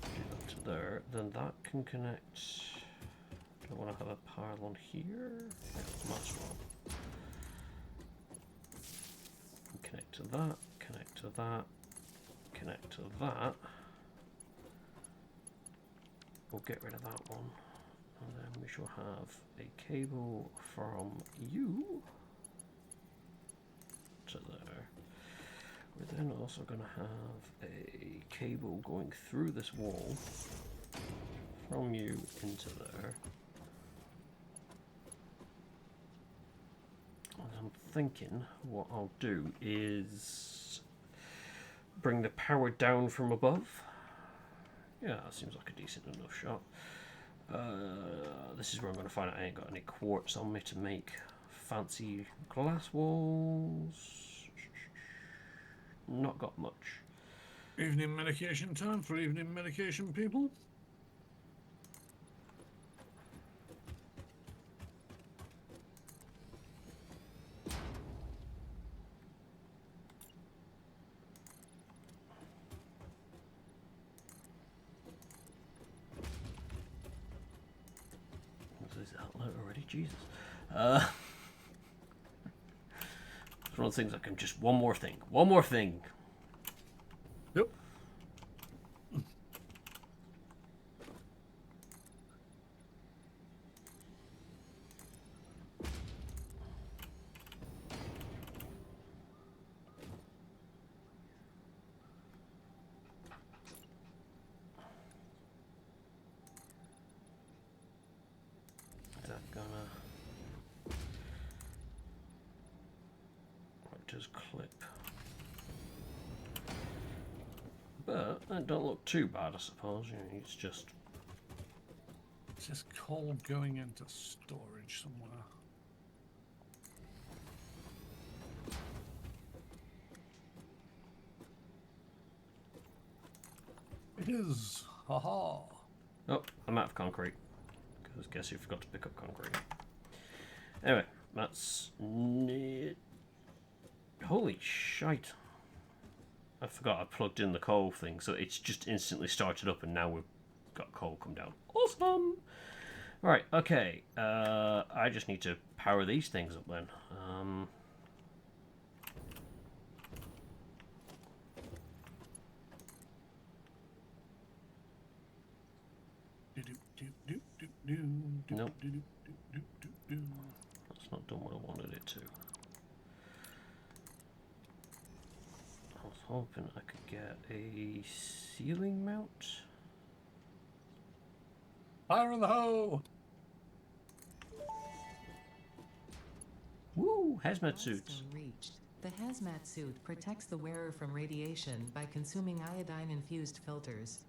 Do that to there. Then that can connect... Do I want to have a pylon here? Yeah, might as well. Connect to that, connect to that, connect to that. We'll get rid of that one. And then we shall have a cable from you to there. We're then also going to have a cable going through this wall from you into there. And I'm thinking what I'll do is bring the power down from above. Yeah, that seems like a decent enough shot. This is where I'm going to find out I ain't got any quartz on me to make fancy glass walls. Not got much. Evening medication time for evening medication, people. Is that out already? Jesus. It's one of the things I can just one more thing. Yep. Is that gonna... It does clip. But that don't look too bad, I suppose. You know, it's just... It's just coal going into storage somewhere. It is. Haha. Oh, I'm out of concrete. Because guess you forgot to pick up concrete. Anyway, that's... Holy shite. I forgot I plugged in the coal thing, so it's just instantly started up and now we've got coal come down. Awesome! Right, okay. I just need to power these things up then. Nope. That's not done what I wanted it to. I was hoping I could get a ceiling mount. Fire in the hole! Woo! Hazmat suits. Milestone reached. The hazmat suit protects the wearer from radiation by consuming iodine-infused filters.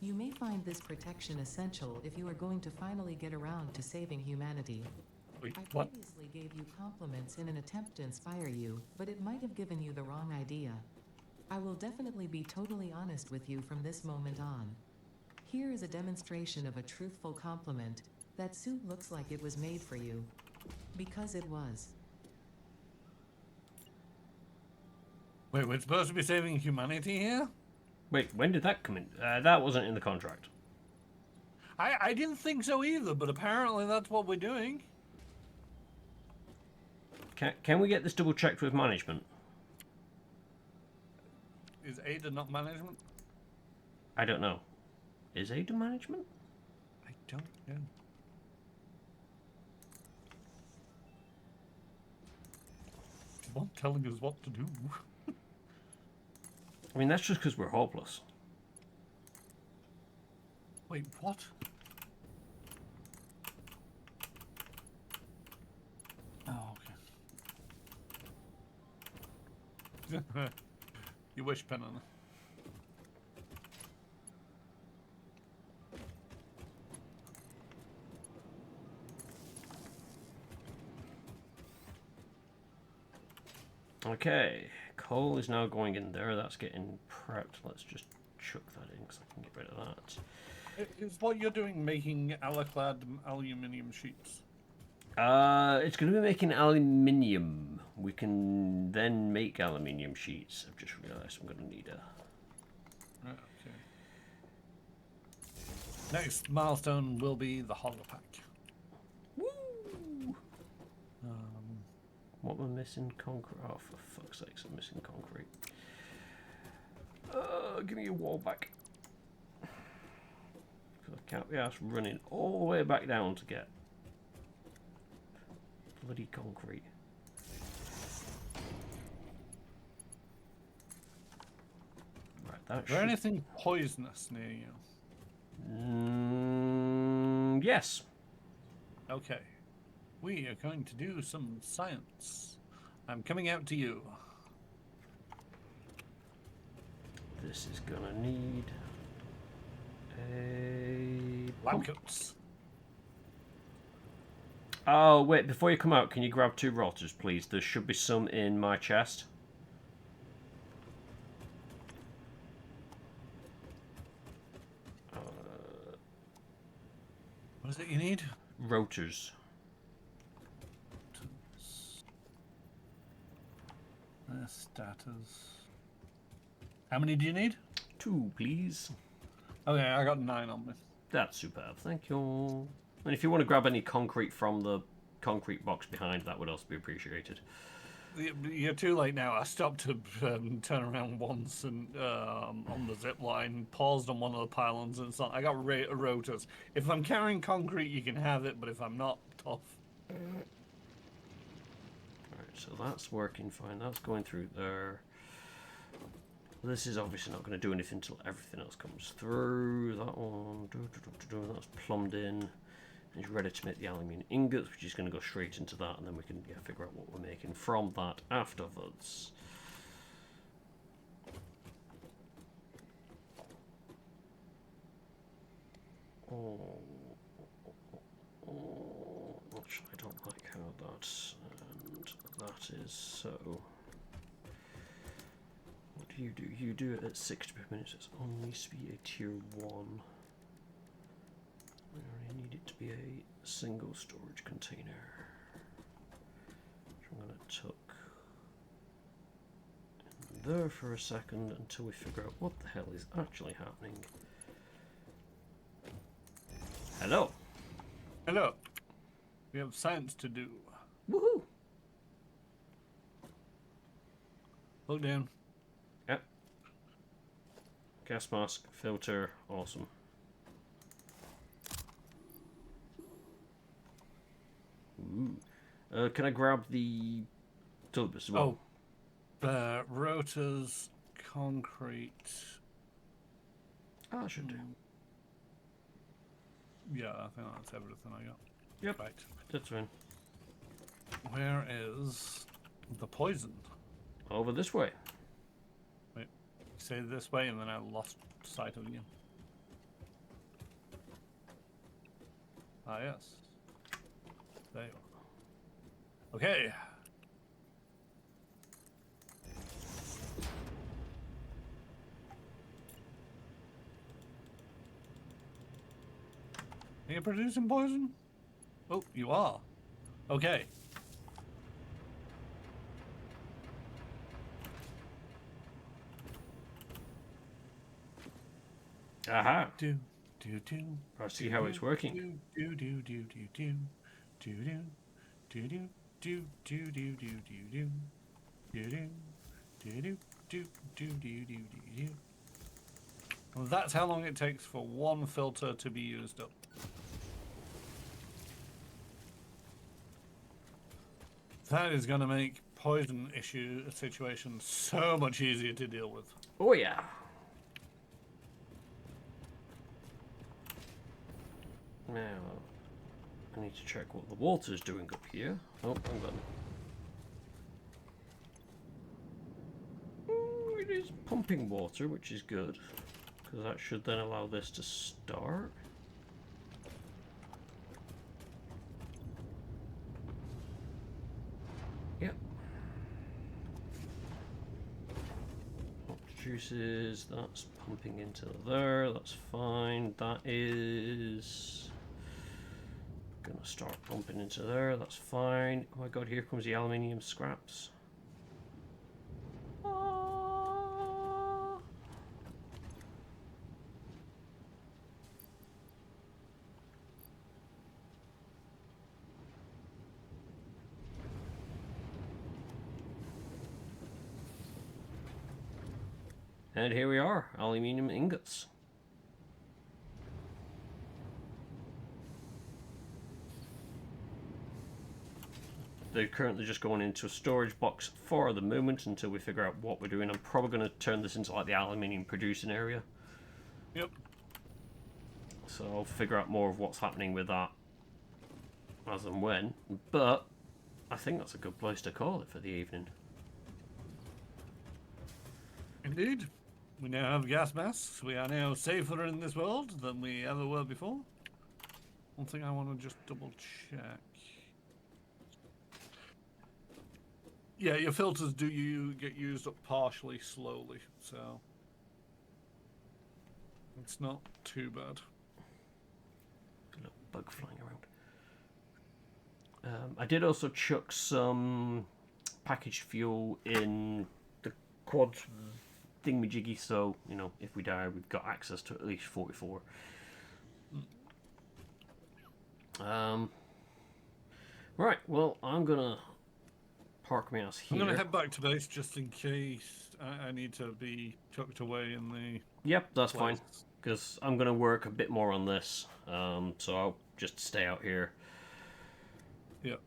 You may find this protection essential if you are going to finally get around to saving humanity. Wait, I what? previously gave you compliments in an attempt to inspire you, but it might have given you the wrong idea. I will definitely be totally honest with you from this moment on. Here is a demonstration of a truthful compliment. That suit looks like it was made for you. Because it was. Wait, we're supposed to be saving humanity here? Wait, when did that come in? That wasn't in the contract. I didn't think so either, but apparently that's what we're doing. Can we get this double checked with management? Is Ada not management? I don't know. Is Ada management? I don't know. She's not telling us what to do. I mean, that's just because we're hopeless. Wait, what? Oh, okay. You wish, Pennon. Okay, coal is now going in there. That's getting prepped. Let's just chuck that in because I can get rid of that. Is what you're doing making alaclad aluminium sheets? It's going to be making aluminium. We can then make aluminium sheets. I've just realised I'm going to need a... Right, okay. Next milestone will be the holopack. Woo! What am I missing? Concrete. Oh, for fuck's sakes, I'm missing concrete. Give me your wall back. Because I can't be asked running all the way back down to get bloody concrete. Right, that Is there anything poisonous near you? Yes. Okay. We are going to do some science. I'm coming out to you. This is gonna need a Lab coats. Oh, wait, before you come out, can you grab 2 rotors, please? There should be some in my chest. What is it you need? Rotors. Status. How many do you need? 2, please. Okay, I got 9 on me. That's superb, thank you. And if you want to grab any concrete from the concrete box behind, that would also be appreciated. You're too late now. I stopped to turn around once and on the zip line, paused on one of the pylons, and so I got rotors. If I'm carrying concrete, you can have it, but if I'm not, tough. Alright, so that's working fine. That's going through there. This is obviously not going to do anything until everything else comes through. That one, that's plumbed in. It's ready to make the aluminium ingots, which is going to go straight into that, and then we can figure out what we're making from that afterwards. Actually, I don't like how that, and that is so. What do? You do it at 60 per minute, so it's only needs to be a tier 1. We only need it to be a single storage container. Which I'm going to tuck in there for a second until we figure out what the hell is actually happening. Hello. Hello. We have science to do. Woohoo! Look down. Yep. Gas mask, filter, awesome. Ooh. Can I grab the tubes as well? Oh, rotors, concrete. I should do. Yeah, I think that's everything I got. Yep. Right. That's fine. Where is the poison? Over this way. Wait, say this way, and then I lost sight of you. Ah, yes. There you are. Okay. Are you producing poison? Oh, you are. Okay. Aha! Do do do. I see how it's working. Do do do do do do do do do do do do do do do do do do do do do do do. Well, that's how long it takes for one filter to be used up. That is going to make poison issue situations so much easier to deal with. Oh yeah. Now, I need to check what the water's doing up here. Oh, hang on. It is pumping water, which is good, because that should then allow this to start. Yep. Juices, that's pumping into there, that's fine. That is gonna start pumping into there, that's fine. Oh my god, here comes the aluminium scraps. And here we are, aluminium ingots. They're currently just going into a storage box for the moment until we figure out what we're doing. I'm probably going to turn this into like the aluminium producing area. Yep. So I'll figure out more of what's happening with that as and when. But I think that's a good place to call it for the evening. Indeed. We now have gas masks. We are now safer in this world than we ever were before. One thing I want to just double check. Yeah, your filters do get used up partially slowly, so it's not too bad. A little bug flying around. I did also chuck some packaged fuel in the quad thingamajiggy, so you know if we die, we've got access to at least 44. Right. Well, I'm gonna park my ass here. I'm gonna head back to base just in case I need to be tucked away in the. Yep, that's place. fine. Because I'm gonna work a bit more on this. So I'll just stay out here. Yep.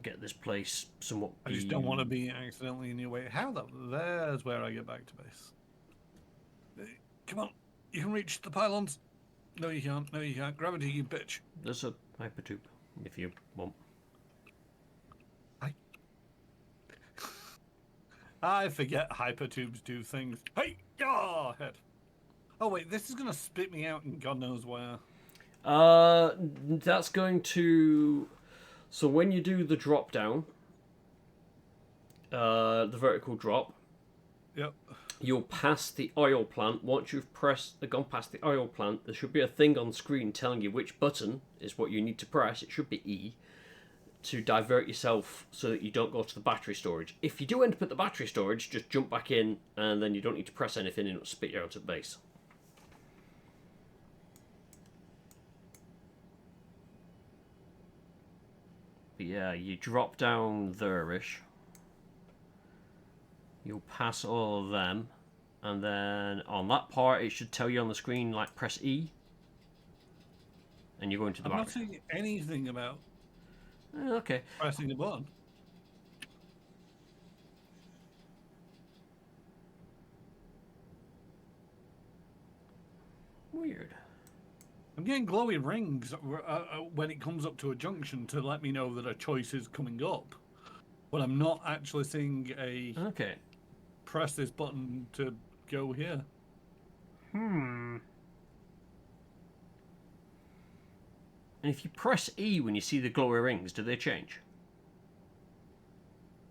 Get this place somewhat. I just don't want to be accidentally in your way. How the? There's where I get back to base. Come on, you can reach the pylons. No, you can't. No, you can't. Gravity, you bitch. There's a hypertube if you want. I forget hypertubes do things. Hey, oh, head. Oh wait, this is gonna spit me out in God knows where. That's going to. So when you do the drop down, the vertical drop. Yep. You'll pass the oil plant. Once you've gone past the oil plant, there should be a thing on screen telling you which button is what you need to press. It should be E, to divert yourself so that you don't go to the battery storage. If you do end up at the battery storage, just jump back in and then you don't need to press anything and it'll spit you out at base. But yeah, you drop down there-ish. You'll pass all of them, and then on that part it should tell you on the screen like press E, and you're going to the I'm battery. not saying anything about Okay. pressing a button. Weird. I'm getting glowy rings when it comes up to a junction to let me know that a choice is coming up, but I'm not actually seeing a Okay. press this button to go here. And if you press E when you see the glowy rings, do they change?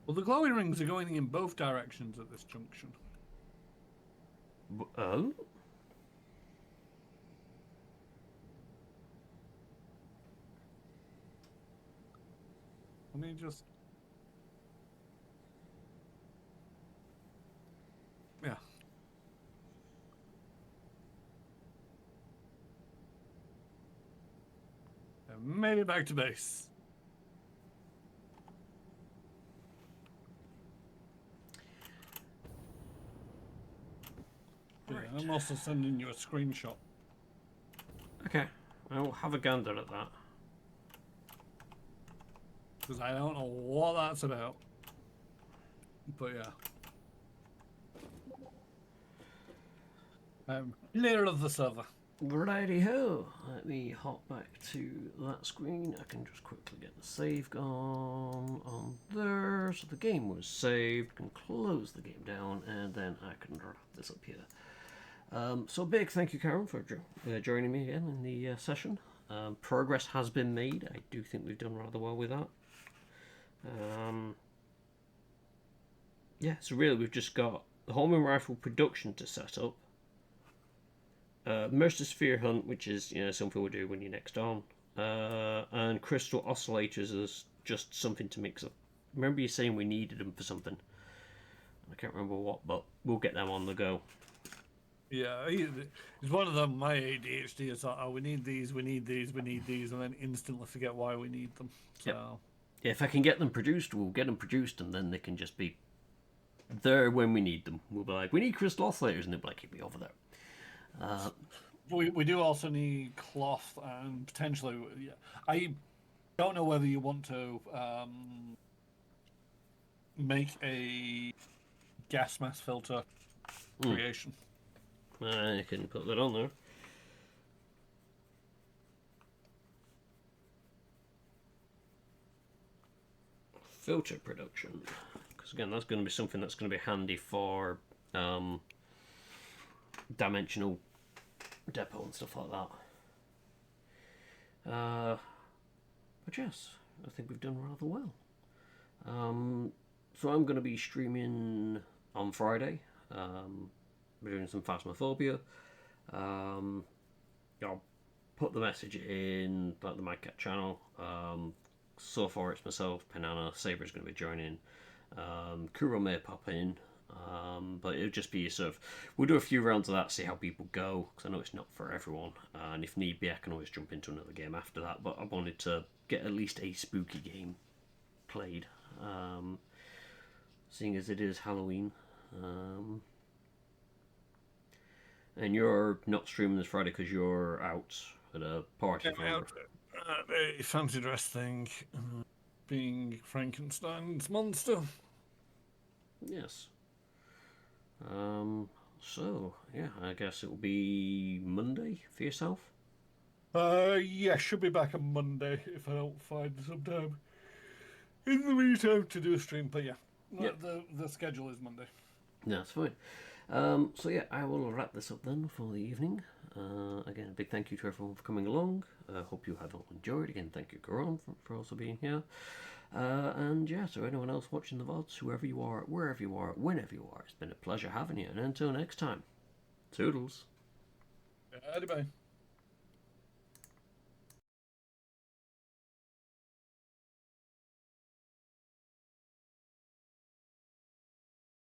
Well, the glowy rings are going in both directions at this junction. Oh? Let me just. Yeah. And maybe back to base. I'm also sending you a screenshot. Okay, I'll have a gander at that. Because I don't know what that's about. But yeah. Clear of the server. Righty ho, let me hop back to that screen. I can just quickly get the save gone on there. So the game was saved, can close the game down, and then I can wrap this up here. So big thank you, Karen, for joining me again in the session. Progress has been made. I do think we've done rather well with that. Yeah, so really we've just got the homing rifle production to set up. Mercer Sphere Hunt, which is something we'll do when you're next on, and crystal oscillators is just something to mix up. Remember you saying we needed them for something? I can't remember what, but we'll get them on the go. Yeah, it's one of them. My ADHD is like, oh, we need these, we need these, we need these, and then instantly forget why we need them. So. Yep. Yeah, if I can get them produced, we'll get them produced, and then they can just be there when we need them. We'll be like, we need crystal oscillators, and they'll be like, keep me over there. We do also need cloth and potentially. Yeah, I don't know whether you want to make a gas mask filter creation. I can put that on there. Filter production, because again, that's going to be something that's going to be handy for dimensional depot and stuff like that. But yes, I think we've done rather well. So I'm going to be streaming on Friday. We're doing some Phasmophobia. I'll put the message in the MyCat channel. So far it's myself, Penana, Saber's going to be joining. Kuro may pop in. But it'll just be sort of, we'll do a few rounds of that, see how people go, because I know it's not for everyone, and if need be I can always jump into another game after that, but I wanted to get at least a spooky game played, seeing as it is Halloween. And you're not streaming this Friday because you're out at a party. Out a fancy dress thing, being Frankenstein's monster. Yes. So yeah, I guess it will be Monday for yourself. Yeah, should be back on Monday if I don't find some time in the meantime to do a stream. But yeah, Yep. the schedule is Monday. No, that's fine. So yeah, I will wrap this up then for the evening. Again, a big thank you to everyone for coming along. Hope you have all enjoyed. Again, thank you, Karan, for also being here. And yeah, so anyone else watching the VODs, whoever you are, wherever you are, whenever you are, it's been a pleasure having you. And until next time, toodles. Bye.